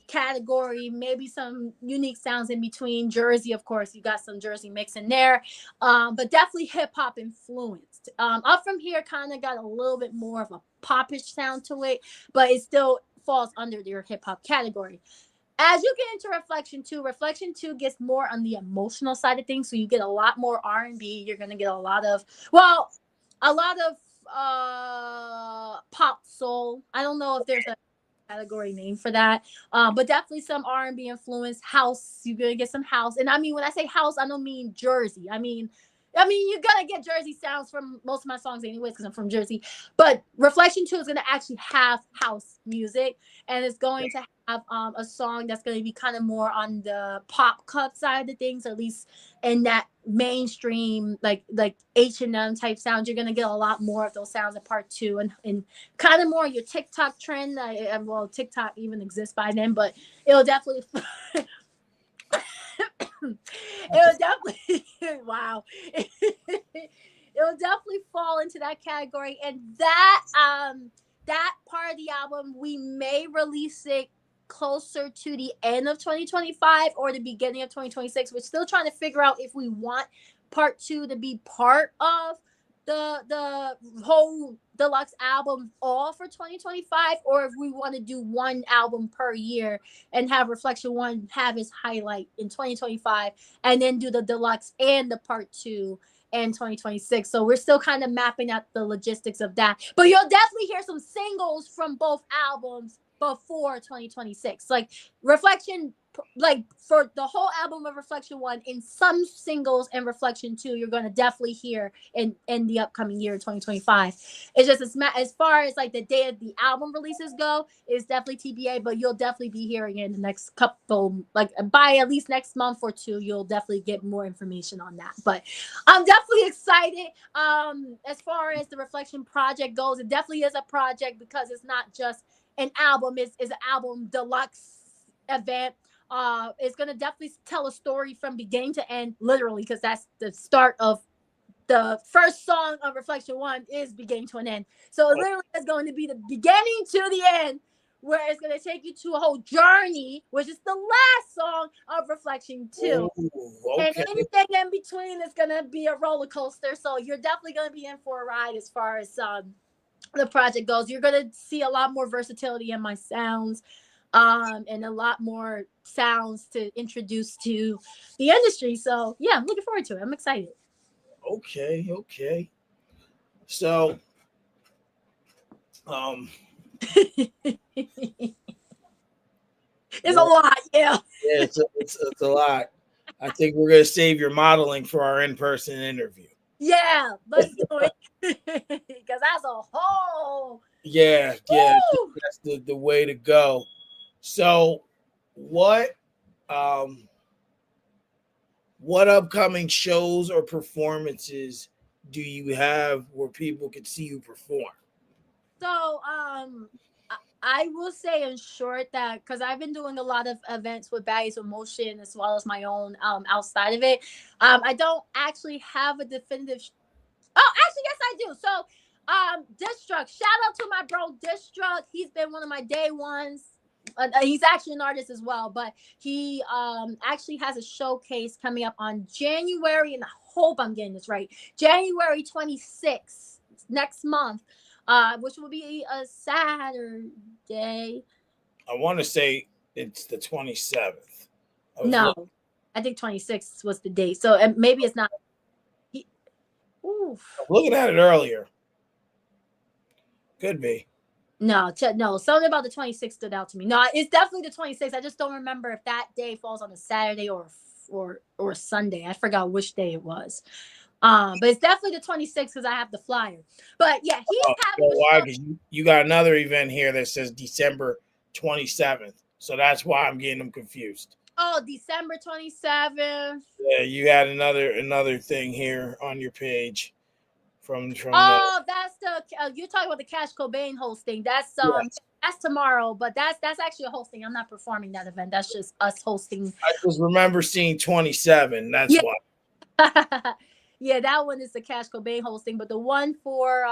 category, maybe some unique sounds in between. Jersey, of course, you got some Jersey mix in there, but definitely hip hop influenced. Up From Here kind of got a little bit more of a popish sound to it, but it still falls under your hip hop category. As you get into Reflection 2 gets more on the emotional side of things, so you get a lot more R&B. You're gonna get a lot of pop soul. I don't know if there's a category name for that, but definitely some R&B influence. House, you're gonna get some house, and I mean when I say house, I don't mean Jersey. I mean, you're gonna get Jersey sounds from most of my songs anyways because I'm from Jersey. But Reflection 2 is gonna actually have house music, and it's going to have a song that's gonna be kind of more on the pop cut side of things, or at least in that mainstream like H&M type sounds. You're gonna get a lot more of those sounds in part 2, and kind of more your TikTok trend. Well, TikTok even exists by then, but it'll definitely it was definitely wow. It will definitely fall into that category, and that part of the album we may release it closer to the end of 2025 or the beginning of 2026. We're still trying to figure out if we want part 2 to be part of the whole deluxe album all for 2025, or if we want to do one album per year and have Reflection 1 have its highlight in 2025 and then do the deluxe and the part 2 in 2026. So we're still kind of mapping out the logistics of that, but you'll definitely hear some singles from both albums before 2026. Like Reflection like for the whole album of Reflection 1, in some singles and Reflection 2, you're going to definitely hear in the upcoming year 2025. It's just as far as like the day of the album releases go, it's definitely TBA, but you'll definitely be hearing it in the next couple, like by at least next month or two, you'll definitely get more information on that. But I'm definitely excited. As far as the Reflection project goes, it definitely is a project because it's not just an album, is an album deluxe event. It's gonna definitely tell a story from beginning to end, literally, because that's the start of the first song of Reflection 1 is beginning to an end. So it literally is going to be the beginning to the end, where it's going to take you to a whole journey, which is the last song of Reflection 2. Ooh, And okay. anything in between is going to be a roller coaster. So you're definitely going to be in for a ride as far as the project goes. You're going to see a lot more versatility in my sounds, and a lot more sounds to introduce to the industry. So yeah, I'm looking forward to it. I'm excited. Okay. So, um, It's a lot, yeah. yeah, it's a lot. I think we're gonna save your modeling for our in-person interview. Yeah, let's do it. Because that's a whole. Yeah, Woo! that's the way to go. So, what um what upcoming shows or performances do you have where people could see you perform? So, I will say in short that because I've been doing a lot of events with Bags of Motion as well as my own outside of it. I don't actually have a definitive. Oh, actually, yes, I do. So, Destruct. Shout out to my bro Destruct. He's been one of my day ones. He's actually an artist as well, but he actually has a showcase coming up on January, and I hope I'm getting this right. January 26th, next month, which will be a Saturday. I want to say it's the 27th. No, I think 26th was the date. So maybe it's not. He, oof. looking at it earlier. Could be. No, no, something about the 26th stood out to me. No, it's definitely the 26th. I just don't remember if that day falls on a Saturday or Sunday. I forgot which day it was. But it's definitely the 26th because I have the flyer. But yeah, he's having a why? show. Because you got another event here that says December 27th. So that's why I'm getting them confused. Oh, December 27th. Yeah, you had another thing here on your page from Oh, that's the you're talking about the Cash Cobain hosting. Yes. That's tomorrow, but that's actually a hosting. I'm not performing that event. That's just us hosting. I just remember seeing 27. That's Yeah. why. Yeah, that one is the Cash Cobain hosting, but the one for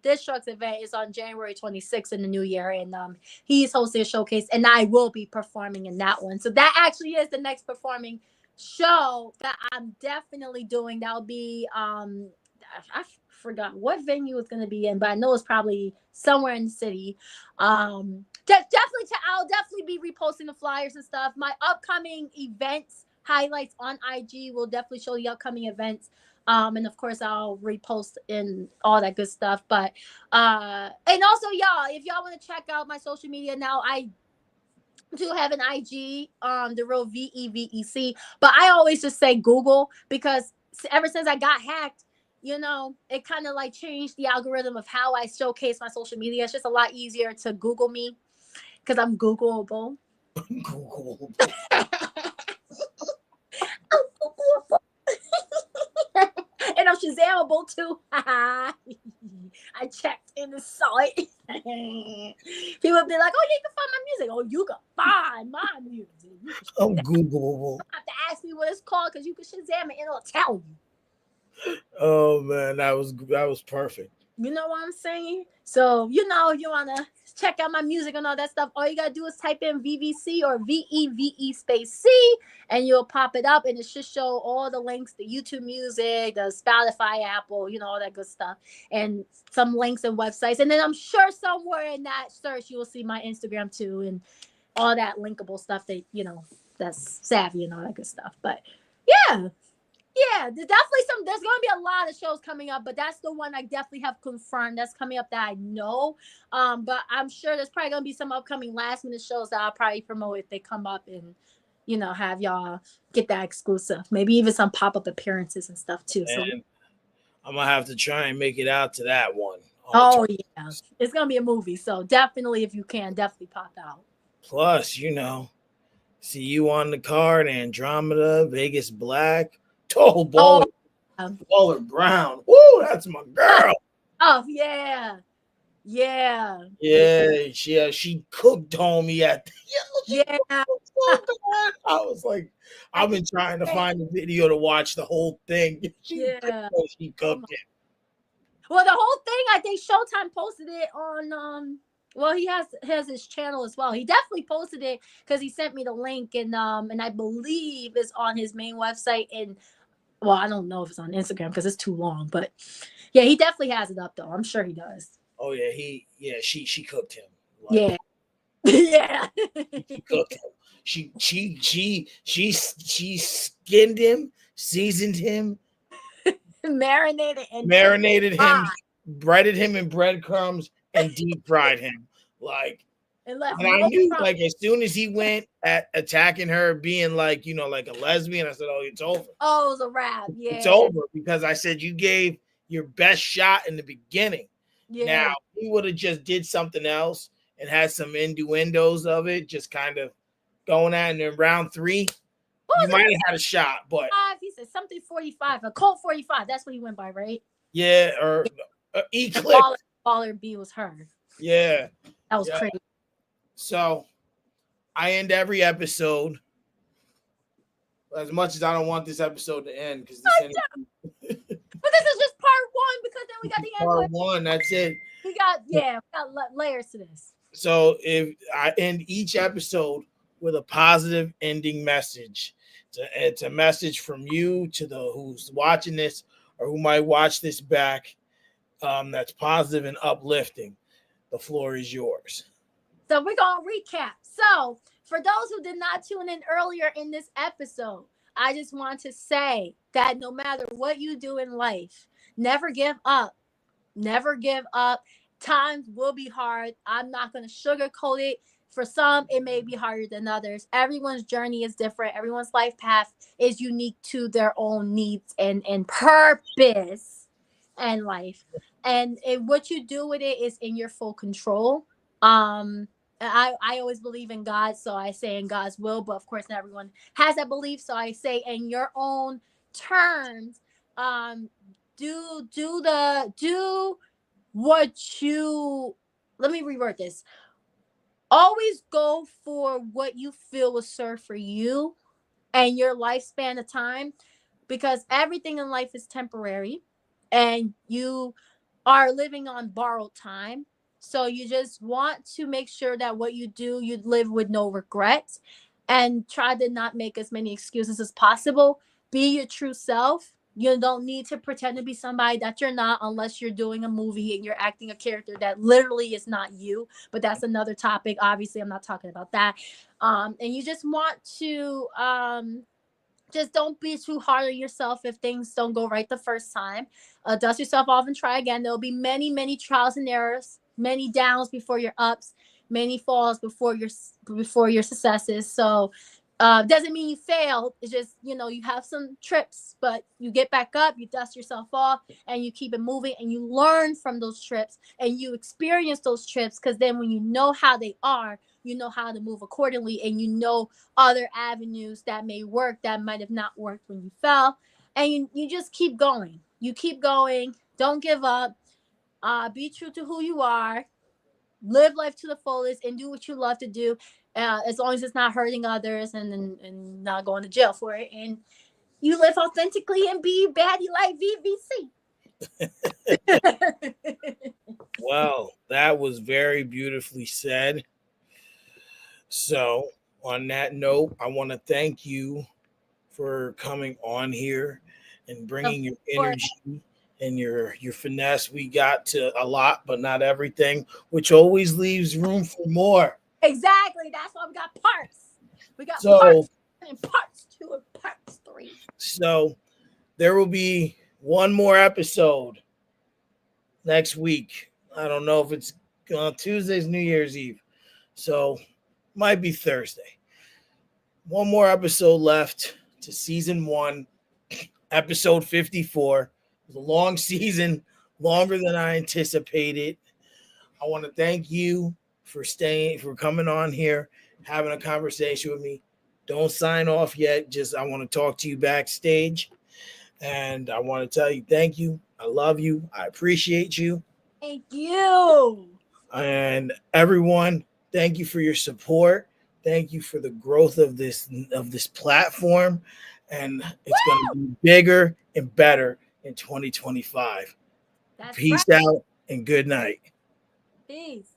this truck's event is on January 26th in the new year, and he's hosting a showcase, and I will be performing in that one. So that actually is the next performing show that I'm definitely doing. That'll be I forgot what venue it's going to be in, but I know it's probably somewhere in the city. Definitely, I'll definitely be reposting the flyers and stuff. My upcoming events highlights on IG will definitely show the upcoming events. And of course I'll repost and all that good stuff. But and also y'all, if y'all want to check out my social media now, I do have an IG, the real VEVEC, but I always just say Google because ever since I got hacked, it kind of like changed the algorithm of how I showcase my social media. It's just a lot easier to Google me because I'm Googleable. Google. And I'm Shazamable too. I checked and saw it. People would be like, "Oh, yeah, you can find my music." Oh, you can find my music. I'm Googleable. You have to ask me what it's called because you can Shazam it and it'll tell you. Oh man, that was perfect. You know what I'm saying? So, you want to check out my music and all that stuff, all you got to do is type in VVC or VEVE space C, and you'll pop it up, and it should show all the links, the YouTube music, the Spotify, Apple, all that good stuff, and some links and websites. And then I'm sure somewhere in that search, you will see my Instagram too, and all that linkable stuff that, that's savvy and all that good stuff. But yeah. Yeah, there's definitely some. There's gonna be a lot of shows coming up, but that's the one I definitely have confirmed that's coming up that I know. But I'm sure there's probably gonna be some upcoming last minute shows that I'll probably promote if they come up and have y'all get that exclusive. Maybe even some pop up appearances and stuff too. So, And I'm gonna have to try and make it out to that one on the oh 20th. yeah, it's gonna be a movie. So definitely, if you can, definitely pop out. Plus, see you on the card, Andromeda, Vegas Black, Total Oh, Baller, um, Baller Brown. Woo, that's my girl. oh yeah, yeah, Yeah, she cooked on me at the, she yeah, cooked so good. I was like, I've been trying to find a video to watch the whole thing. yeah. She Oh my. cooked it. Well, the whole thing, I think Showtime posted it on well, he has his channel as well. He definitely posted it because he sent me the link, and I believe it's on his main website. And well, I don't know if it's on Instagram because it's too long, but yeah, he definitely has it up though. I'm sure he does. Oh yeah, she cooked him. Like Yeah. Yeah. she cooked him. She skinned him, seasoned him, Marinated and marinated him, fried breaded him in breadcrumbs, and deep fried him. Like, and left and I no knew, crumb. like, as soon as he went at attacking her, being like, like a lesbian, I said, "Oh, it's over. Oh, it was a wrap. It's Yeah. over." Because I said you gave your best shot in the beginning. Now Yeah. he would have just did something else and had some innuendos of it, just kind of going at. And in round 3, What you was might it? have had a shot, but He said something 45, a Colt 45. That's what he went by, right? yeah, or Yeah. And Eclipse. baller B was her. Yeah, That was yeah. crazy. So I end every episode, as much as I don't want this episode to end, because this But this is just part one because then we got the end. part 1. That's it. We got layers to this. So if I end each episode with a positive ending message, it's a message from you to the who's watching this or who might watch this back. That's positive and uplifting. The floor is yours. So we're gonna recap. So for those who did not tune in earlier in this episode, I just want to say that no matter what you do in life, never give up. Never give up. Times will be hard. I'm not going to sugarcoat it. For some, it may be harder than others. Everyone's journey is different. Everyone's life path is unique to their own needs and purpose and life. And what you do with it is in your full control. I always believe in God, so I say in God's will, but of course not everyone has that belief. So I say in your own terms, um, do what you let me reword this. Always go for what you feel will serve for you and your lifespan of time, because everything in life is temporary and you are living on borrowed time. So you just want to make sure that what you do, you live with no regrets and try to not make as many excuses as possible. Be your true self. You don't need to pretend to be somebody that you're not unless you're doing a movie and you're acting a character that literally is not you. But that's another topic. Obviously, I'm not talking about that. And you just want to just don't be too hard on yourself if things don't go right the first time. Dust yourself off and try again. There'll be many trials and errors, many downs before your ups, many falls before your successes. So doesn't mean you failed. It's just, you have some trips, but you get back up, you dust yourself off, and you keep it moving, and you learn from those trips, and you experience those trips, because then when you know how they are, you know how to move accordingly, and you know other avenues that may work that might have not worked when you fell. And you just keep going. You keep going. Don't give up. Be true to who you are. Live life to the fullest and do what you love to do, as long as it's not hurting others and not going to jail for it. And you live authentically and be baddie like VVC. Well, that was very beautifully said. So, on that note, I want to thank you for coming on here and Of bringing your course. energy and your finesse. We got to a lot, but not everything, which always leaves room for more. Exactly. That's why we got parts. We got So, parts and parts 2 and parts 3. so there will be one more episode next week. I don't know if it's on Tuesday's New Year's Eve, so might be Thursday. One more episode left to season 1, episode 54. It was a long season, longer than I anticipated. I want to thank you for coming on here, having a conversation with me. Don't sign off yet. Just I want to talk to you backstage. And I want to tell you thank you. I love you. I appreciate you. Thank you. And everyone, thank you for your support. Thank you for the growth of this platform. And it's going to be bigger and better in 2025. That's Peace right. out and good night. Peace.